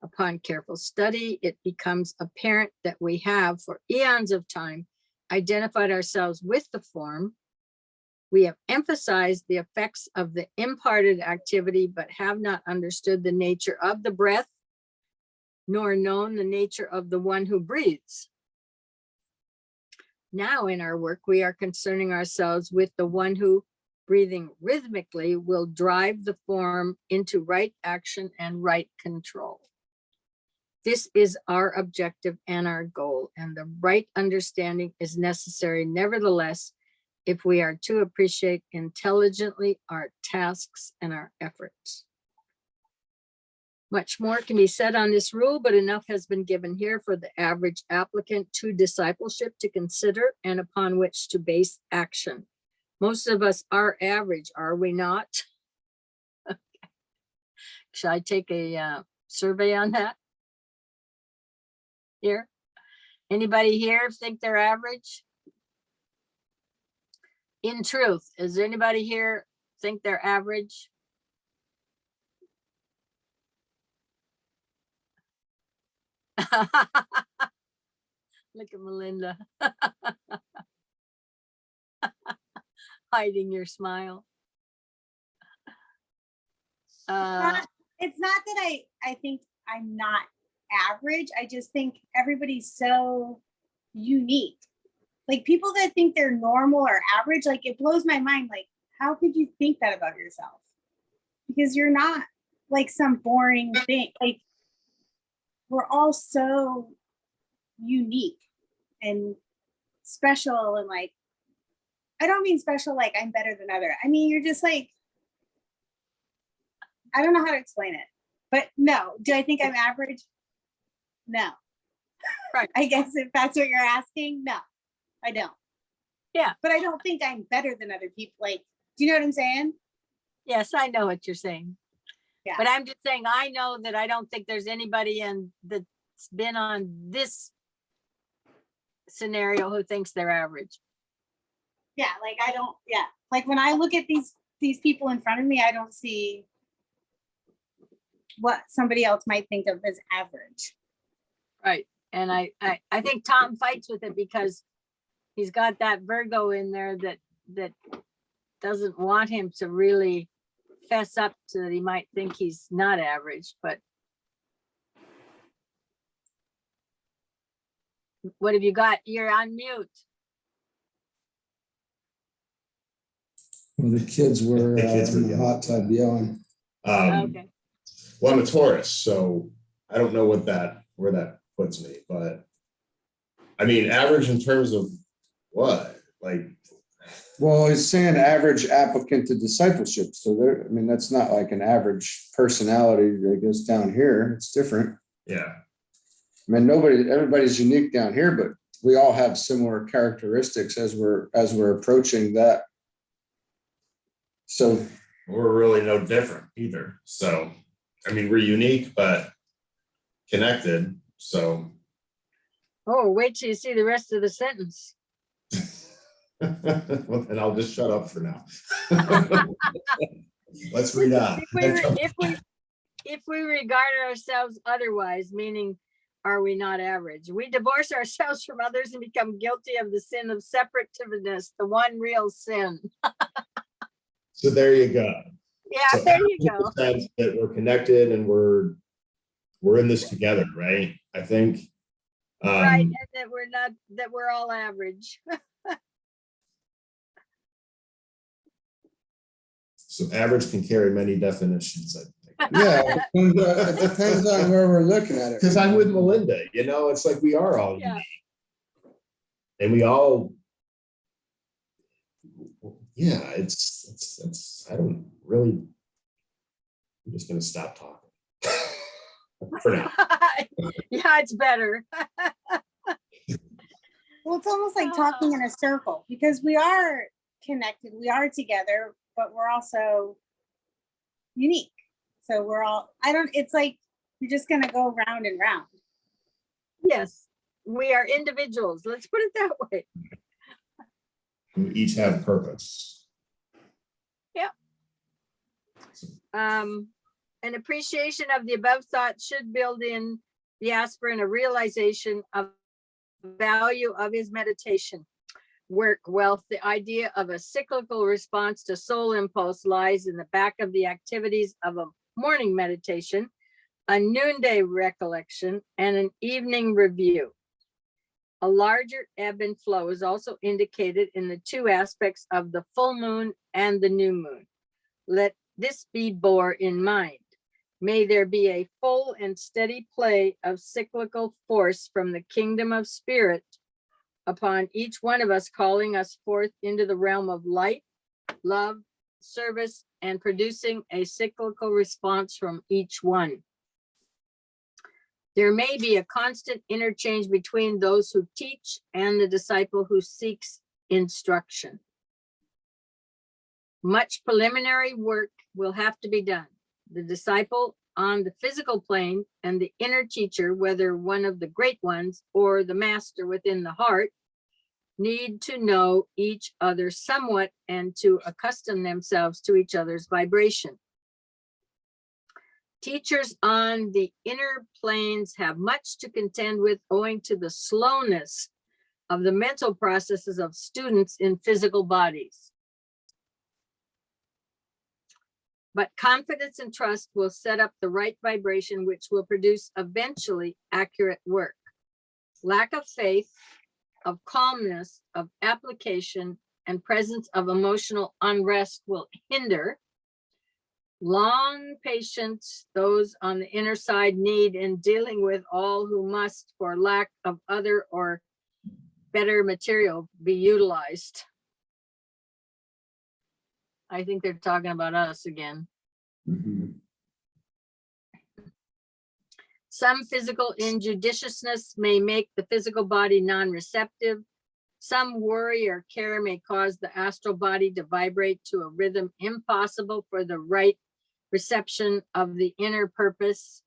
Upon careful study, it becomes apparent that we have, for eons of time, identified ourselves with the form. We have emphasized the effects of the imparted activity, but have not understood the nature of the breath, nor known the nature of the one who breathes. Now in our work, we are concerning ourselves with the one who, breathing rhythmically, will drive the form into right action and right control. This is our objective and our goal, and the right understanding is necessary nevertheless if we are to appreciate intelligently our tasks and our efforts. Much more can be said on this rule, but enough has been given here for the average applicant to discipleship to consider and upon which to base action. Most of us are average, are we not? Should I take a survey on that? Here? Anybody here think they're average? In truth, is anybody here think they're average? Look at Melinda. Hiding your smile. It's not that I think I'm not average. I just think everybody's so unique. Like people that think they're normal or average, like it blows my mind. Like, how could you think that about yourself? Because you're not like some boring thing. Like we're all so unique and special, and like I don't mean special like I'm better than other. I mean you're just like, I don't know how to explain it. But no, do I think I'm average? No. Right. I guess if that's what you're asking, no, I don't. Yeah. But I don't think I'm better than other people. Like, do you know what I'm saying? Yes, I know what you're saying. Yeah. But I'm just saying, I know that I don't think there's anybody that's been on this scenario who thinks they're average. Yeah, like I don't, yeah. Like when I look at these people in front of me, I don't see what somebody else might think of as average. Right. And I think Tom fights with it because he's got that Virgo in there that doesn't want him to really fess up so that he might think he's not average. But what have you got? You're on mute. Well, the kids were The kids were in the hot tub yelling. Okay. Well, I'm a Taurus, so I don't know where that puts me, but I mean, average in terms of what? Like, Well, he's saying average applicant to discipleship. So there, I mean, that's not like an average personality that goes down here. It's different. yeah, I mean, everybody's unique down here, but we all have similar characteristics as we're approaching that. So we're really no different either. So, I mean, we're unique, but connected. So, Oh, wait till you see the rest of the sentence. well, then I'll just shut up for now. Let's read on. If we regard ourselves otherwise, meaning are we not average? We divorce ourselves from others and become guilty of the sin of separativeness, the one real sin. So there you go. Yeah, So there you go. sense that we're connected and we're in this together, right? I think. Right, and that we're all average. So average can carry many definitions, I think. yeah, it depends on where we're looking at it. Because I'm with Melinda, it's like we are all Yeah. unique. And we all, yeah, it's I don't really, I'm just gonna stop talking for now. Yeah, it's better. Well, it's almost like talking in a circle because we are connected, we are together, but we're also unique. So we're all, it's like you're just gonna go round and round. Yes, we are individuals. Let's put it that way. We each have purpose. Yeah. An appreciation of the above thought should build in the aspirant a realization of value of his meditation work. Wealth, the idea of a cyclical response to soul impulse lies in the back of the activities of a morning meditation, a noonday recollection, and an evening review. A larger ebb and flow is also indicated in the two aspects of the full moon and the new moon. Let this be bore in mind. May there be a full and steady play of cyclical force from the kingdom of spirit upon each one of us, calling us forth into the realm of light, love, service, and producing a cyclical response from each one. There may be a constant interchange between those who teach and the disciple who seeks instruction. Much preliminary work will have to be done. The disciple on the physical plane and the inner teacher, whether one of the great ones or the master within the heart, need to know each other somewhat and to accustom themselves to each other's vibration. Teachers on the inner planes have much to contend with owing to the slowness of the mental processes of students in physical bodies. But confidence and trust will set up the right vibration, which will produce eventually accurate work. Lack of faith, of calmness, of application, and presence of emotional unrest will hinder. Long patience those on the inner side need in dealing with all who must, for lack of other or better material, be utilized. I think they're talking about us again. Mhm. Some physical injudiciousness may make the physical body non-receptive. Some worry or care may cause the astral body to vibrate to a rhythm impossible for the right reception of the inner purpose.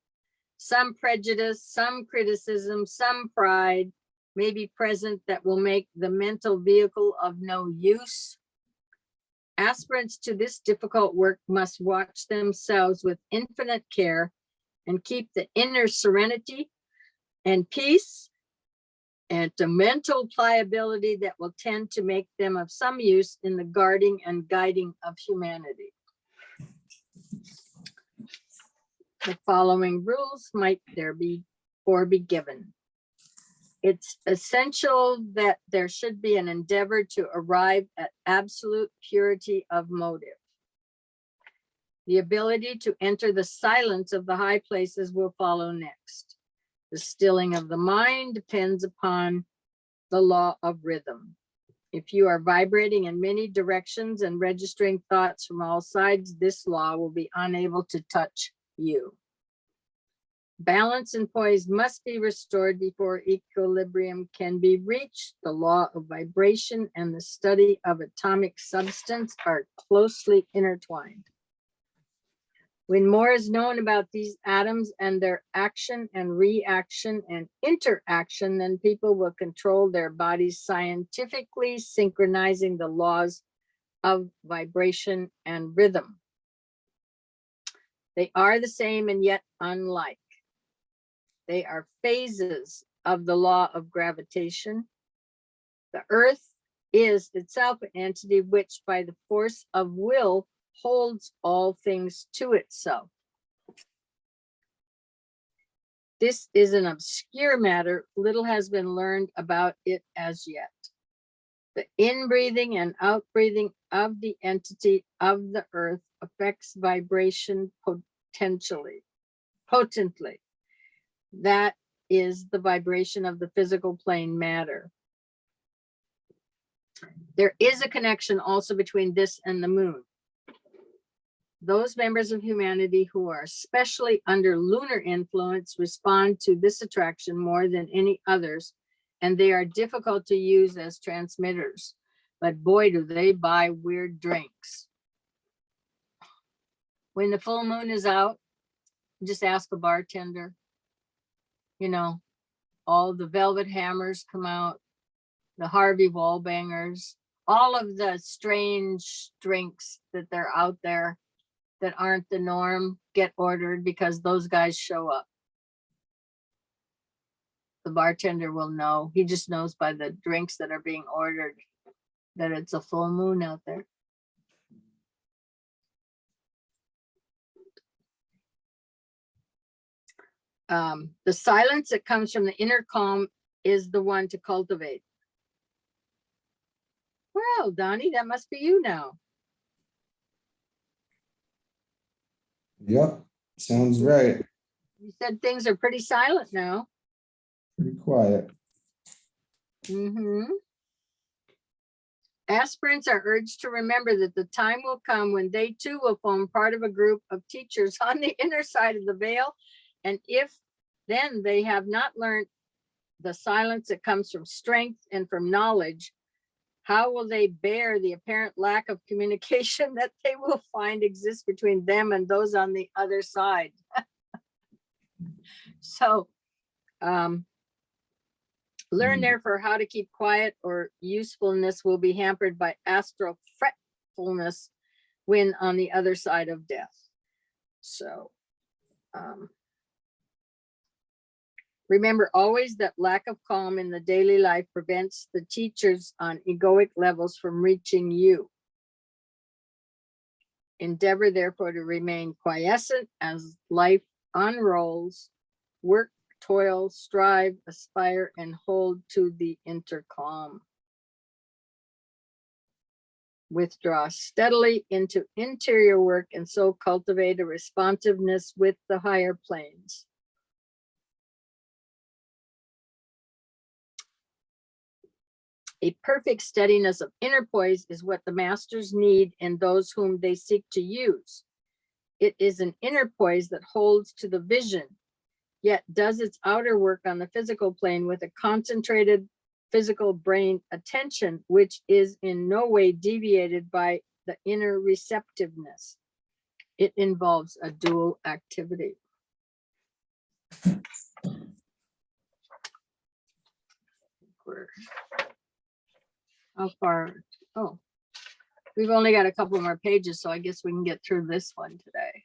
Some prejudice, some criticism, some pride may be present that will make the mental vehicle of no use. Aspirants to this difficult work must watch themselves with infinite care and keep the inner serenity and peace and the mental pliability that will tend to make them of some use in the guarding and guiding of humanity. The following rules might therefore be given. It's essential that there should be an endeavor to arrive at absolute purity of motive. The ability to enter the silence of the high places will follow next. The stilling of the mind depends upon the law of rhythm. If you are vibrating in many directions and registering thoughts from all sides, this law will be unable to touch you. Balance and poise must be restored before equilibrium can be reached. The law of vibration and the study of atomic substance are closely intertwined. When more is known about these atoms and their action and reaction and interaction, then people will control their bodies scientifically, synchronizing the laws of vibration and rhythm. They are the same and yet unlike. They are phases of the law of gravitation. The earth is itself an entity which, by the force of will, holds all things to itself. This is an obscure matter. Little has been learned about it as yet. The inbreathing and outbreathing of the entity of the earth affects vibration potently. That is the vibration of the physical plane matter. There is a connection also between this and the moon. Those members of humanity who are especially under lunar influence respond to this attraction more than any others, and they are difficult to use as transmitters. But boy, do they buy weird drinks. When the full moon is out, just ask the bartender. You know, all the Velvet Hammers come out, the Harvey Wallbangers, all of the strange drinks that they're out there that aren't the norm get ordered because those guys show up. The bartender will know. He just knows by the drinks that are being ordered that it's a full moon out there. The silence that comes from the inner calm is the one to cultivate. Well, Donnie, that must be you now. Yep, sounds right. You said things are pretty silent now. Pretty quiet. Aspirants are urged to remember that the time will come when they too will form part of a group of teachers on the inner side of the veil. And if then they have not learned the silence that comes from strength and from knowledge, how will they bear the apparent lack of communication that they will find exists between them and those on the other side? So, learn therefore how to keep quiet, or usefulness will be hampered by astral fretfulness when on the other side of death. So, Remember always that lack of calm in the daily life prevents the teachers on egoic levels from reaching you. Endeavor, therefore, to remain quiescent as life unrolls. Work, toil, strive, aspire, and hold to the intercalm. Withdraw steadily into interior work and so cultivate a responsiveness with the higher planes. A perfect steadiness of inner poise is what the masters need in those whom they seek to use. It is an inner poise that holds to the vision, yet does its outer work on the physical plane with a concentrated physical brain attention, which is in no way deviated by the inner receptiveness. It involves a dual activity. How far? Oh, we've only got a couple more pages, so I guess we can get through this one today.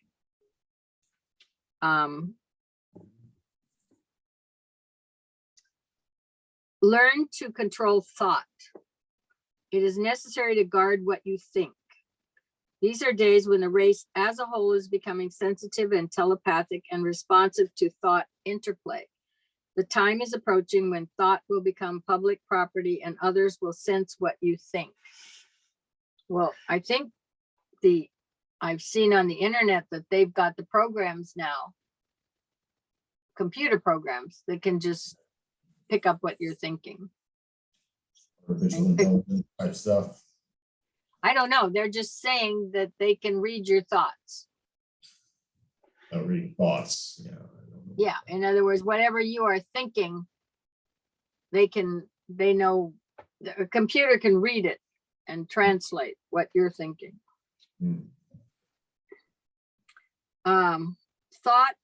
Learn to control thought. It is necessary to guard what you think. These are days when the race as a whole is becoming sensitive and telepathic and responsive to thought interplay. The time is approaching when thought will become public property and others will sense what you think. Well, I think I've seen on the internet that they've got the programs now, computer programs that can just pick up what you're thinking. Artificial intelligence type stuff. I don't know. They're just saying that they can read your thoughts. Reading thoughts. Yeah. I don't know. Yeah. In other words, whatever you are thinking, they know, a computer can read it and translate what you're thinking. Thought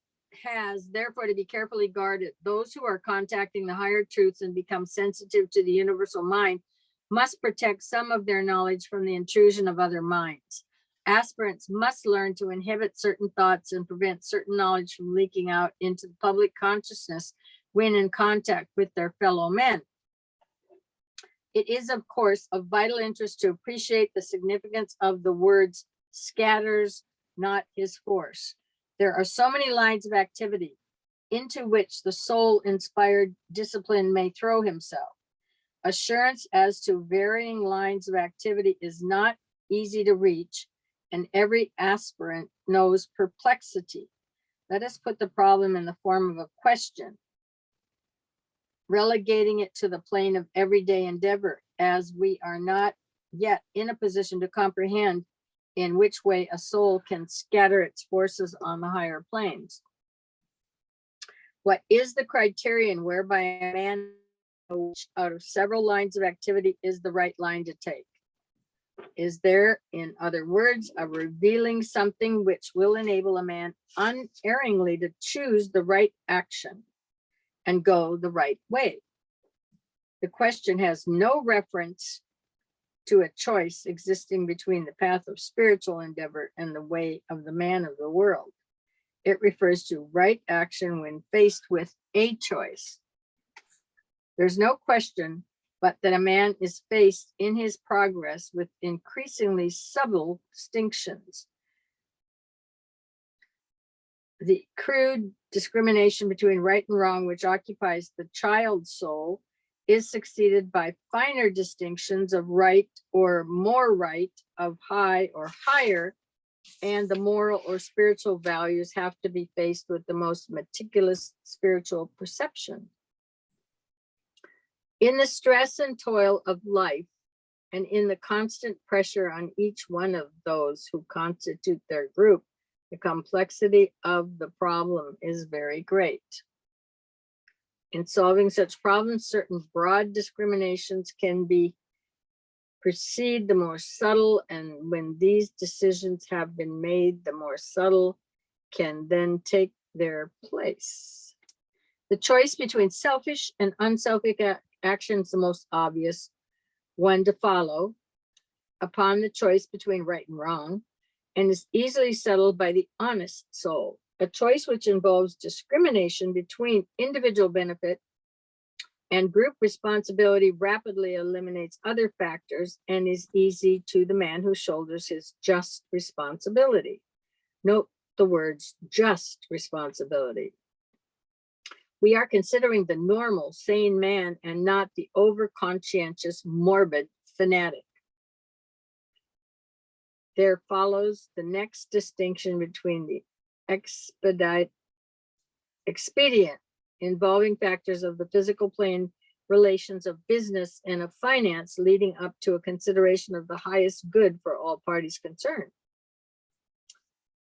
has therefore to be carefully guarded. Those who are contacting the higher truths and become sensitive to the universal mind must protect some of their knowledge from the intrusion of other minds. Aspirants must learn to inhibit certain thoughts and prevent certain knowledge from leaking out into the public consciousness when in contact with their fellow men. It is, of course, of vital interest to appreciate the significance of the words scatters not his force. There are so many lines of activity into which the soul-inspired discipline may throw himself. Assurance as to varying lines of activity is not easy to reach, and every aspirant knows perplexity. Let us put the problem in the form of a question, relegating it to the plane of everyday endeavor, as we are not yet in a position to comprehend in which way a soul can scatter its forces on the higher planes. What is the criterion whereby a man out of several lines of activity is the right line to take? Is there, in other words, a revealing something which will enable a man unerringly to choose the right action and go the right way? The question has no reference to a choice existing between the path of spiritual endeavor and the way of the man of the world. It refers to right action when faced with a choice. There's no question but that a man is faced in his progress with increasingly subtle distinctions. The crude discrimination between right and wrong, which occupies the child's soul, is succeeded by finer distinctions of right or more right, of high or higher, and the moral or spiritual values have to be faced with the most meticulous spiritual perception. In the stress and toil of life, and in the constant pressure on each one of those who constitute their group, the complexity of the problem is very great. In solving such problems, certain broad discriminations can be precede the more subtle, and when these decisions have been made, the more subtle can then take their place. The choice between selfish and unselfish action is the most obvious one to follow upon the choice between right and wrong, and is easily settled by the honest soul. A choice which involves discrimination between individual benefit and group responsibility rapidly eliminates other factors and is easy to the man who shoulders his just responsibility. Note the words just responsibility. We are considering the normal, sane man and not the over-conscientious, morbid fanatic. There follows the next distinction between the expedient involving factors of the physical plane, relations of business and of finance, leading up to a consideration of the highest good for all parties concerned.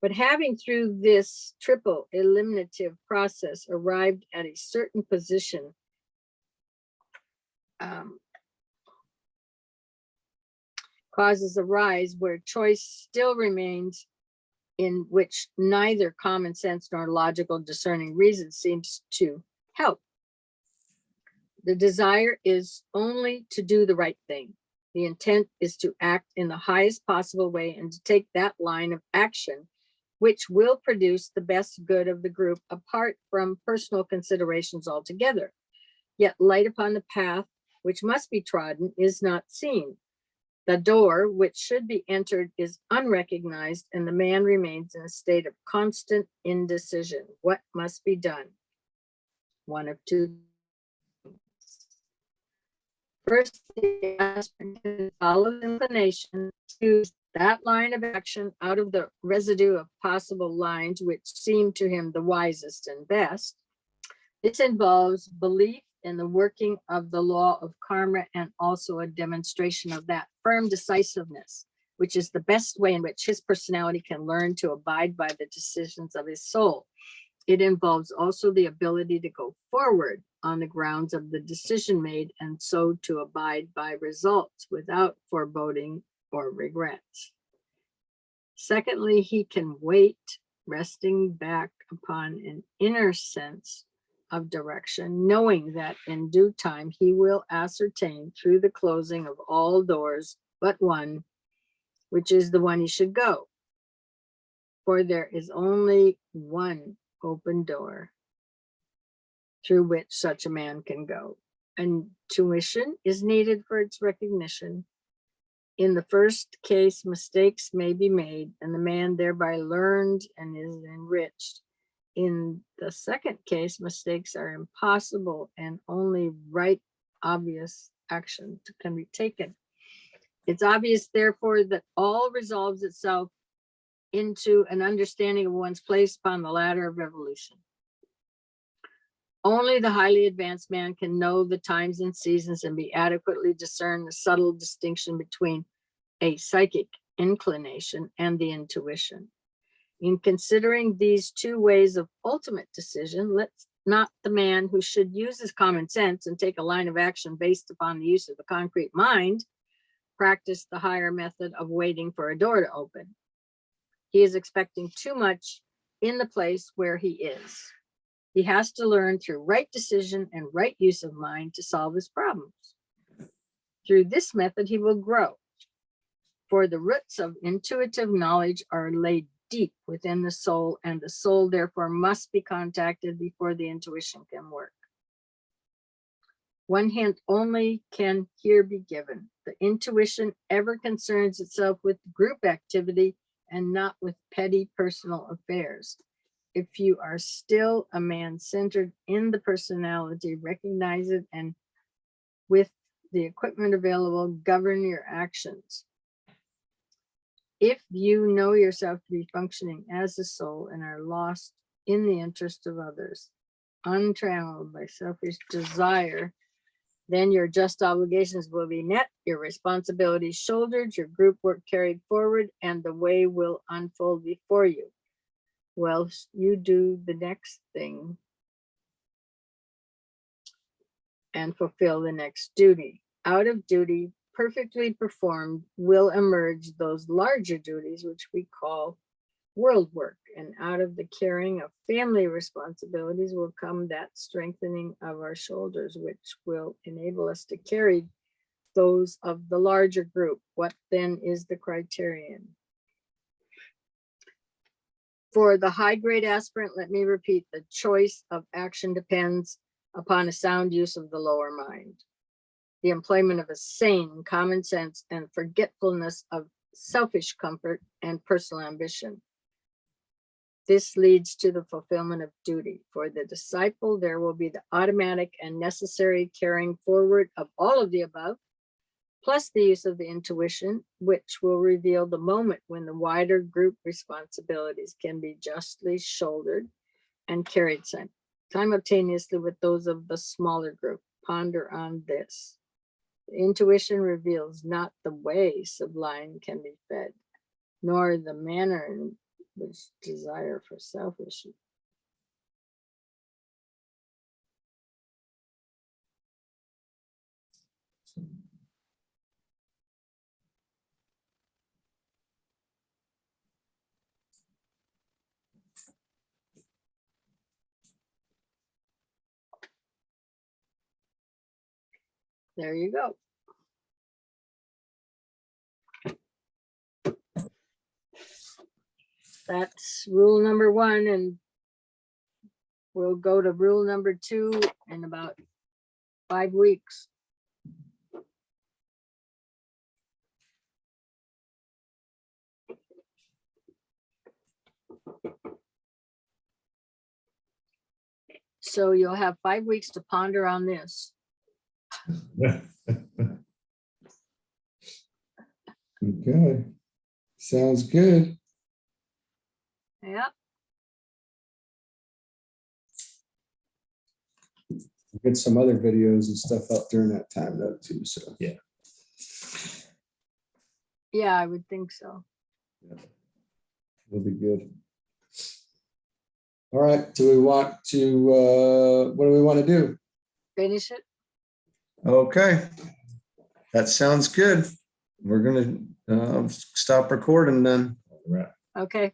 But having through this triple eliminative process arrived at a certain position, causes arise where choice still remains, in which neither common sense nor logical discerning reason seems to help. The desire is only to do the right thing. The intent is to act in the highest possible way and to take that line of action which will produce the best good of the group apart from personal considerations altogether. Yet light upon the path which must be trodden is not seen. The door which should be entered is unrecognized, and the man remains in a state of constant indecision. What must be done? One of two. First, the aspirant can follow inclination, choose that line of action out of the residue of possible lines which seem to him the wisest and best. This involves belief in the working of the law of karma and also a demonstration of that firm decisiveness, which is the best way in which his personality can learn to abide by the decisions of his soul. It involves also the ability to go forward on the grounds of the decision made and so to abide by results without foreboding or regrets. Secondly, he can wait, resting back upon an inner sense of direction, knowing that in due time he will ascertain through the closing of all doors but one, which is the one he should go. For there is only one open door through which such a man can go. Intuition is needed for its recognition. In the first case, mistakes may be made, and the man thereby learned and is enriched. In the second case, mistakes are impossible and only right, obvious action can be taken. It's obvious, therefore, that all resolves itself into an understanding of one's place upon the ladder of evolution. Only the highly advanced man can know the times and seasons and be adequately discern the subtle distinction between a psychic inclination and the intuition. In considering these two ways of ultimate decision, let's not the man who should use his common sense and take a line of action based upon the use of the concrete mind practice the higher method of waiting for a door to open. He is expecting too much in the place where he is. He has to learn through right decision and right use of mind to solve his problems. Through this method, he will grow. For the roots of intuitive knowledge are laid deep within the soul, and the soul therefore must be contacted before the intuition can work. One hint only can here be given. The intuition ever concerns itself with group activity and not with petty personal affairs. If you are still a man centered in the personality, recognize it and with the equipment available, govern your actions. If you know yourself to be functioning as a soul and are lost in the interest of others, untrammeled by selfish desire, then your just obligations will be met, your responsibilities shouldered, your group work carried forward, and the way will unfold before you. Whilst you do the next thing and fulfill the next duty. Out of duty, perfectly performed, will emerge those larger duties, which we call world work. And out of the carrying of family responsibilities will come that strengthening of our shoulders, which will enable us to carry those of the larger group. What then is the criterion? For the high-grade aspirant, let me repeat, the choice of action depends upon a sound use of the lower mind. The employment of a sane common sense and forgetfulness of selfish comfort and personal ambition. This leads to the fulfillment of duty. For the disciple, there will be the automatic and necessary carrying forward of all of the above, plus the use of the intuition, which will reveal the moment when the wider group responsibilities can be justly shouldered and carried simultaneously with those of the smaller group. Ponder on this. The intuition reveals not the way sublime can be fed, nor the manner in which desire for selfish. There you go. That's rule number 1, and we'll go to rule number 2 in about 5 weeks. So you'll have 5 weeks to ponder on this. Okay. Sounds good. Yep. Get some other videos and stuff up during that time though too, so. Yeah, I would think so. It'll be good. All right, do we want to, what do we want to do? Finish it. Okay, that sounds good. We're gonna stop recording then. Right. Okay.